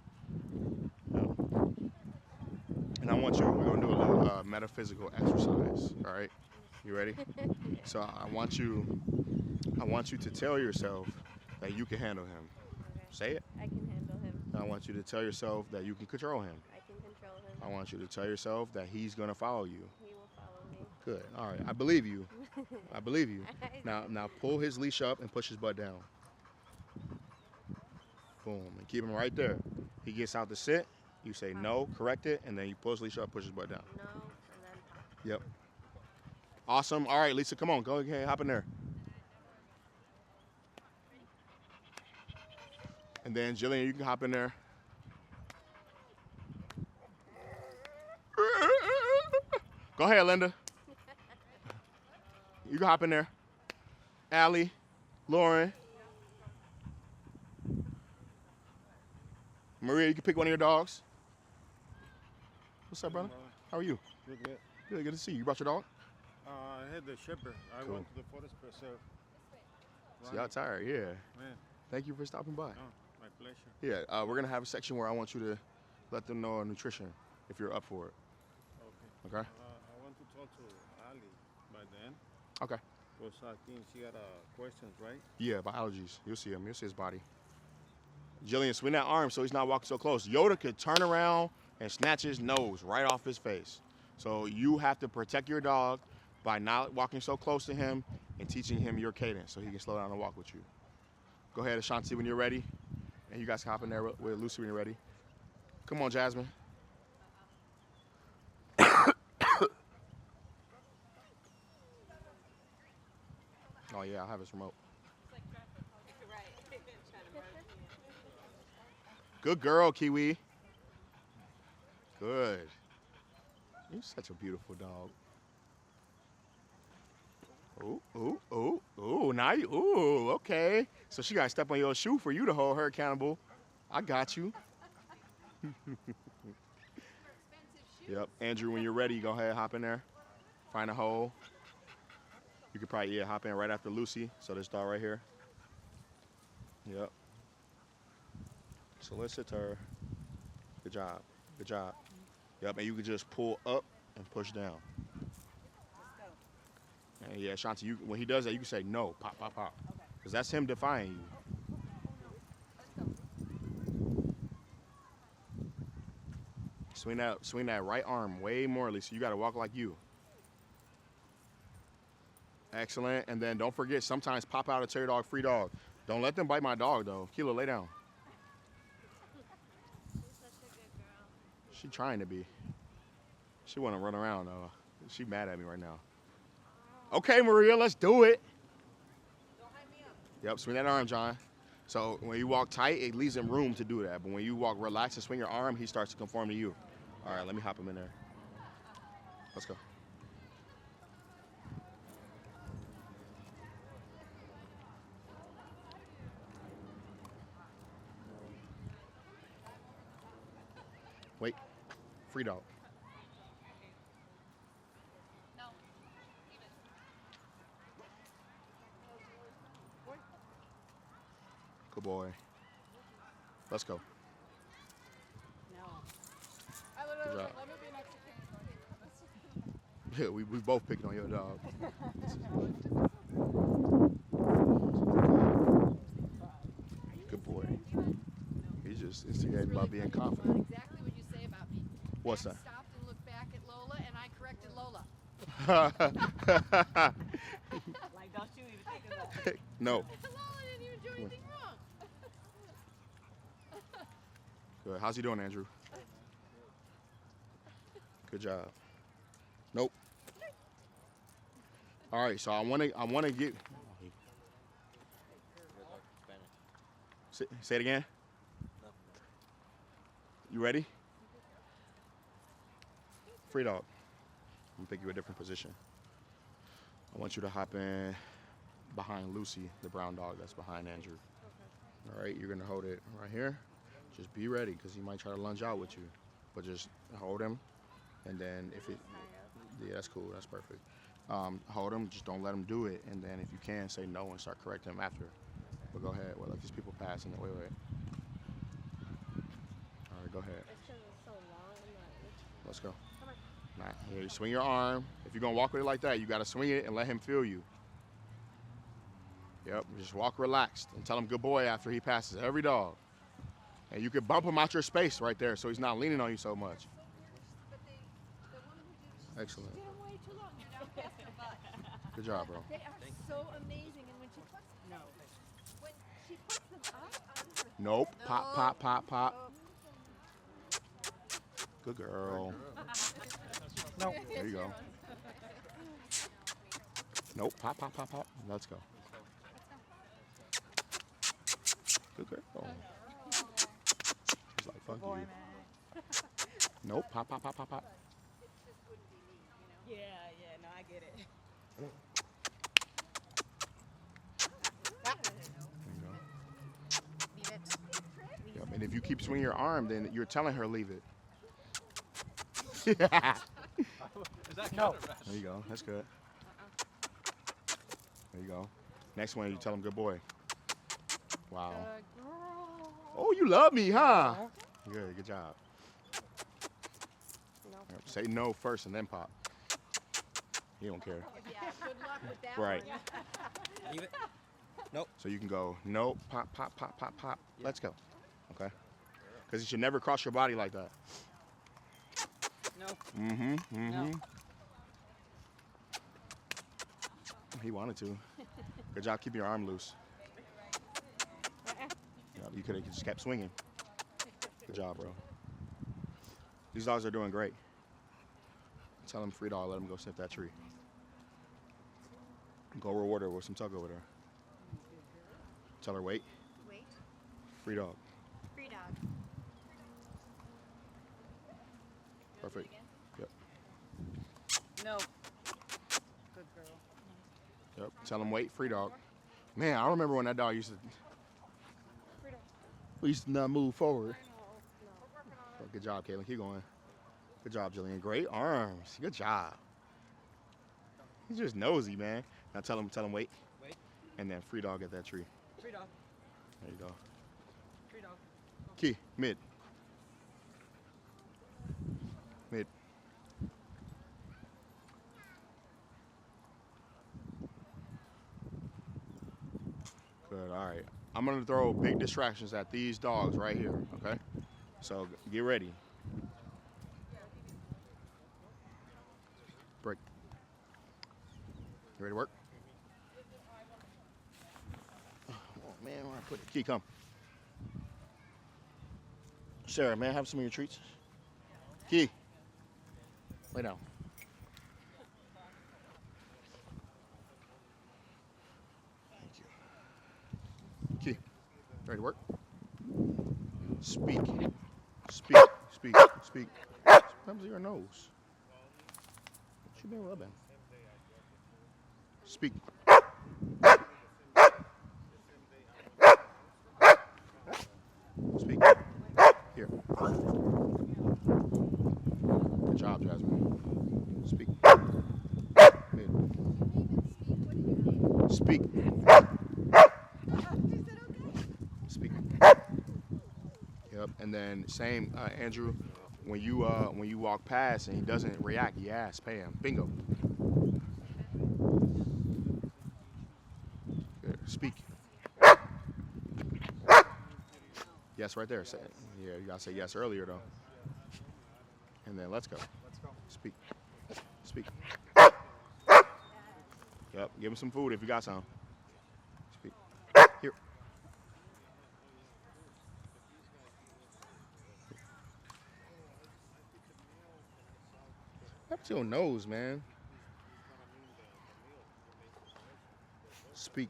A: And I want you, we're going to do a little metaphysical exercise, all right? You ready? So I want you to tell yourself that you can handle him.
B: Okay.
A: Say it.
B: I can handle him.
A: I want you to tell yourself that you can control him.
B: I can control him.
A: I want you to tell yourself that he's going to follow you.
B: He will follow me.
A: Good. All right. I believe you. I believe you. Now pull his leash up and push his butt down. Boom. And keep him right there. He gets out to sit. You say no, correct it, and then you pull his leash up, push his butt down.
G: No, and then pop.
A: Yep. Awesome. All right, Lisa, come on. Go ahead. Hop in there. And then, Jillian, you can hop in there. Go ahead, Linda. You can hop in there. Allie, Lauren. Maria, you can pick one of your dogs. What's up, brother? How are you?
H: Good, good.
A: Good, good to see you. You brought your dog?
H: I had the shepherd. I
A: Cool.
H: went to the forest preserve.
A: See, y'all tired, yeah.
H: Man,
A: Thank you for stopping by.
H: oh, my pleasure.
A: Yeah, we're going to have a section where I want you to let them know nutrition if you're up for it.
H: Okay.
A: Okay?
H: I want to talk to Ali by then.
A: Okay.
H: Because I think she got questions, right?
A: Yeah, by allergies. You'll see him. You'll see his body. Jillian, swing that arm so he's not walking so close. Yoda could turn around and snatch his nose right off his face. So you have to protect your dog by not walking so close to him and teaching him your cadence so he can slow down and walk with you. Go ahead, Ashanti, when you're ready. And you guys can hop in there with Lucy when you're ready. Come on, Jasmine. Oh, yeah, I'll have his remote. Good girl, Kiwi. Good. You're such a beautiful dog. Ooh, ooh, ooh, ooh. Now you, ooh, okay. So she got to step on your shoe for you to hold her accountable. I got you. Yep. Andrew, when you're ready, go ahead, hop in there. Find a hole. You could probably, hop in right after Lucy. So this dog right here. Yep. Solicit her. Good job. Good job. Yep, and you can just pull up and push down. And yeah, Shanti, when he does that, you can say no, pop, pop, pop. Because that's him defying you. Swing that right arm way more, Lisa. You got to walk like you. Excellent. And then don't forget, sometimes pop out a terrier dog, free dog. Don't let them bite my dog, though. Kilo, lay down. She trying to be. She want to run around, though. She mad at me right now. Okay, Maria, let's do it.
F: Don't hype me up.
A: Yep, swing that arm, John. So when you walk tight, it leaves him room to do that. But when you walk relaxed and swing your arm, he starts to conform to you. All right, let me hop him in there. Let's go. Wait, free dog. Good boy. Let's go.
E: I
A: Good
E: literally was
A: job.
E: like, let me be next to King.
A: Yeah, we both picked on your dog. Good boy. He's just instigating by being confident.
B: Exactly what you say about me.
A: What's
B: Max
A: that?
B: stopped and looked back at Lola, and I corrected Lola.
F: Like, don't you even think of that.
A: No.
B: Lola didn't even do anything wrong.
A: Good. How's he doing, Andrew? Good job. Nope. All right, so I want to get. Say it again. You ready? Free dog. I'm gonna pick you a different position. I want you to hop in behind Lucy, the brown dog that's behind Andrew. Okay. All right, you're gonna hold it right here. Just be ready, because he might try to lunge out with you. But just hold him, and then if it, yeah, that's cool, that's perfect. Hold him, just don't let him do it, and then if you can, say no and start correcting him after. But go ahead. Well, like these people passing. Wait. All right, go ahead.
G: It's because it's so long.
A: Let's go. Nah, here, you swing your arm. If you're gonna walk with it like that, you gotta swing it and let him feel you. Yep, just walk relaxed and tell him good boy after he passes every dog. And you can bump him out your space right there so he's not leaning on you so much.
B: But the woman who did,
A: Excellent.
B: did him way too long. You know?
A: Good job, bro.
B: They are so amazing, and when she puts them up on her
A: Nope.
B: head,
A: Pop, pop, pop, pop. Good girl.
H: No.
A: There you go. Nope. Pop, pop, pop, pop. Let's go. Good girl. She's like, fuck you. Nope. Pop, pop, pop, pop, pop.
F: Yeah, no, I get it.
A: There you go.
C: Leave it.
A: Yep. And if you keep swinging your arm, then you're telling her leave it. Yeah.
H: No.
A: There you go. That's good. There you go. Next one, you tell him good boy. Wow. Oh, you love me, huh? Good. Good job. Yep, say no first and then pop. He don't care.
B: yeah, good luck with that
A: Right.
B: one.
I: Leave it. Nope.
A: So you can go no, pop, pop, pop, pop, pop. Let's go. Okay? Because you should never cross your body like that.
F: No.
A: Mm-hmm. Mm-hmm.
F: No.
A: He wanted to. Good job. Keep your arm loose. Yeah, you could have just kept swinging. Good job, bro. These dogs are doing great. Tell him free dog. Let him go sniff that tree. Go reward her with some tug over there. Tell her wait.
C: Wait.
A: Free dog.
C: Free dog.
A: Perfect. Yep.
F: No. Good girl.
A: Yep. Tell him wait. Free dog. Man, I remember when that dog used to. We used to not move forward. Oh, good job, Caitlin. Keep going. Good job, Jillian. Great arms. Good job. He's just nosy, man. Now tell him wait.
I: Wait.
A: And then free dog at that tree.
F: Free dog.
A: There you go.
F: Free dog.
A: Key, mid. Mid. Good, all right. I'm gonna throw big distractions at these dogs right here, okay? So get ready. Break. You ready to work? Oh man, where I put it? Key, come. Sarah, may I have some of your treats? Key. Lay down. Thank you. Key. Ready to work? Speak. Speak. Speak. Speak. What happens to your nose? What you been rubbing? Speak. Speak. Here. Good job, Jasmine. Speak. Mid. Speak. Speak. Yep. And then same, Andrew. When you walk past and he doesn't react, you ask, pay him. Bingo. Good. Speak. Yes, right there. Say, yeah, you gotta say yes earlier though. And then let's go. Speak. Speak. Yep. Give him some food if you got some. Speak. Here. What happened to your nose, man? Speak.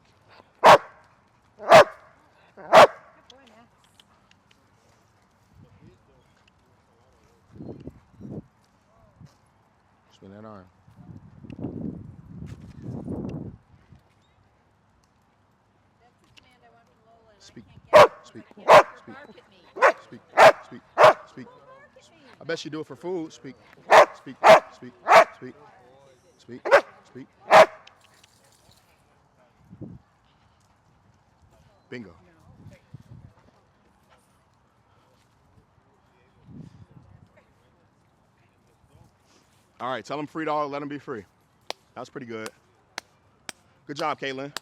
A: Spin that arm.
B: That's the command I want from Lola, and
A: Speak.
B: I can't get it.
A: Speak.
B: Get her to
A: Speak.
B: bark at me.
A: Speak. Speak. Speak.
B: Bark at me.
A: I bet you do it for food. Speak. Speak. Speak. Speak. Speak. Speak. Bingo. All right, tell him free dog, let him be free. That was pretty good. Good job, Caitlin.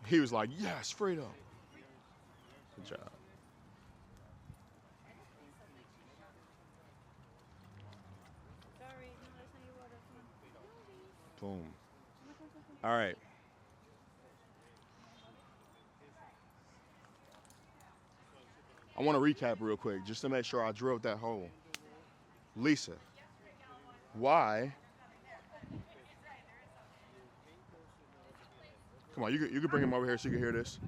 A: He was like, yes, free dog. Good job.
C: Sorry, no, that's not your water. Come on.
A: Boom. All right. I want to recap real quick just to make sure I drilled that hole. Lisa, why? Come on, you can bring him over here so you can hear this.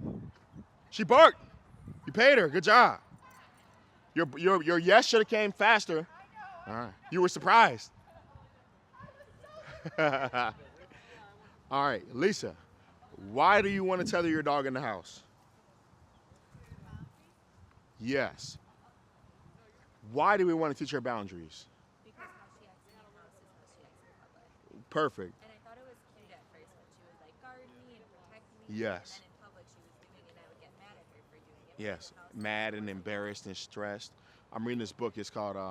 A: She barked. You paid her. Good job. Your yes should have came faster. All right. You were surprised. All right, Lisa, why do you want to tether your dog in the house? Yes. Why do we want to teach her boundaries?
C: Because how she acts in the house is how she acts in public.
A: Perfect.
C: And I thought it was cute at first when she would like guard me and protect me.
A: Yes.
C: And then in public she was doing it and I would get mad at her for doing it.
A: Yes. Mad and embarrassed and stressed. I'm reading this book. It's called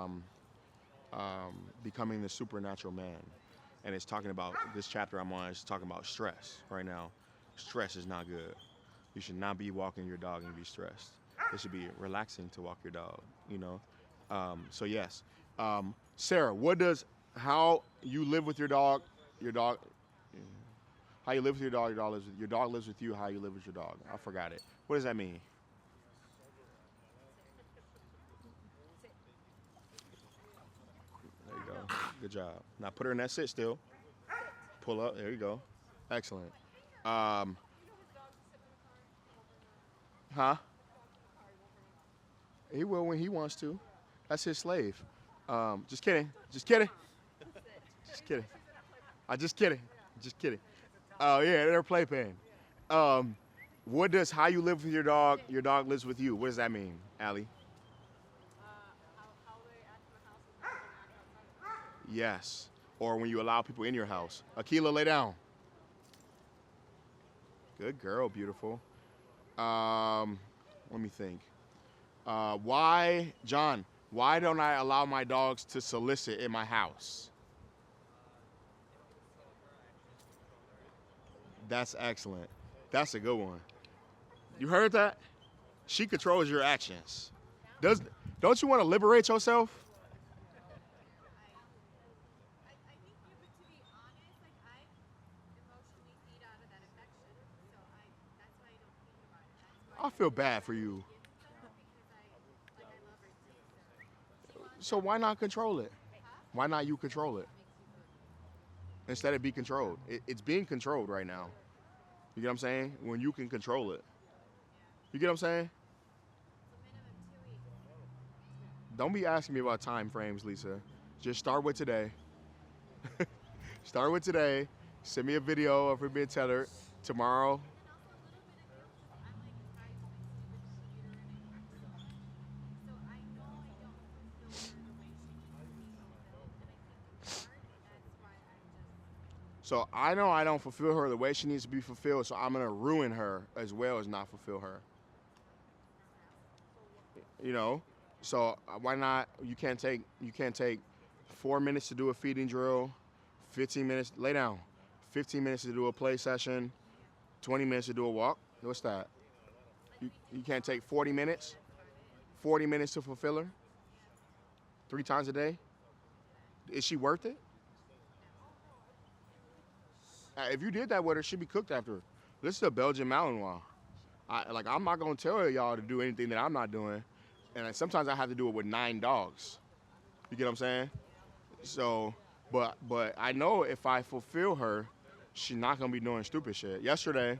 A: Becoming the Supernatural Man. And it's talking about, this chapter I'm on is talking about stress right now. Stress is not good. You should not be walking your dog and be stressed. It should be relaxing to walk your dog, you know? So yes. Sarah, how you live with your dog, how you live with your dog lives with you, how you live with your dog. I forgot it. What does that mean? There you go. Good job. Now put her in that sit still. Pull up. There you go. Excellent. Huh? He will when he wants to. That's his slave. Just kidding. Just kidding. Just kidding. Just kidding. Just kidding. Oh yeah, they're playpen. How you live with your dog lives with you? What does that mean, Allie?
F: How they act in the house is how they act outside of the house.
A: Yes. Or when you allow people in your house. Akila, lay down. Good girl, beautiful. Let me think. Why don't I allow my dogs to solicit in my house? That's excellent. That's a good one. You heard that? She controls your actions. Don't you want to liberate yourself?
B: I think to be honest, like I emotionally feed out of that affection, so that's why I don't think about it. That's why
A: I feel bad for you.
B: because I love her too.
A: So why not control it? Why not you control it? Instead of be controlled. It's being controlled right now. You get what I'm saying? When you can control it. You get what I'm saying?
B: Minimum 2 weeks.
A: Don't be asking me about time frames, Lisa. Just start with today. Start with today. Send me a video of her being tethered. Tomorrow. So I know I don't fulfill her the way she needs to be fulfilled, so I'm gonna ruin her as well as not fulfill her. You know? So why not? You can't take 4 minutes to do a feeding drill, 15 minutes, lay down, 15 minutes to do a play session, 20 minutes to do a walk. What's that? You can't take 40 minutes? 40 minutes to fulfill her? 3 times a day? Is she worth it? If you did that with her, she'd be cooked after. This is a Belgian Malinois. I'm not gonna tell y'all to do anything that I'm not doing, and sometimes I have to do it with 9 dogs. You get what I'm saying? So, but I know if I fulfill her, she's not gonna be doing stupid shit. Yesterday,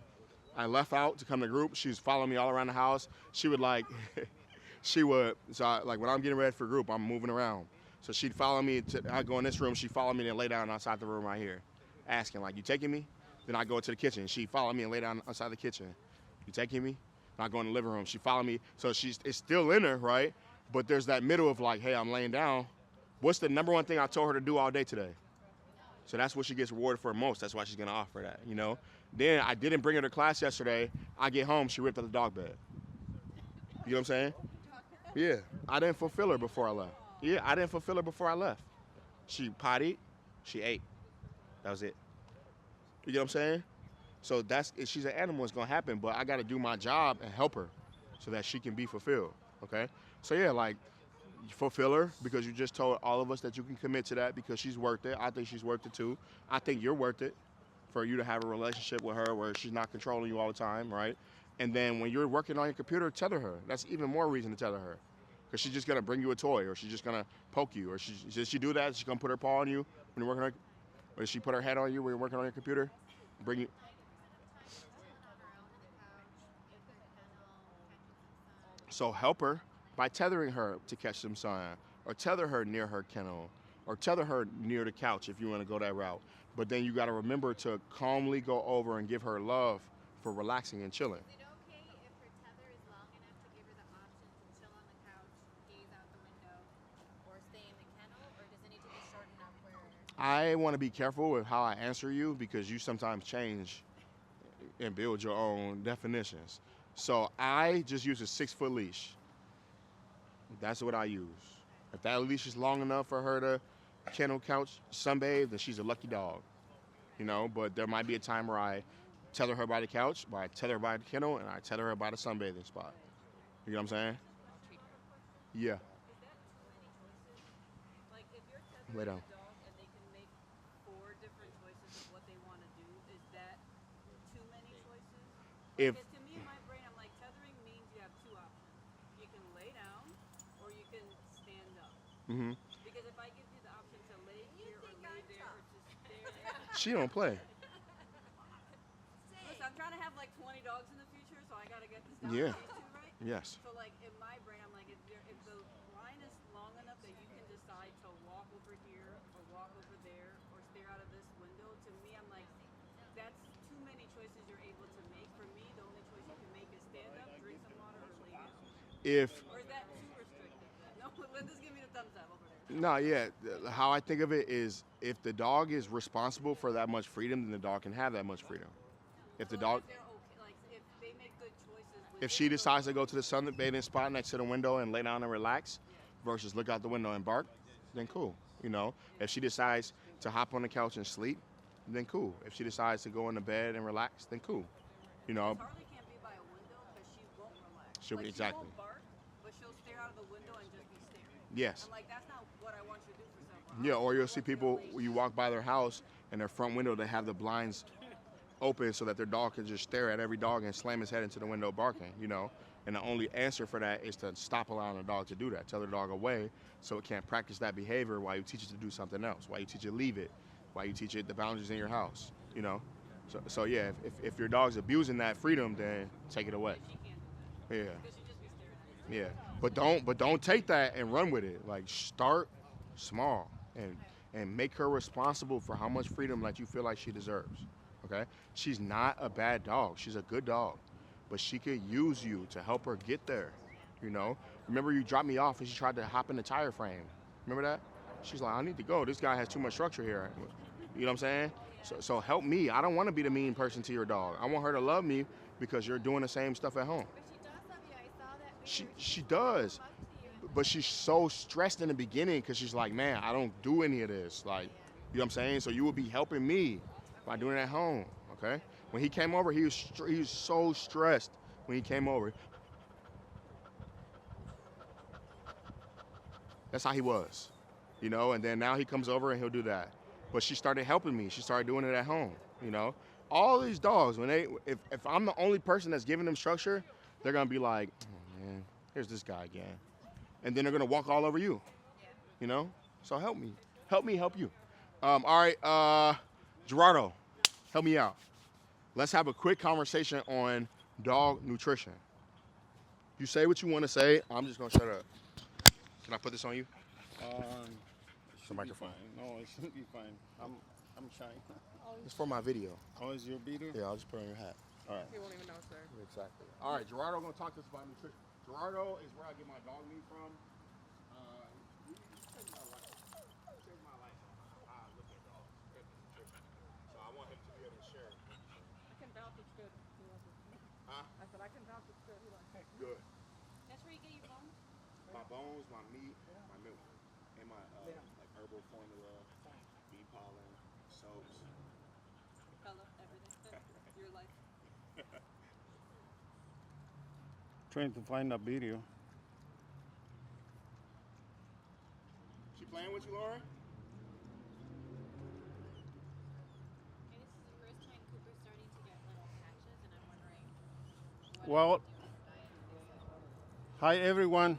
A: I left out to come to group. She was following me all around the house. She would when I'm getting ready for group, I'm moving around. So she'd follow me. I go in this room. She'd follow me and lay down outside the room right here. Asking, you taking me? Then I go to the kitchen. She follow me and lay down outside the kitchen. You taking me? And I go in the living room. She follow me. So it's still in her, right? But there's that middle of hey, I'm laying down. What's the number one thing I told her to do all day today? So that's what she gets rewarded for most. That's why she's gonna offer that, you know? Then I didn't bring her to class yesterday. I get home, she ripped out the dog bed. You know what I'm saying? Yeah, I didn't fulfill her before I left. Yeah, I didn't fulfill her before I left. She pottied, she ate. That was it. You get what I'm saying? So if she's an animal, it's gonna happen, but I gotta do my job and help her so that she can be fulfilled, okay? So yeah, fulfill her because you just told all of us that you can commit to that because she's worth it. I think she's worth it too. I think you're worth it for you to have a relationship with her where she's not controlling you all the time, right? And then when you're working on your computer, tether her. That's even more reason to tether her. Because she's just going to bring you a toy or she's just going to poke you. Or does she do that? She's going to put her paw on you when you're working on or does she put her head on you when you're working on your computer? Bring you. So help her by tethering her to catch some sun, or tether her near her kennel, or tether her near the couch if you want to go that route. But then you got to remember to calmly go over and give her love for relaxing and chilling.
C: Is it okay if her tether is long enough to give her the option to chill on the couch, gaze out the window, or stay in the kennel, or does it need to be short enough where...
A: I want to be careful with how I answer you because you sometimes change and build your own definitions. So I just use a 6-foot leash. That's what I use. If that leash is long enough for her to kennel, couch, sunbathe, then she's a lucky dog. You know, but there might be a time where I tether her by the couch, where I tether her by the kennel, and I tether her by the sunbathing spot. You know what I'm saying? Yeah.
F: Like if you're tethering
A: Lay
F: a
A: down.
F: dog and they can make 4 different choices of what they want to do, is that too many choices?
A: If
F: Because to me in my brain, I'm like, tethering means you have 2 options. You can lay down or you can stand up.
A: mhm.
F: Because if I give you the option to lay here or lay there or to stare there,
A: She don't play.
F: listen, I'm trying to have like 20 dogs in the future, so I gotta get this down
A: Yeah.
F: to these 2, right?
A: Yes.
F: So like in my brain, I'm like, if the line is long enough that you can decide to walk over here or walk over there or stare out of this window, to me, I'm like, that's too many choices you're able to make. For me, the only choice you can make is stand up, drink some water, or lay down.
A: If
F: Or is that too restrictive? No, just give me the thumbs up over there.
A: no, yeah. How I think of it is, if the dog is responsible for that much freedom, then the dog can have that much freedom. If the
F: So
A: dog,
F: if they're okay, like if they make good choices,
A: if she decides to go to the sunbathing spot next to the window and lay down and relax, versus look out the window and bark, then cool. You know, if she decides to hop on the couch and sleep, then cool. If she decides to go into bed and relax, then cool. You know,
F: Harley can't be by a window because she won't relax.
A: She'll-
F: Like,
A: exactly.
F: She won't bark, but she'll stare out of the window and just be staring.
A: yes.
F: I'm like, that's not what I want you to do for someone.
A: Yeah, or you'll see people, you walk by their house and their front window, they have the blinds open so that their dog can just stare at every dog and slam his head into the window barking, you know? And the only answer for that is to stop allowing the dog to do that. Tell the dog away so it can't practice that behavior while you teach it to do something else, while you teach it leave it, while you teach it the boundaries in your house, you know? So yeah, if your dog's abusing that freedom, then take it away.
F: She can't do that
A: Yeah.
F: because she just be staring at it.
A: Yeah, but don't take that and run with it. Like start small and make her responsible for how much freedom that you feel like she deserves. Okay? She's not a bad dog. She's a good dog, but she could use you to help her get there. You know? Remember you dropped me off and she tried to hop in the tire frame. Remember that? She's like, I need to go. This guy has too much structure here. You know what I'm saying? So help me. I don't want to be the mean person to your dog. I want her to love me because you're doing the same stuff at home.
C: But she does love you. I saw that video.
A: She does.
C: Hugs to you.
A: But she's so stressed in the beginning because she's like, man, I don't do any of this. Like, you know what I'm saying? So you will be helping me by doing it at home, okay? When he came over, he was so stressed when he came over. That's how he was, you know? And then now he comes over and he'll do that. But she started helping me. She started doing it at home, you know? All these dogs, if I'm the only person that's giving them structure, they're gonna be like, oh man, here's this guy again. And then they're gonna walk all over you, you know? So help me help you. All right, Gerardo, help me out. Let's have a quick conversation on dog nutrition. You say what you want to say. I'm just gonna shut up. Can I put this on you?
I: Should be
A: microphone.
I: fine. No, it should be fine. I'm shy.
A: It's for my video.
I: Oh, is your beater?
A: Yeah, I'll just put it on your hat.
I: All right.
E: He won't even know it's there.
A: Exactly. All right, Gerardo gonna talk to us about nutrition. Gerardo is where I get my dog meat from. He saved my life. Saved my life. I look at dogs. Look at nutrition. So I want him to be able to share it.
E: I can vouch it's good. He loves it.
A: Huh?
E: I said I can vouch it's good. He likes it.
A: Good.
F: That's where you get your bones?
A: My bones, my meat, my milk, and my like herbal formula, bee pollen, soaps.
F: Color, everything. Your life.
I: Trying to find a video.
A: you, Laura?
C: And this is the first time Cooper's starting to get little patches, and I'm wondering what
I: Well,
C: I can do for diet to fix it.
I: hi everyone.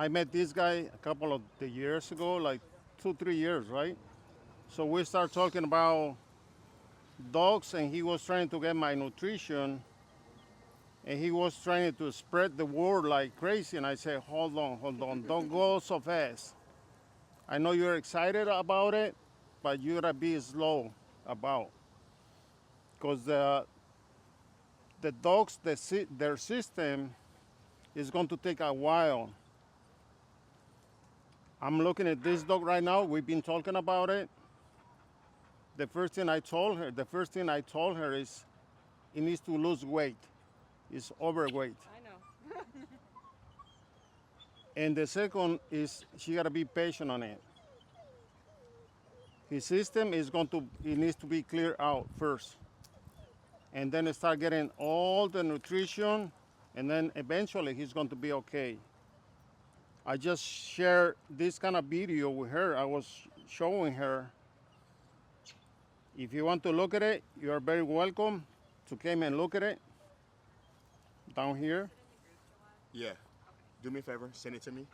I: I met this guy a couple of the years ago, like 2, 3 years, right? So we start talking about dogs, and he was trying to get my nutrition, and he was trying to spread the word like crazy. And I said, hold on, don't go so fast. I know you're excited about it, but you gotta be slow about, because the dogs, their system is going to take a while. I'm looking at this dog right now. We've been talking about it. The first thing I told her is he needs to lose weight. He's overweight.
F: I know.
I: And the second is she gotta be patient on it. His system he needs to be cleared out first. And then start getting all the nutrition, and then eventually he's going to be okay. I just shared this kind of video with her. I was showing her. If you want to look at it, you are very welcome to come and look at it down here.
A: Yeah. Do me a favor, send it to me,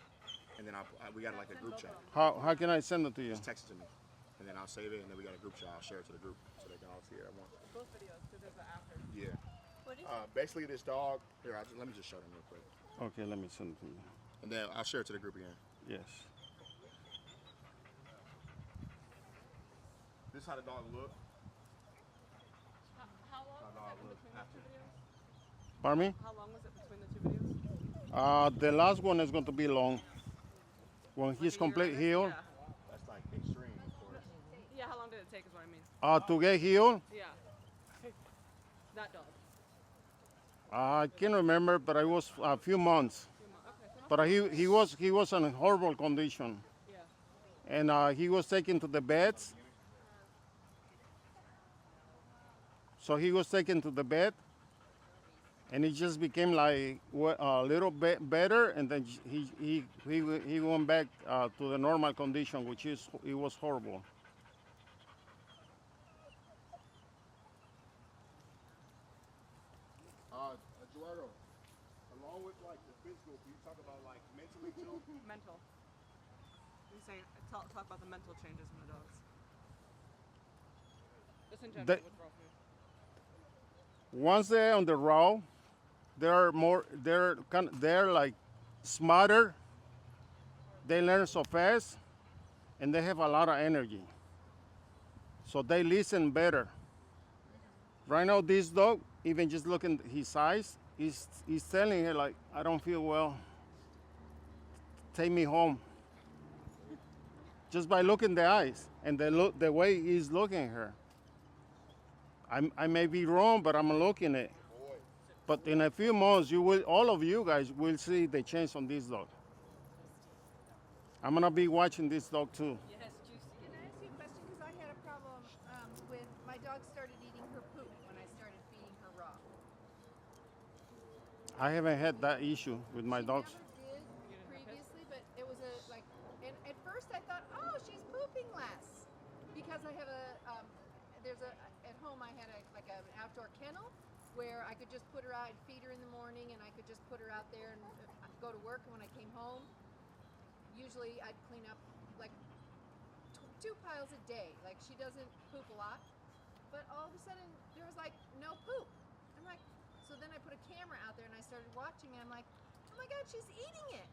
A: and then we got like a group chat.
I: How can I send it to you?
A: Just text it to me, and then I'll save it, and then we got a group chat. I'll share it to the group so they can all see it at once.
F: Both videos, because there's the after.
A: Yeah.
C: What is
A: Basically, this dog. Here, let me just show them real quick,
I: Okay, let me send it to you.
A: and then I'll share it to the group again.
I: Yes.
A: This is how the dog look.
F: How long
A: How
F: was
A: dog
F: that in
A: look
F: between the
A: after.
F: two videos?
I: Pardon me?
F: How long was it between the two videos?
I: The last one is going to be long. When he's
F: Like a year
I: complete
F: later?
I: healed,
A: That's like extreme, of course.
F: Yeah, how long did it take is what I mean.
I: to get healed,
F: Yeah. That dog.
I: I can't remember, but it was a few months.
F: Okay.
I: But he was in a horrible condition,
F: Yeah.
I: and he was taken to the beds. So he was taken to the bed, and it just became like a little bit better, and then he went back to the normal condition, which is it was horrible.
A: Eduardo, along with like the physical, can you talk about like mentally too?
F: Mental. You're saying, talk about the mental changes in the dogs. Just in general,
I: The-
F: with raw food.
I: Once they're on the raw, they're like smarter. They learn so fast, and they have a lot of energy. So they listen better. Right now, this dog, even just looking at his eyes, he's telling her like, I don't feel well. Take me home. Just by looking the eyes and the way he's looking at her. I may be wrong, but I'm looking at it. But in a few months, all of you guys will see the change on this dog. I'm gonna be watching this dog too.
F: Yes, juicy.
B: Can I ask you a question? Because I had a problem with my dog started eating her poop when I started feeding her raw.
I: I haven't had that issue with my
B: She
I: dogs.
B: never did previously, but it was and at first I thought, oh, she's pooping less, because I have at home I had an outdoor kennel where I could just put her out and feed her in the morning, and I could just put her out there and go to work. And when I came home, usually I'd clean up like 2 piles a day. Like, she doesn't poop a lot, but all of a sudden there was like no poop. I'm like, so then I put a camera out there and I started watching, and I'm like, oh my God, she's eating it.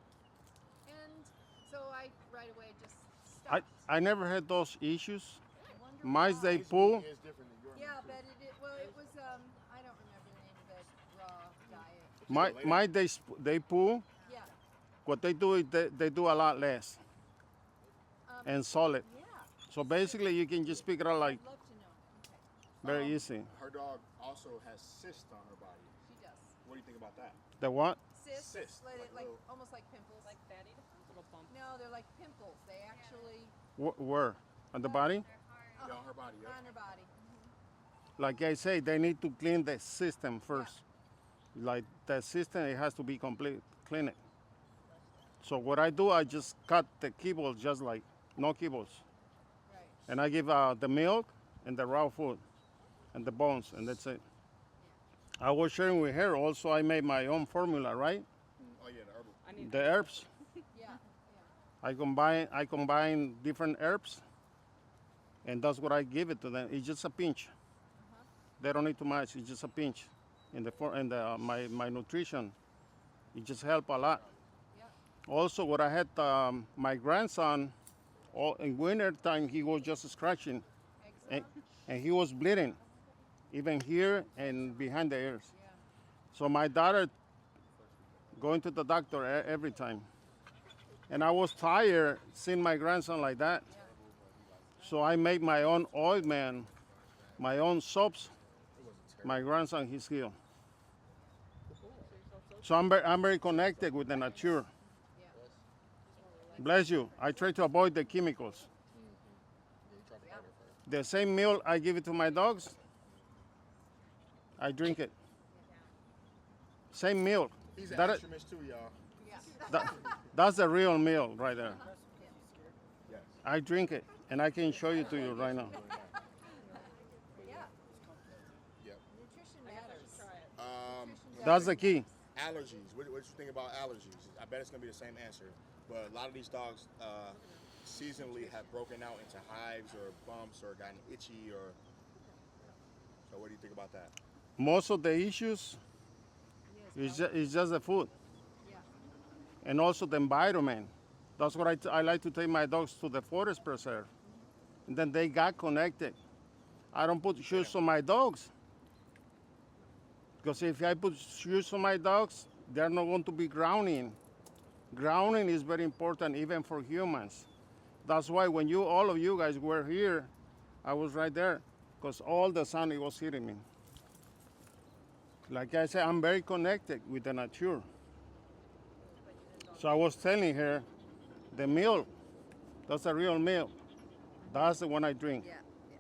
B: And so I right away just stopped.
I: I never had those issues.
B: I wonder
I: Mice,
B: why.
I: they poo.
A: It's different than your
B: Yeah, but it was I don't remember the name of the raw diet.
I: They poo.
B: Yeah.
I: What they do is they do a lot less and solid.
B: Yeah.
I: So basically, you can just pick it up like
B: I'd love to know. Okay.
I: very easy.
A: Her dog also has cysts on her body.
B: She does.
A: What do you think about that?
I: The what?
B: Cysts,
A: Cysts,
B: like
A: like little-
B: almost like pimples.
F: Like fatty, little bump.
B: No, they're like pimples. They actually
I: Where? On the body?
A: Yeah, on her body. Yeah.
B: on her body.
I: Like I say, they need to clean the system first. Like the system, it has to be complete. Clean it. So what I do, I just cut the kibbles, just like no kibbles.
B: Right.
I: And I give the milk and the raw food and the bones, and that's it. I was sharing with her also, I made my own formula, right?
A: Oh yeah, the herbal.
F: I need
I: The herbs.
B: Yeah.
I: I combine different herbs, and that's what I give it to them. It's just a pinch. They don't need too much. It's just a pinch. My nutrition, it just help a lot.
B: Yeah.
I: Also, what I had my grandson, in winter time he was just scratching, and,
B: Eczema.
I: and he was bleeding, even here and behind the ears.
B: Yeah.
I: So my daughter going to the doctor every time. And I was tired seeing my grandson like that. So I made my own ointment, my own soaps. My grandson, he's healed. So I'm very connected with the nature. Bless you. I try to avoid the chemicals. The same meal I give it to my dogs, I drink it. Same milk.
A: He's an
I: That-
A: extremist too, y'all.
I: That's the real meal right there.
A: Yes.
I: I drink it, and I can show you to you right now.
B: Yeah.
A: Yep.
B: Nutrition matters.
I: That's the key.
A: Allergies. What you think about allergies? I bet it's gonna be the same answer. But a lot of these dogs seasonally have broken out into hives or bumps or gotten itchy or. So what do you think about that?
I: Most of the issues is just the food,
B: Yeah.
I: and also the environment. That's what I like to take my dogs to the forest preserve, and then they got connected. I don't put shoes on my dogs, because if I put shoes on my dogs, they're not going to be grounding. Grounding is very important even for humans. That's why when all of you guys were here, I was right there, because all the sun, it was hitting me. Like I said, I'm very connected with the nature. So I was telling her, the milk, that's a real milk. That's the one I drink.
B: Yeah. Yeah.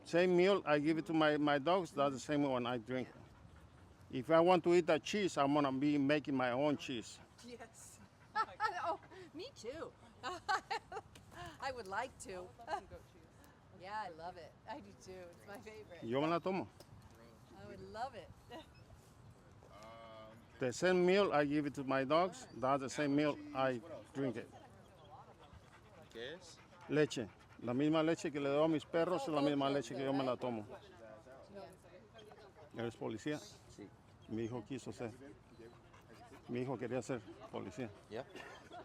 I: Same milk, I give it to my dogs, that's the same one I drink. If I want to eat that cheese, I'm gonna be making my own cheese.
B: Yes. Oh, me too. I would like to. Yeah, I love it. I do too. It's my favorite.
I: Yo me la tomo.
B: I would love it.
I: The same milk I give it to my dogs, that's the same milk I drink it.
A: ¿Qué es?
I: Leche. La misma leche que le doy a mis perros es la misma leche que yo me la tomo. ¿Eres policía?
J: Sí.
I: Mi hijo quiso ser. Mi hijo quería ser policía,
J: Yeah.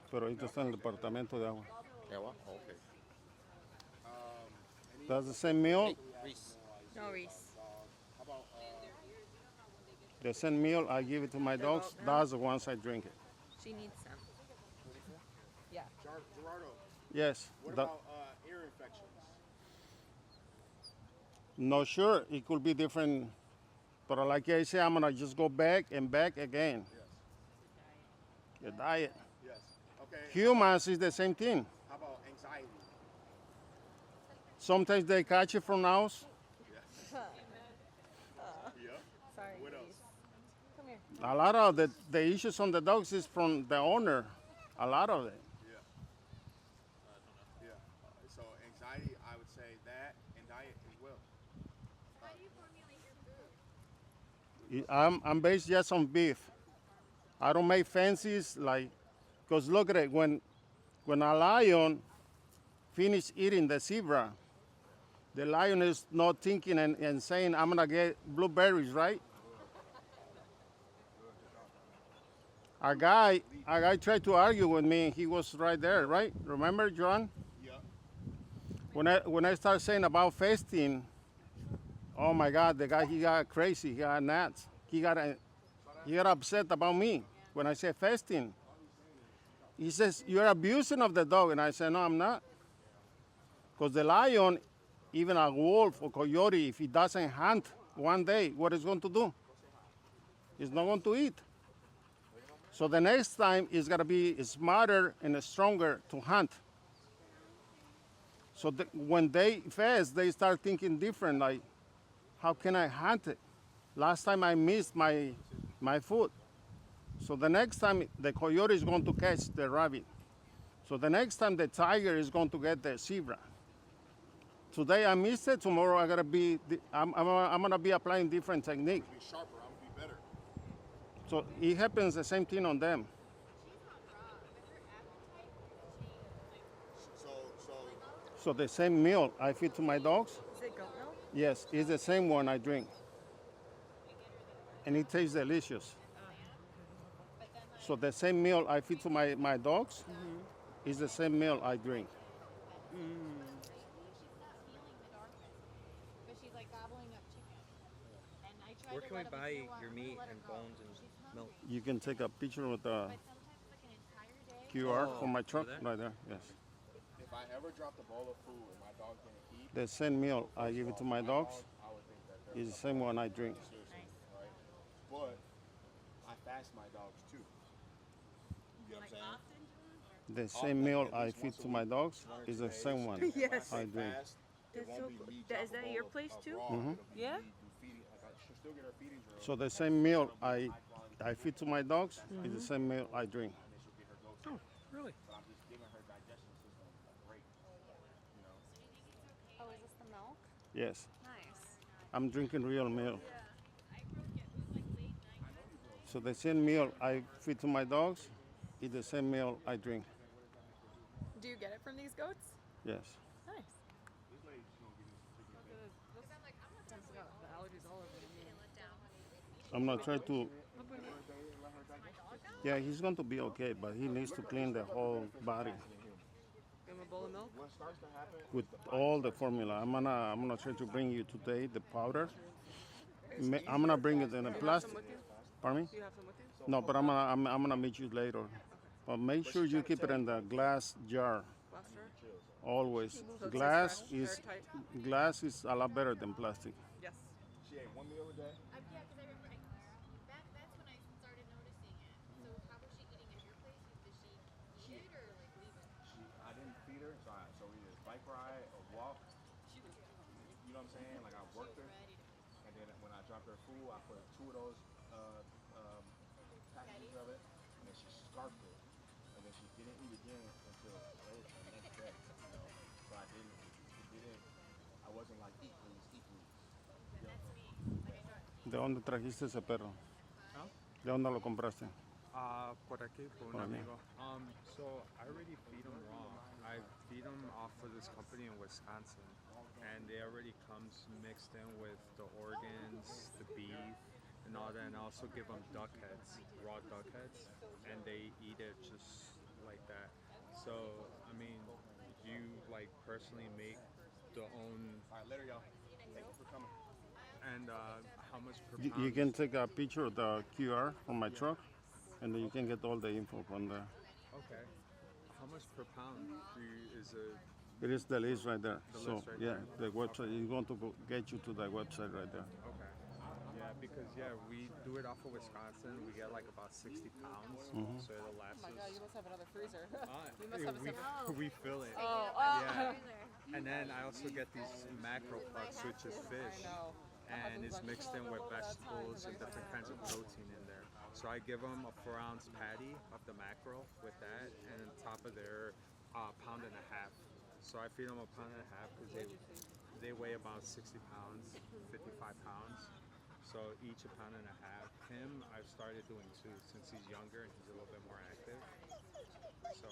I: pero ahorita está en el departamento de agua.
J: Yeah, well, okay.
I: That's the same milk.
J: Reese.
C: No, Reese.
I: The same meal I give it to my dogs, that's the ones I drink it.
C: She needs some.
B: Yeah.
A: Gerardo,
I: Yes.
A: what
I: that-
A: about ear infections?
I: No, sure, it could be different, but like I say, I'm gonna just go back and back again. Your diet.
A: Yes. Okay.
I: Humans is the same thing.
A: How about anxiety?
I: Sometimes they catch it from us.
A: Yeah.
C: Sorry.
A: What else?
C: Reese. Come here.
I: A lot of the issues on the dogs is from the owner. A lot of it.
A: Yeah. Yeah. So anxiety, I would say that, and diet as well.
B: How do you formulate your food?
I: I'm based just on beef. I don't make fancies like, cause look at it, when a lion finish eating the zebra, the lion is not thinking and saying, I'm gonna get blueberries, right? A guy tried to argue with me, he was right there, right? Remember, John?
A: Yeah.
I: When I started saying about fasting, oh my God, the guy, he got crazy, he got nuts. He got upset about me when I said fasting. He says, you're abusing of the dog. And I said, no, I'm not. Because the lion, even a wolf or coyote, if he doesn't hunt one day, what is going to do? He's not going to eat. So the next time is going to be smarter and stronger to hunt. So when they fast, they start thinking different, like, how can I hunt it? Last time I missed my food. So the next time the coyote is going to catch the rabbit. So the next time the tiger is going to get the zebra. Today I missed it. Tomorrow I'm gonna be applying different technique.
A: Be sharper. I would be better.
I: So it happens the same thing on them.
C: She's not wrong, but her appetite has changed. Like,
I: So the same meal I feed to my dogs,
F: Is it goat milk?
I: yes, it's the same one I drink. And it tastes delicious. So the same meal I feed to my dogs is the same meal I drink.
C: she's not feeling the darkness, but she's like gobbling up chicken. And I tried
D: Where
C: to
D: can we
C: let her,
D: buy
C: you know what,
D: your
C: I'm gonna
D: meat
C: let her
D: and
C: go.
D: bones and
C: She's
D: milk?
C: hungry.
I: You can take a picture with the
C: But sometimes like an entire day.
I: QR
D: Oh,
I: for my truck
D: over there?
I: right there. Yes.
A: If I ever dropped a bowl of food and my dog didn't eat,
I: The same meal I give it to my dogs
A: I would think that they're
I: is the same one I drink.
A: seriously, right? But I fast my dogs too. You know what I'm saying?
I: The same meal I feed to my dogs is the same one
F: Yes.
I: I drink.
A: Fast, it
F: That's
A: won't
F: so
A: be
F: cool.
A: me
F: That-
A: drop
F: is
A: a
F: that
A: bowl
F: your
A: of-
F: place
A: of
F: too?
A: raw.
I: Mhm.
A: It'll be
F: Yeah?
A: me do feeding. Like she'll still get her feedings real.
I: So the same meal I feed to my dogs is the same meal I drink.
A: and this will be her go-to.
D: Oh, really?
A: But I'm just giving her digestion system a break. You know.
C: Oh, is this the milk?
I: Yes,
C: Nice.
I: I'm drinking real milk. So the same meal I feed to my dogs is the same meal I drink.
E: Do you get it from these goats?
I: Yes.
E: Nice.
F: The allergies all over me.
I: I'm not trying to. Yeah, he's going to be okay, but he needs to clean the whole body
F: Give him a bowl of milk.
A: What starts to happen?
I: with all the formula. I'm gonna try to bring you today the powder. I'm gonna bring it in a plastic.
F: With you?
I: Pardon me?
F: Do you have some with you?
I: No, but I'm gonna meet you later. But make sure you keep it in the glass jar.
F: Last jar?
I: Always.
F: So it stays
I: Glass
F: fresh,
I: is
F: airtight?
I: glass is a lot better than plastic.
F: Yes.
A: She ate one meal a day.
C: Yeah, because I remember that's when I started noticing it. So how was she eating at your place? Did she eat it or like leave it?
A: I didn't feed her, so we did bike ride or walk. You know what I'm saying? Like I worked her, and then when I dropped her food, I put 2 of those packages of it, and then she scarfed it, and then she didn't eat again until later the next day. You know, so I wasn't like eat please, eat please.
I: ¿De dónde trajiste ese perro?
D: Huh?
I: ¿De dónde lo compraste?
D: Por aquí, por un
I: Por aquí.
D: amigo. So I already feed them raw. I feed them off of this company in Wisconsin, and they already comes mixed in with the organs, the beef, and all that. And I also give them duck heads, raw duck heads, and they eat it just like that. So I mean, you like personally make the own,
A: All right, later, y'all. Thank you for coming.
D: and how much per
I: You
D: pound?
I: can take a picture of the QR from my truck, and then you can get all the info from there.
D: Okay. How much per pound is it?
I: It is the list right there.
D: The
I: So
D: list right
I: yeah,
D: there.
I: the website is going to get you to the website right there.
D: Okay. Yeah, because we do it off of Wisconsin. We get like about 60 pounds, so it'll last
E: Oh my god, you
D: us.
E: must have another freezer.
D: You
E: must have a separate-
D: we fill it.
E: Oh,
D: Yeah. And then I also get these macro pucks, which is fish.
E: I know.
D: And it's mixed in with vegetables and different kinds of protein in there. So I give them a 4-ounce patty of the mackerel with that, and on top of their pound and a half. So I feed them a pound and a half because they weigh about 60 pounds, 55 pounds. So each a pound and a half. Him, I've started doing too since he's younger and he's a little bit more active. So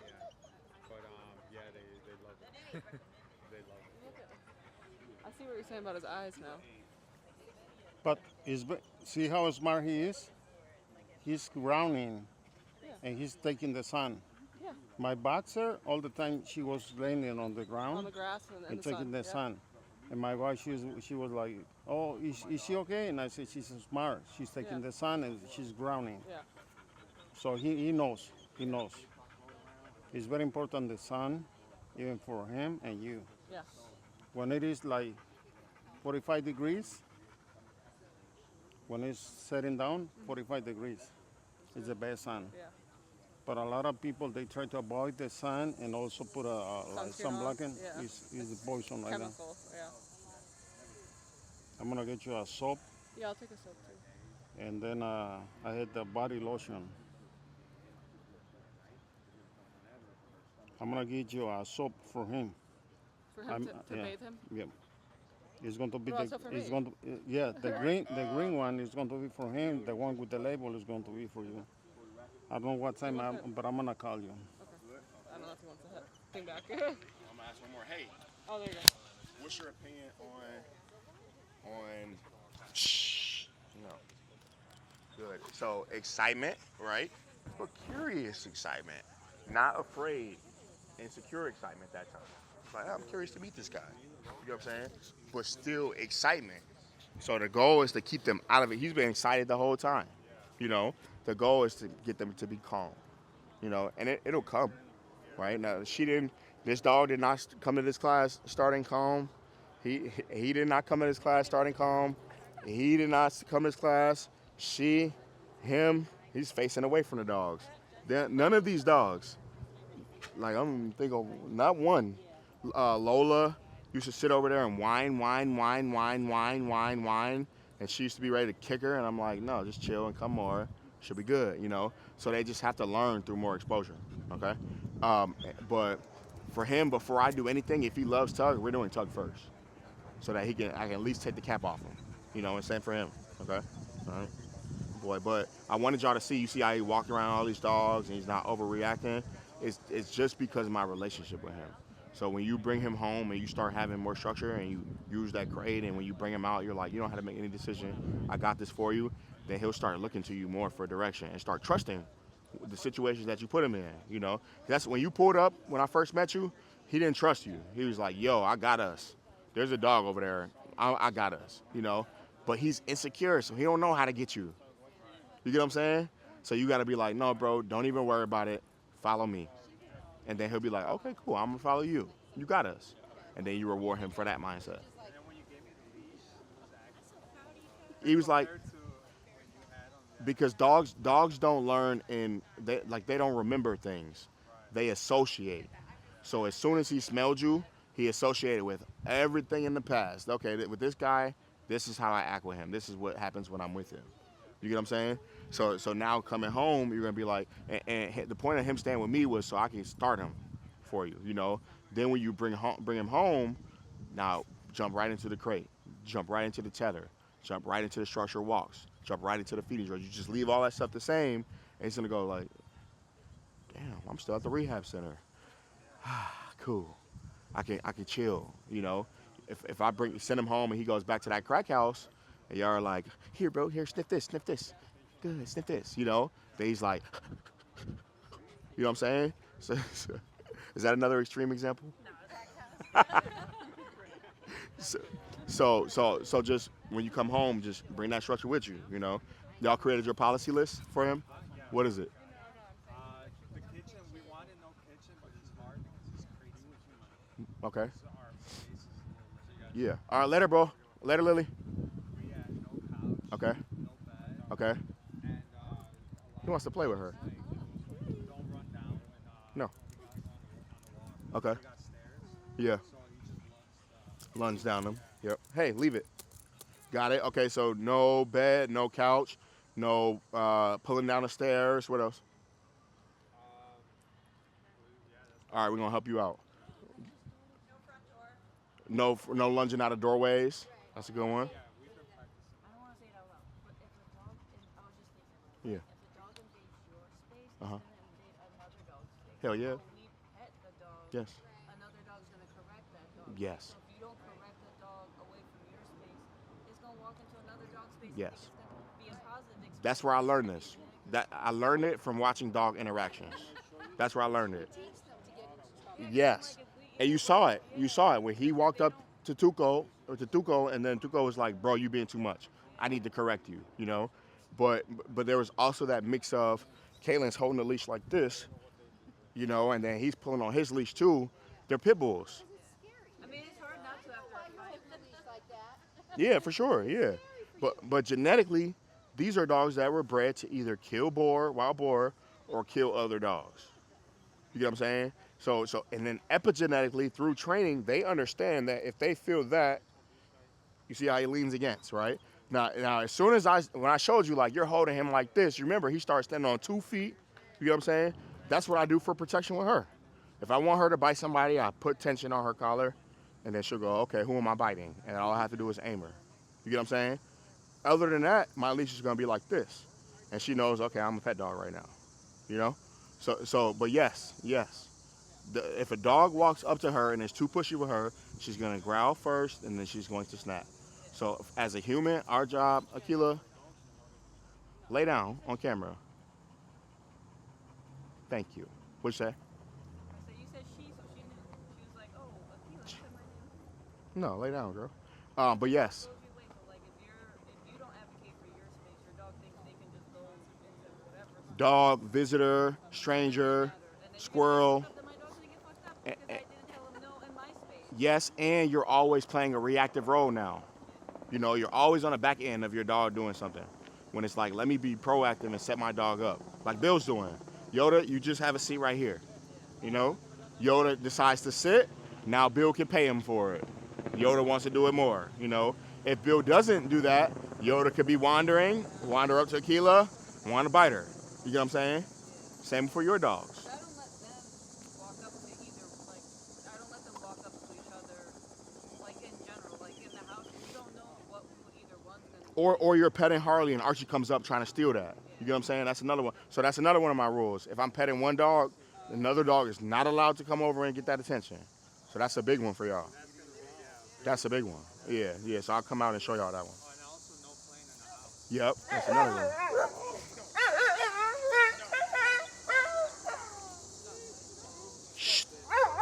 D: yeah, but yeah, they love it. They love it.
E: I see what you're saying about his eyes now.
I: But see how smart he is? He's grounding, and he's taking the sun.
E: Yeah.
I: My boxer, all the time she was laying on the ground
E: On the grass and
I: and
E: the
I: taking
E: sun.
I: the
E: yeah.
I: sun. And my wife, she was like, "Oh, is she okay?" And I said, "She's smart. She's taking
E: Yeah.
I: the sun and she's grounding."
E: Yeah.
I: So he knows. He knows. It's very important the sun, even for him and you.
E: Yeah.
I: When it is like 45 degrees, when it's setting down, 45 degrees is the best sun.
E: Yeah.
I: But a lot of people, they try to avoid the sun and also put a like
E: Sunscreen on,
I: sunblock.
E: yeah.
I: Is poison right now.
E: Chemical. Yeah.
I: I'm gonna get you a soap.
E: Yeah, I'll take a soap too.
I: and then I had the body lotion. I'm gonna get you a soap for him.
E: For him to
I: Yeah,
E: bathe him?
I: yeah. It's going to be
E: But
I: the.
E: also for
I: It's
E: me.
I: going to. Yeah, the green one is going to be for him. The one with the label is going to be for you. I don't know what time, but I'm gonna call you.
E: Okay. I don't know if he wants to thing back.
A: I'm gonna ask one more. Hey,
E: Oh, there you go.
A: what's your opinion on? Shh. No. Good. So excitement, right? But curious excitement, not afraid, insecure excitement that time. Like I'm curious to meet this guy. You know what I'm saying? But still excitement. So the goal is to keep them out of it. He's been excited the whole time. You know, the goal is to get them to be calm. You know, and it'll come. Right now, she didn't. This dog did not come to this class starting calm. He did not come to this class starting calm. He did not come to this class. She, him, he's facing away from the dogs. None of these dogs, like I'm thinking, not one. Lola used to sit over there and whine, whine, whine, whine, whine, whine, whine, and she used to be ready to kick her. And I'm like, no, just chill and come more. She'll be good, you know. So they just have to learn through more exposure, okay? But for him, before I do anything, if he loves tug, we're doing tug first, so that I can at least take the cap off him, you know. And same for him, okay? All right, boy. But I wanted y'all to see. You see how he walked around all these dogs and he's not overreacting. It's just because of my relationship with him. So when you bring him home and you start having more structure and you use that crate, and when you bring him out, you're like, you don't have to make any decision. I got this for you. Then he'll start looking to you more for direction and start trusting the situations that you put him in. You know, that's when you pulled up when I first met you. He didn't trust you. He was like, yo, I got us. There's a dog over there. I got us. You know, but he's insecure, so he don't know how to get you. You get what I'm saying? So you got to be like, no, bro, don't even worry about it. Follow me. And then he'll be like, okay, cool, I'm gonna follow you. You got us. And then you reward him for that mindset. He was like, because dogs don't learn they don't remember things. They associate. So as soon as he smelled you, he associated with everything in the past. Okay, with this guy, this is how I act with him. This is what happens when I'm with him. You get what I'm saying? So now coming home, you're gonna be like, and the point of him staying with me was so I can start him for you. You know. Then when you bring him home, now jump right into the crate, jump right into the tether, jump right into the structured walks, jump right into the feeding drills. You just leave all that stuff the same, and he's gonna go like, damn, I'm still at the rehab center. Cool. I can chill. You know. If I send him home and he goes back to that crack house, and y'all are like, here, bro, here, sniff this, good, sniff this, you know. Then he's like, you know what I'm saying? So is that another extreme example? So just when you come home, just bring that structure with you. You know, y'all created your policy list for him. What is it?
D: The kitchen, we wanted no kitchen, but it's hard because it's crazy.
A: Okay.
D: So our space is little.
A: Yeah. All right, later, bro. Later, Lily.
D: We had no couch,
A: Okay.
D: no bed,
A: Okay.
D: and
A: He wants to play with her.
D: don't run down when
A: No.
D: on the walk.
A: Okay.
D: We got stairs,
A: Yeah.
D: so he just
A: Lunge down them. Yep. Hey, leave it. Got it. Okay. So no bed, no couch, no pulling down the stairs. What else? All right, we're gonna help you out. No lunging out of doorways. That's a good one.
C: I don't want to say it out loud, but if a dog, I was just thinking,
A: Yeah.
C: if a dog invades your space,
A: Uh-huh.
C: it's going to invade another dog's space.
A: Hell yeah.
C: When we pet the dog,
A: Yes.
C: another dog's going to correct that dog.
A: Yes.
C: So if you don't correct the dog away from your space, it's going to walk into another dog's space.
A: Yes.
C: And it's going to be a positive experience.
A: That's where I learned this. That I learned it from watching dog interactions. That's where I learned it. Yes. And you saw it. You saw it when he walked up to Tuco, and then Tuco was like, "Bro, you being too much. I need to correct you." You know, but there was also that mix of Kaylin's holding the leash like this, you know, and then he's pulling on his leash too. They're pit bulls.
F: I mean, it's hard not to after a fight.
B: Like that.
A: Yeah, for sure. Yeah, but genetically, these are dogs that were bred to either kill wild boar, or kill other dogs. You get what I'm saying? So and then epigenetically through training, they understand that if they feel that, you see how he leans against, right? Now, as soon as when I showed you, like, you're holding him like this, you remember he starts standing on 2 feet. You know what I'm saying? That's what I do for protection with her. If I want her to bite somebody, I put tension on her collar, and then she'll go, okay, who am I biting? And all I have to do is aim her. You get what I'm saying? Other than that, my leash is gonna be like this, and she knows, okay, I'm a pet dog right now. You know? But yes. If a dog walks up to her and is too pushy with her, she's gonna growl first, and then she's going to snap. So as a human, our job, Akila, lay down on camera. Thank you. What'd you say?
F: I said, you said she, so she knew. She was like, oh, Akila, you said my name.
A: No, lay down, girl. But yes.
F: Goes your way. So like, if you don't advocate for your space, your dog thinks they can just go into whatever.
A: Dog, visitor, stranger, squirrel.
F: My dog's gonna get fucked up because I didn't tell him no in my space.
A: Yes, and you're always playing a reactive role now. You know, you're always on the back end of your dog doing something. When it's like, let me be proactive and set my dog up. Like Bill's doing. Yoda, you just have a seat right here. You know? Yoda decides to sit, now Bill can pay him for it. Yoda wants to do it more, you know? If Bill doesn't do that, Yoda could be wandering, wander up to Akila, want to bite her. You get what I'm saying? Same for your dogs.
F: I don't let them walk up to either, like, I don't let them walk up to each other, like, in general. Like, in the house, you don't know what either one's gonna do.
A: Or you're petting Harley and Archie comes up trying to steal that. You get what I'm saying? That's another one. So that's another one of my rules. If I'm petting one dog, another dog is not allowed to come over and get that attention. So that's a big one for y'all. That's a big one. Yeah. So I'll come out and show y'all that one.
D: And also no playing in the house.
A: Yep, that's another one. Shh.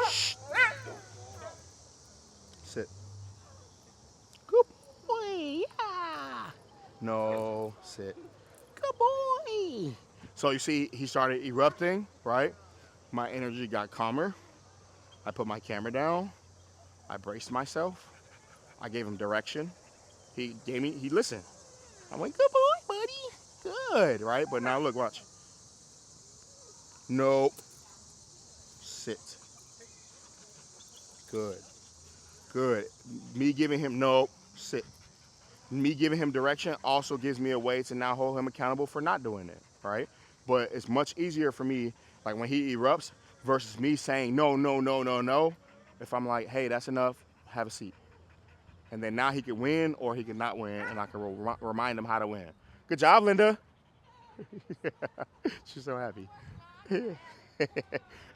A: Shh. Sit. Good boy. Yeah. No, sit. Good boy. So you see, he started erupting, right? My energy got calmer. I put my camera down. I braced myself. I gave him direction. He listened. I went, good boy, buddy. Good, right? But now look, watch. Nope. Sit. Good. Me giving him, nope, sit. Me giving him direction also gives me a way to now hold him accountable for not doing it, right? But it's much easier for me, like when he erupts, versus me saying no. If I'm like, hey, that's enough, have a seat. And then now he can win or he can not win, and I can remind him how to win. Good job, Linda. She's so happy.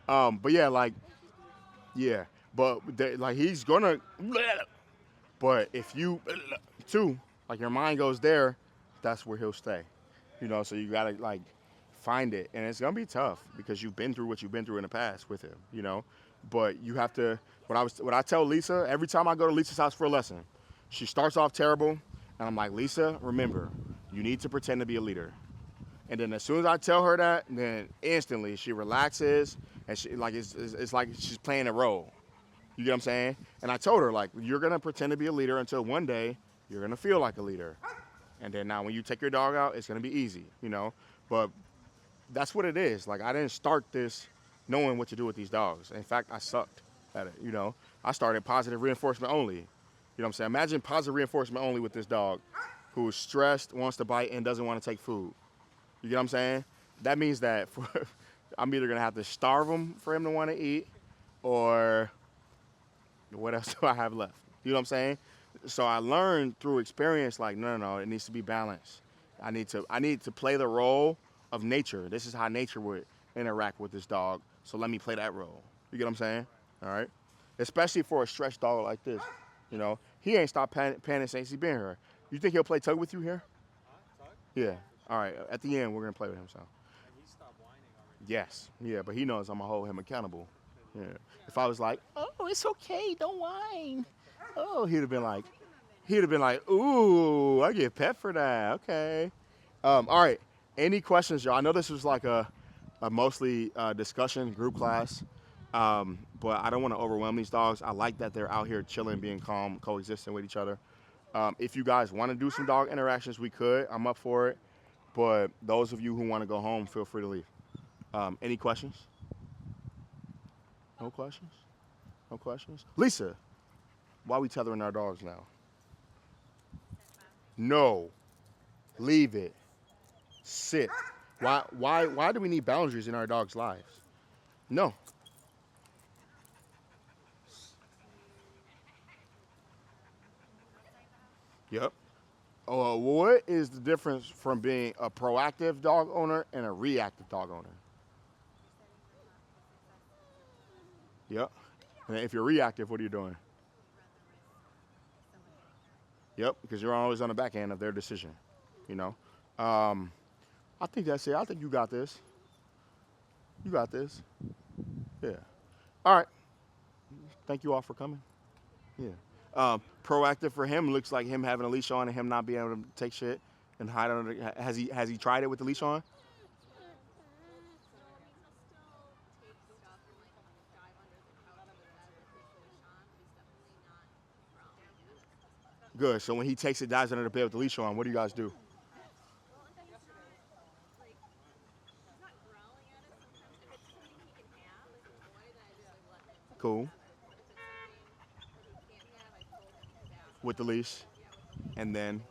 A: But yeah, but he's gonna. But if you too, like your mind goes there, that's where he'll stay. You know, so you gotta like find it, and it's gonna be tough because you've been through what you've been through in the past with him. You know, but you have to. What I tell Lisa every time I go to Lisa's house for a lesson, she starts off terrible, and I'm like, Lisa, remember, you need to pretend to be a leader. And then as soon as I tell her that, then instantly she relaxes, and she like it's like she's playing a role. You get what I'm saying? And I told her, like, you're gonna pretend to be a leader until one day you're gonna feel like a leader. And then now when you take your dog out, it's gonna be easy, you know? But that's what it is. Like, I didn't start this knowing what to do with these dogs. In fact, I sucked at it, you know? I started positive reinforcement only. You know what I'm saying? Imagine positive reinforcement only with this dog who is stressed, wants to bite, and doesn't want to take food. You get what I'm saying? That means that I'm either gonna have to starve him for him to want to eat, or what else do I have left? You know what I'm saying? So I learned through experience, like, no, it needs to be balanced. I need to play the role of nature. This is how nature would interact with this dog. So let me play that role. You get what I'm saying? All right? Especially for a stretched dog like this. You know, he ain't stopped panting since he been here. You think he'll play tug with you here?
D: Tug?
A: Yeah. All right. At the end, we're gonna play with him. So.
D: And he stopped whining already.
A: Yes. Yeah, but he knows I'm gonna hold him accountable. Yeah. If I was like, oh, it's okay, don't whine. Oh, he'd have been like, ooh, I get pet for that. Okay. All right. Any questions, y'all? I know this was like a mostly discussion group class, but I don't want to overwhelm these dogs. I like that they're out here chilling, being calm, coexisting with each other. If you guys want to do some dog interactions, we could. I'm up for it. But those of you who want to go home, feel free to leave. Any questions? No questions? No questions? Lisa, why are we tethering our dogs now? No. Leave it. Sit. Why do we need boundaries in our dogs' lives? No. Yep. What is the difference from being a proactive dog owner and a reactive dog owner? Yep. And if you're reactive, what are you doing? Yep, because you're always on the back end of their decision, you know. I think that's it. I think you got this. You got this. Yeah. All right. Thank you all for coming. Yeah. Proactive for him looks like him having a leash on and him not being able to take shit and hide under. Has he tried it with the leash on? Good. So when he takes it, dives under the bed with the leash on, what do you guys do? Cool. With the leash, and then.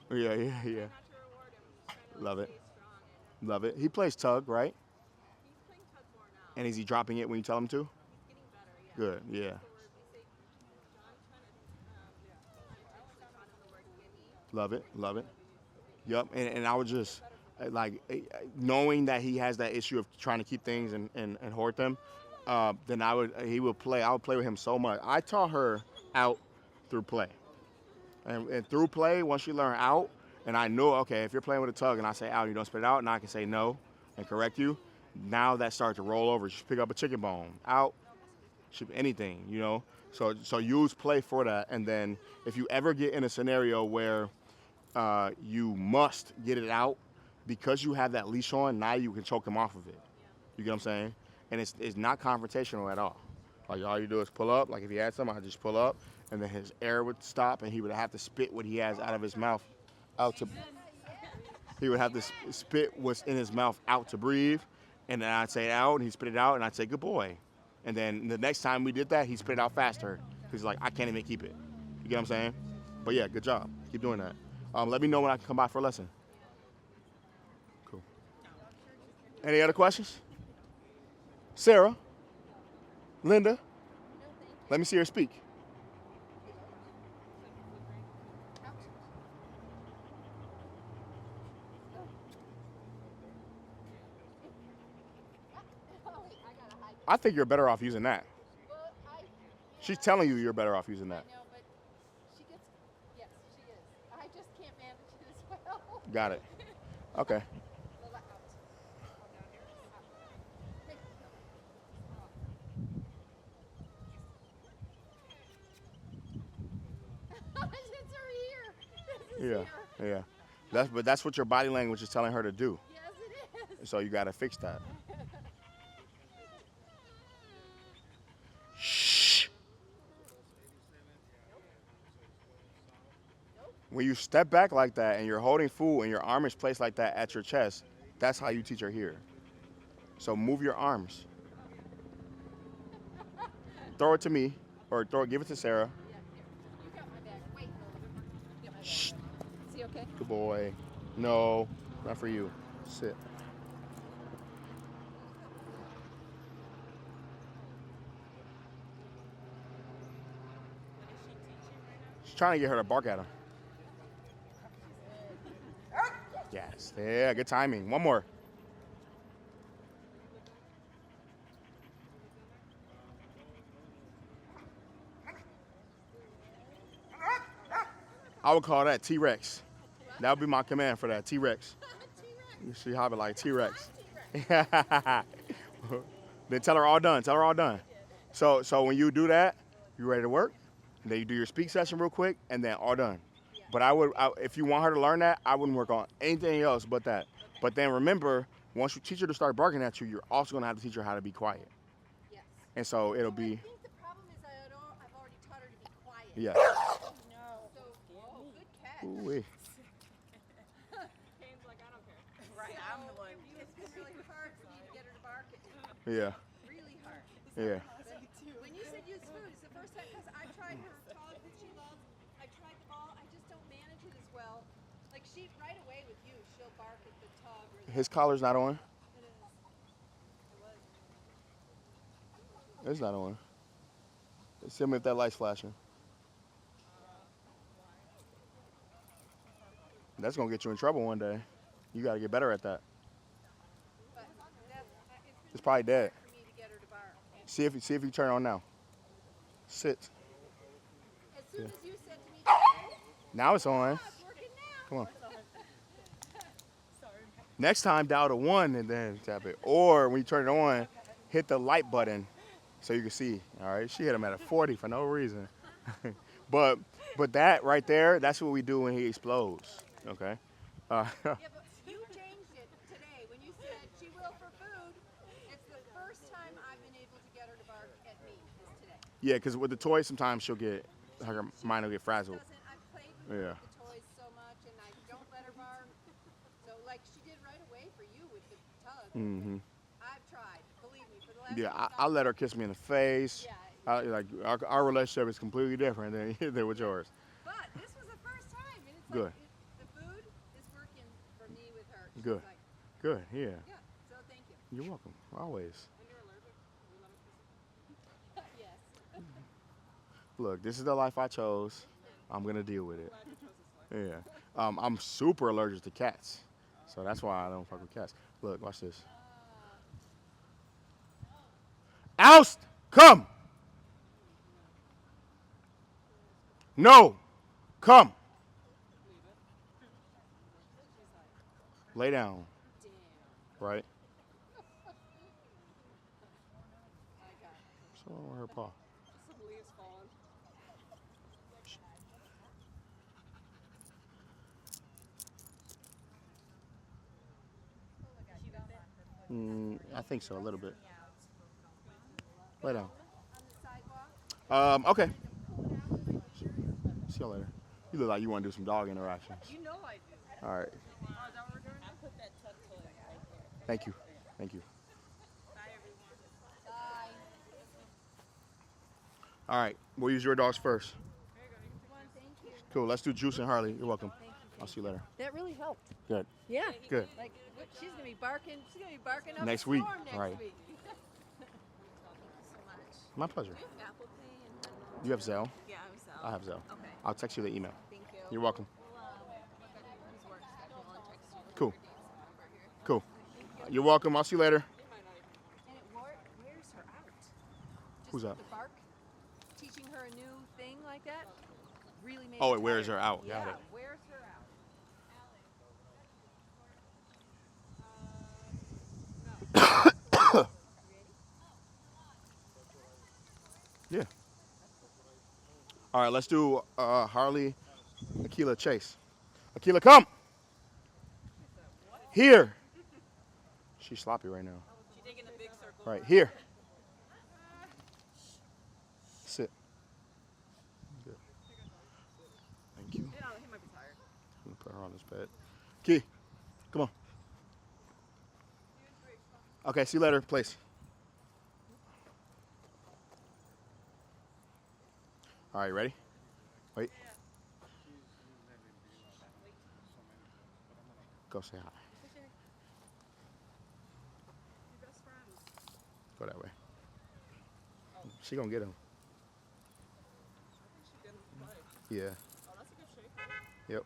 A: Yeah. Love it. Love it. He plays tug, right? And is he dropping it when you tell him to? Good. Yeah. Love it. Love it. Yep. And I would just like knowing that he has that issue of trying to keep things and hoard them. Then I would play with him so much. I taught her out through play. And through play, once you learn out, and I know, okay, if you're playing with a tug and I say out, you don't spit it out, and I can say no and correct you, now that starts to roll over. You should pick up a chicken bone, out, anything, you know? So use play for that, and then if you ever get in a scenario where you must get it out, because you have that leash on, now you can choke him off of it. You get what I'm saying? And it's not confrontational at all. Like all you do is pull up, like if he had something, I just pull up, and then his air would stop, and he would have to spit what he has out of his mouth out to. He would have to spit what's in his mouth out to breathe, and then I'd say it out, and he'd spit it out, and I'd say good boy. And then the next time we did that, he spit it out faster because he's like, I can't even keep it. You get what I'm saying? But yeah, good job. Keep doing that. Let me know when I can come by for a lesson. Cool. Any other questions? Sarah? Linda? Let me see her speak. I think you're better off using that. She's telling you you're better off using that.
B: I know, but she gets, yes, she is. I just can't manage it as well.
A: Got it. Okay.
B: It's her ear.
A: Yeah. That's what your body language is telling her to do.
B: Yes, it is.
A: So you got to fix that. Shh. When you step back like that and you're holding food and your arm is placed like that at your chest, that's how you teach her here. So move your arms. Throw it to me, or give it to Sarah.
B: You got my bag. Wait. You got my bag.
A: Shh.
B: Is he okay?
A: Good boy. No, not for you. Sit. She's trying to get her to bark at him. Yes. Yeah, good timing. One more. I would call that T-Rex. That would be my command for that, T-Rex. You see how I be like T-Rex. Then tell her all done. Tell her all done. So when you do that, you ready to work? And then you do your speak session real quick, and then all done. But if you want her to learn that, I wouldn't work on anything else but that. But then remember, once you teach her to start barking at you, you're also gonna have to teach her how to be quiet.
B: Yes.
A: And so it'll be.
B: I think the problem is I've already taught her to be quiet.
A: Yeah.
B: No. So, whoa, good catch.
A: Ooh-wee.
F: Kane's like, I don't care.
B: Right, I'm the one. It's been really hard for me to get her to bark at me.
A: Yeah.
B: Really hard.
A: Yeah.
B: When you said use food, it's the first time because I tried her dog that she loves. I tried them all. I just don't manage it as well. Like she right away with you, she'll bark at the tug or the.
A: His collar's not on.
B: It is. It was.
A: It's not on. See me if that light's flashing. That's gonna get you in trouble one day. You gotta get better at that.
B: But that's,
A: It's probably dead.
B: for me to get her to bark.
A: See if you turn it on now. Sit.
B: As soon
A: Yeah.
B: as you said to me, today,
A: Now it's on.
B: it's working now.
A: Come on. Next time, dial the 1 and then tap it. Or when you turn it on, hit the light button so you can see. All right. She hit him at a 40 for no reason. but that right there, that's what we do when he explodes. Okay.
B: Yeah, but you changed it today when you said she will for food. It's the first time I've been able to get her to bark at me is today.
A: Yeah, because with the toys, sometimes her mind will get frazzled.
B: I've played with
A: Yeah.
B: the toys so much, and I don't let her bark. So, like she did right away for you with the tug.
A: Mm-hmm.
B: I've tried, believe me, for the last.
A: Yeah, I let her kiss me in the face.
B: Yeah.
A: Like our relationship is completely different than with yours.
B: But this was the first time, and it's
A: Good.
B: like the food is working for me with her. She's
A: Good.
B: Like,
A: Good. Yeah.
B: yeah. So thank you.
A: You're welcome. Always.
E: When you're allergic, we let him kiss
B: Yes.
A: Look, this is the life I chose. I'm gonna deal with it.
E: it. Glad you chose this life.
A: Yeah. I'm super allergic to cats, so that's why I don't fuck with cats. Look, watch this. Oust! Come! No! Come! Lay down. Right? What's wrong with her paw?
E: Some leaves falling.
A: I think so, a little bit. Lay down.
B: On the sidewalk.
A: Okay. See you later. You look like you want to do some dog interactions.
F: You know I do.
A: All right.
E: Oh, is that what we're doing?
F: I put that tug toy right there.
A: Thank you. Thank you.
E: Bye, everyone.
B: Bye.
A: All right. We'll use your dogs first.
E: There you go. You can
B: One, thank you.
A: Cool. Let's do Juice and Harley. You're welcome. I'll see you later.
B: That really helped.
A: Good.
B: Yeah.
A: Good.
B: Like she's gonna be barking. She's gonna be barking up
A: Next
B: a
A: week.
B: storm next
A: Right.
B: week.
A: My pleasure.
F: Apple Pay and
A: You have Zelle?
F: yeah, I'm so.
A: I have Zelle.
F: Okay.
A: I'll text you the email.
F: Thank you.
A: You're welcome.
F: We'll look at everyone's work schedule and text you
A: Cool.
F: dates and number here.
A: Cool. You're welcome. I'll see you later.
B: And it wears her out. Just
A: Who's that?
B: The bark, teaching her a new thing like that, really made.
A: Oh,
B: her
A: it wears
B: tired.
A: her out.
B: Yeah,
A: Got it.
B: wears her out.
A: Yeah. All right, let's do Harley, Akila Chase. Akila, come. Here. She's sloppy right now.
F: She's taking a big circle.
A: Right, here. Sit. Good. Thank you.
F: You know, he might be tired.
A: I'm gonna put her on this bed. Key, come on. Okay, see you later, place. All right, ready? Wait. Go say hi.
E: Your best friends.
A: Go that way. She gonna get him.
E: I think she didn't play.
A: Yeah.
E: Oh, that's a good shape.
A: Yep.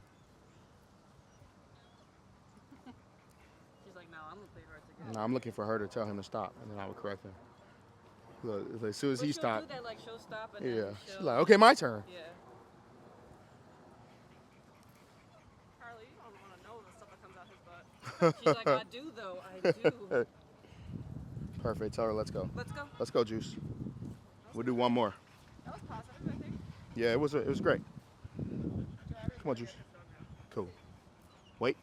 F: She's like, no, I'm gonna play hard to get.
A: No, I'm looking for her to tell him to stop, and then I would correct him. Look, as soon as
F: But
A: he
F: she'll
A: stopped,
F: do that, like she'll stop and
A: yeah,
F: then
A: she's
F: she'll,
A: like, okay, my turn.
F: yeah.
E: Harley, you don't want to know the stuff that comes out his butt.
F: She's like, I do though, I do.
A: Perfect. Tell her, let's go.
F: Let's go.
A: Let's go, Juice. We'll do one more.
E: That was positive, I think.
A: Yeah, it was great. Come on, Juice. Cool. Wait.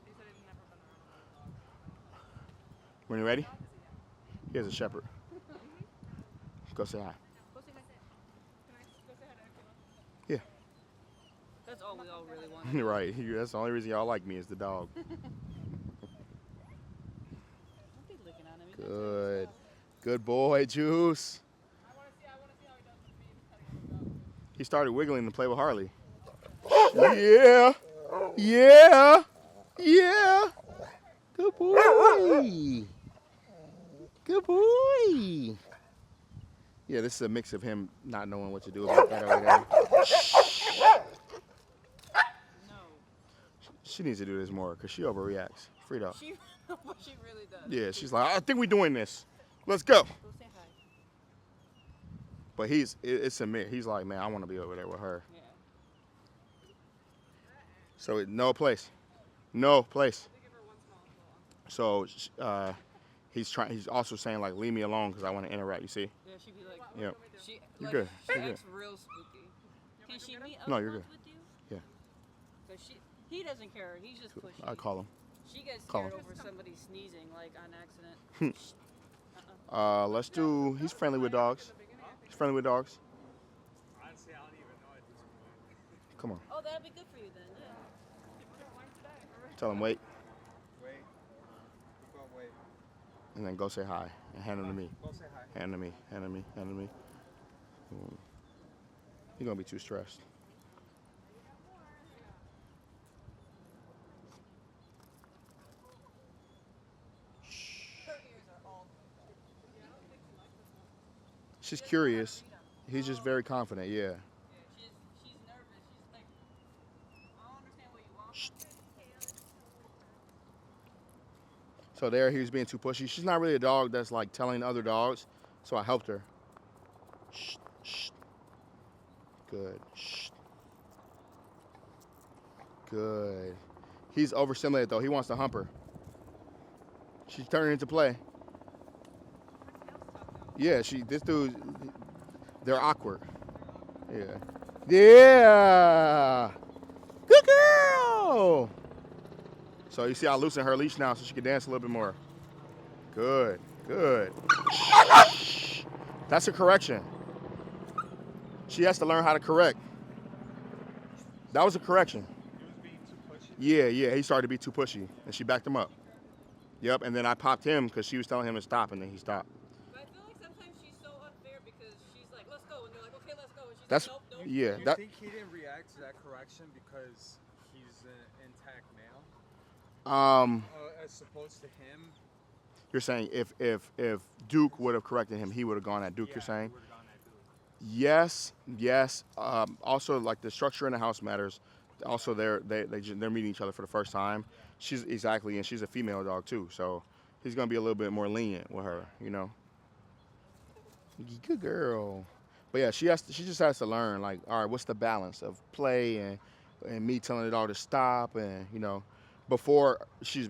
E: He said he'd never been around a dog.
A: When you ready? Here's a shepherd. Go say hi.
E: Go say hi. Can I go say hi to Akila?
A: Yeah.
F: That's all we all really want.
A: Right. That's the only reason y'all like me is the dog.
F: Don't be licking on him.
A: Good. Good boy, Juice.
E: I want to see how he does with me cutting him up.
A: He started wiggling to play with Harley. Yeah. Yeah. Yeah. Good boy. Good boy. Yeah, this is a mix of him not knowing what to do about that over there.
F: No.
A: She needs to do this more because she overreacts. Frida.
F: She really does.
A: Yeah, she's like, I think we're doing this. Let's go.
F: Go say hi.
A: But it's Samir. He's like, man, I want to be over there with her.
F: Yeah.
A: So no place. No place. So he's also saying like, leave me alone because I want to interact. You see?
F: Yeah, she'd be like,
A: Yep.
F: you're
A: good.
F: She
A: You're
F: acts real spooky. Can she meet
A: No,
F: other
A: you're
F: ones
A: good.
F: with you?
A: Yeah.
F: Because he doesn't care. He's just pushy.
A: I call him.
F: She gets
A: Call
F: scared
A: him.
F: over somebody sneezing, like on accident.
A: Let's do. He's friendly with dogs. He's friendly with dogs.
D: Honestly, I don't even know at this point.
A: Come on.
F: Oh, that'd be good for you then. Yeah.
A: Tell him wait,
D: Wait. Keep on wait.
A: and then go say hi and hand him to me.
D: Go say hi.
A: Hand to me. Hand to me. Hand to me. He's gonna be too stressed. She's curious. He's just very confident. Yeah.
F: Yeah, she's nervous. She's like, I don't understand what you want.
A: So there, he was being too pushy. She's not really a dog that's like telling other dogs, so I helped her. Shh, shh. Good. Shh. Good. He's overstimulated though. He wants to hump her. She's turning into play. Yeah, this dude, they're awkward. Yeah. Yeah. Good girl. So you see I loosen her leash now so she can dance a little bit more. Good, good. That's a correction. She has to learn how to correct. That was a correction.
D: He was being too pushy.
A: Yeah, he started to be too pushy, and she backed him up. Yep, and then I popped him because she was telling him to stop, and then he stopped.
F: But I feel like sometimes she's so unfair because she's like, let's go, and they're like, okay, let's go, and she's
A: That's
F: like, nope, nope.
A: yeah.
D: Do you
A: That
D: think he didn't react to that correction because he's an intact male? As opposed to him?
A: You're saying if Duke would have corrected him, he would have gone at Duke.
D: Yeah,
A: You're saying?
D: he would've gone at Duke.
A: Yes. Also, like the structure in the house matters. Also, they're meeting each other for the first time. She's and she's a female dog too, so he's gonna be a little bit more lenient with her, you know. Good girl. But yeah, she just has to learn, like, all right, what's the balance of play and me telling the dog to stop, and you know, before she's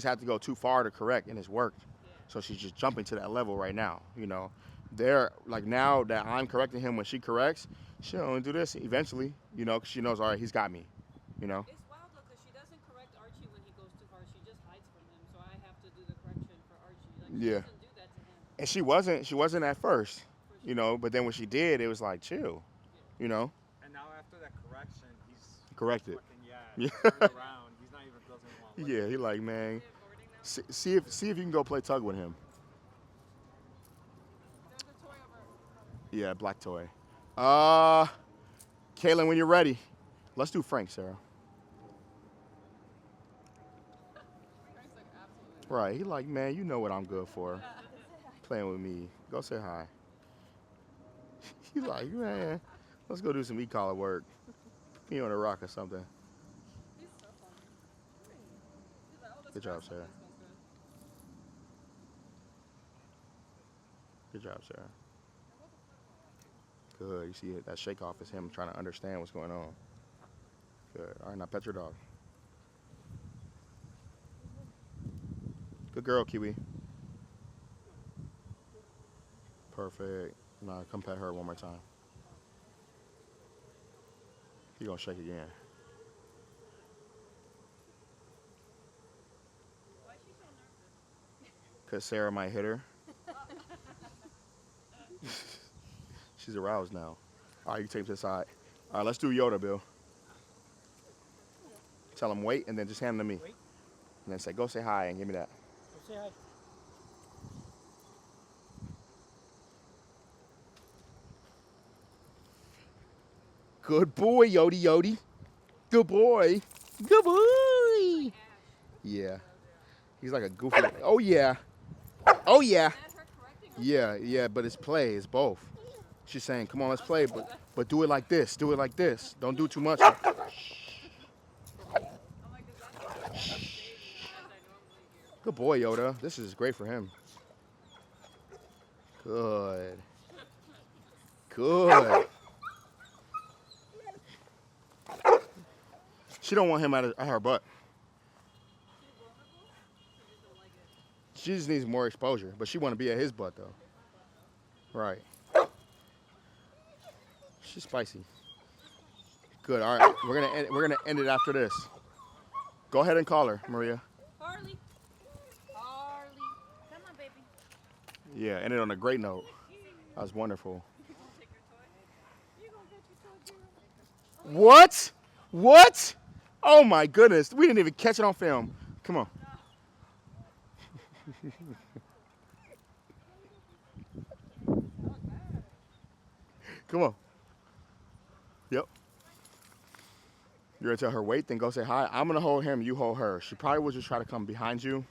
A: had to go too far to correct, and it's worked. So she's just jumping to that level right now, you know. They're like, now that I'm correcting him when she corrects, she'll only do this eventually, you know, because she knows, all right, he's got me, you know.
F: It's wild though, because she doesn't correct Archie when he goes too far. She just hides from him, so I have to do the correction for Archie. Like, she
A: Yeah.
F: doesn't do that to him.
A: And she wasn't at first, you know, but then when she did, it was like, chill, you know.
D: And now after that correction, he's
A: corrected.
D: fucking, turned around. He's not even doesn't want.
A: Yeah, he like, man, see if you can go play tug with him.
E: There's a toy over.
A: Yeah, black toy. Kaylin, when you're ready, let's do Frank, Sarah.
E: Frank's like, absolutely.
A: Right, he like, man, you know what I'm good for. Playing with me. Go say hi. He like, man, let's go do some e-collar work. Put me on a rock or something.
E: He's so funny. He's like, oh, this
A: Good job,
E: grass
A: Sarah.
E: smells good.
A: Good job, Sarah. Good. You see it? That shake off is him trying to understand what's going on. Good. All right, now pet your dog. Good girl, Kiwi. Perfect. Now come pet her one more time. You're gonna shake again.
F: Why is she so nervous?
A: Because Sarah might hit her. She's aroused now. All right, you take him to the side. All right, let's do Yoda, Bill. Tell him wait, and then just hand him to me.
H: Wait.
A: And then say, go say hi and give me that.
H: Go say hi.
A: Good boy, Yodi Yodi. Good boy. Good boy. Yeah. He's like a goofy. Oh, yeah. Oh, yeah. Yeah, but it's play. It's both. She's saying, come on, let's play, but do it like this. Do it like this. Don't do too much. Good boy, Yoda. This is great for him. Good. Good. She don't want him at her butt. She just needs more exposure, but she want to be at his butt though. Right. She's spicy. Good. All right. We're gonna end it after this. Go ahead and call her, Maria.
C: Harley. Harley. Come on, baby.
A: Yeah, ended on a great note. That was wonderful. What? What? Oh my goodness. We didn't even catch it on film. Come on. Come on. Yep. You're gonna tell her wait, then go say hi. I'm gonna hold him, you hold her. She probably will just try to come behind you.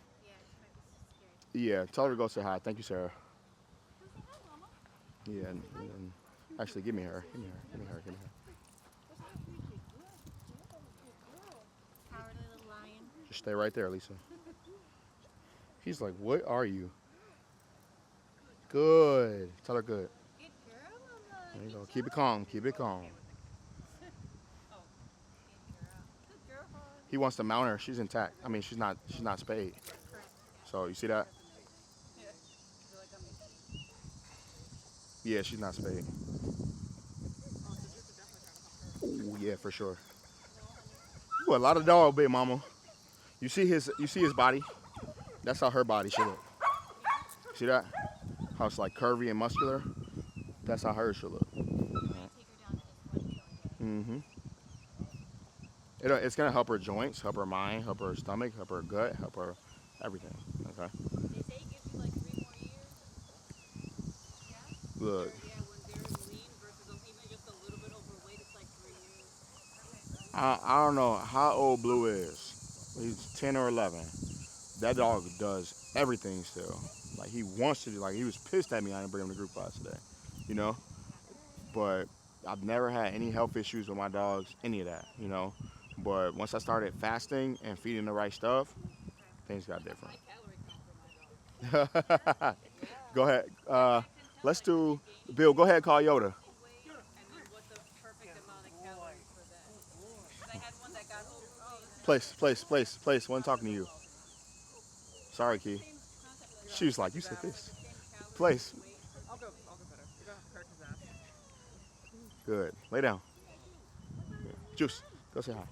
A: Yeah, tell her to go say hi. Thank you, Sarah. Yeah, and actually give me her. Give me her. Give me her. Give me her.
C: Cowardly little lion.
A: Just stay right there, Lisa. He's like, what are you? Good. Tell her good.
C: Good girl, Mama.
A: There you go. Keep it calm. Keep it calm. He wants to mount her. She's intact. I mean, she's not spayed. So you see that? Yeah, she's not spayed. Oh yeah, for sure. You a lot of dog, big mama. You see his body? That's how her body should look. See that? How it's like curvy and muscular? That's how hers should look. Mm-hmm. It's gonna help her joints, help her mind, help her stomach, help her gut, help her everything. Okay.
C: They say it gives you like 3 more years. Yeah?
A: Look.
F: Yeah, when they're lean versus even just a little bit overweight, it's like 3 years.
A: I don't know how old Blue is. He's 10 or 11. That dog does everything still. Like he wants to do. Like he was pissed at me I didn't bring him to group class today. You know. But I've never had any health issues with my dogs, any of that. You know. But once I started fasting and feeding the right stuff, things got different. Go ahead. Let's do, Bill, go ahead and call Yoda.
F: And then what's the perfect amount of calories for that? 'Cause I had one that got
A: Place. One talking to you. Sorry, Key. She was like, you said this. Place.
E: I'll go better. You're gonna hurt his ass.
A: Good. Lay down. Juice, go say hi.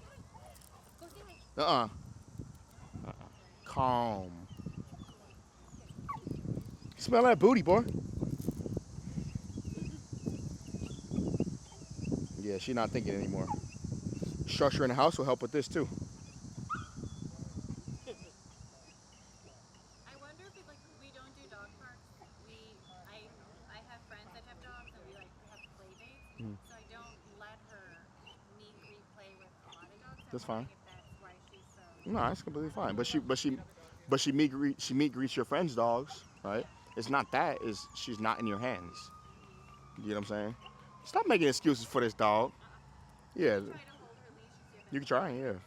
A: Calm. Smell that booty, boy. Yeah, she's not thinking anymore. Structure in the house will help with this too.
C: I wonder if it, like, we don't do dog parks. I have friends that have dogs and we have play dates. So I don't let her meet and play with a lot of dogs.
A: That's fine.
C: That's why she's so.
A: No, that's completely fine. But she meet greets your friends' dogs, right? It's not that. Is she's not in your hands. You know what I'm saying? Stop making excuses for this dog. Yeah. You can try, yeah.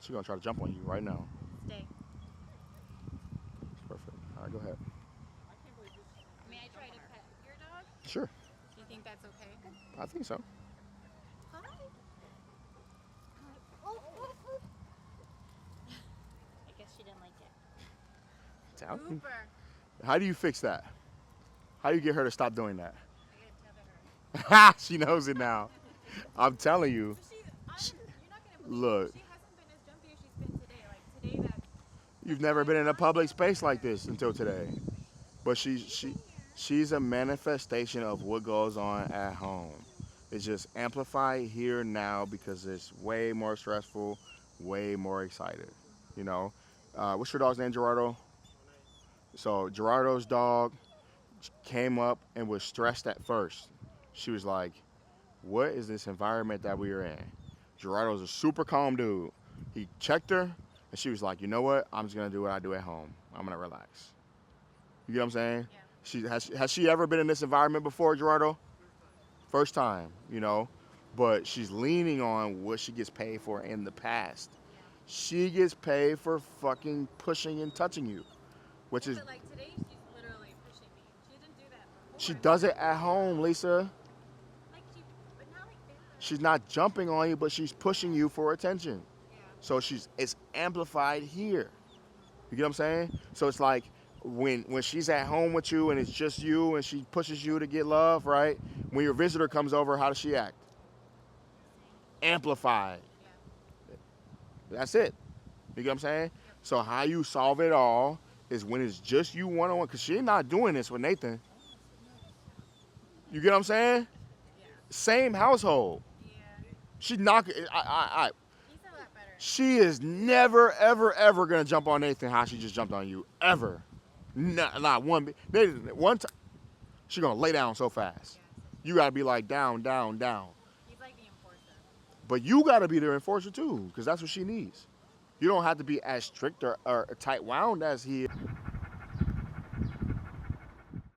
A: She's gonna try to jump on you right now.
C: Stay.
A: Perfect. All right, go ahead.
C: May I try to pet your dog?
A: Sure.
C: Do you think that's okay?
A: I think so.
C: Hi. I guess she didn't like it.
A: Tell me.
C: Super.
A: How do you fix that? How do you get her to stop doing that?
C: I gotta tether her.
A: She knows it now. I'm telling you.
C: You're not gonna believe
A: Look.
C: it. She hasn't been as jumpy as she's been today. Like today, that.
A: You've never been in a public space like this until today. But she's a manifestation of what goes on at home. It's just amplified here now because it's way more stressful, way more excited. You know? What's your dog's name, Gerardo? So Gerardo's dog came up and was stressed at first. She was like, what is this environment that we are in? Gerardo's a super calm dude. He checked her, and she was like, you know what? I'm just going to do what I do at home. I'm going to relax. You get what I'm saying?
C: Yeah.
A: Has she ever been in this environment before, Gerardo? First time, you know? But she's leaning on what she gets paid for in the past.
C: Yeah.
A: She gets paid for fucking pushing and touching you, which is,
C: But like today, she's literally pushing me. She didn't do that before.
A: she does it at home, Lisa.
C: Like but not like that.
A: She's not jumping on you, but she's pushing you for attention.
C: Yeah.
A: So it's amplified here. You get what I'm saying? So it's like when she's at home with you and it's just you and she pushes you to get love, right? When your visitor comes over, how does she act? Amplified.
C: Yeah.
A: That's it. You get what I'm saying?
C: Yep.
A: So how you solve it all is when it's just you one-on-one, because she's not doing this with Nathan. You get what I'm saying?
C: Yeah.
A: Same household.
C: Yeah.
A: She's not.
C: He's a lot better.
A: She is never, ever, ever gonna jump on Nathan how she just jumped on you. Ever. Not one. One time, she gonna lay down so fast. You gotta be like down, down, down.
C: He's like the enforcer.
A: But you gotta be the enforcer too, because that's what she needs. You don't have to be as strict or tight wound as he is.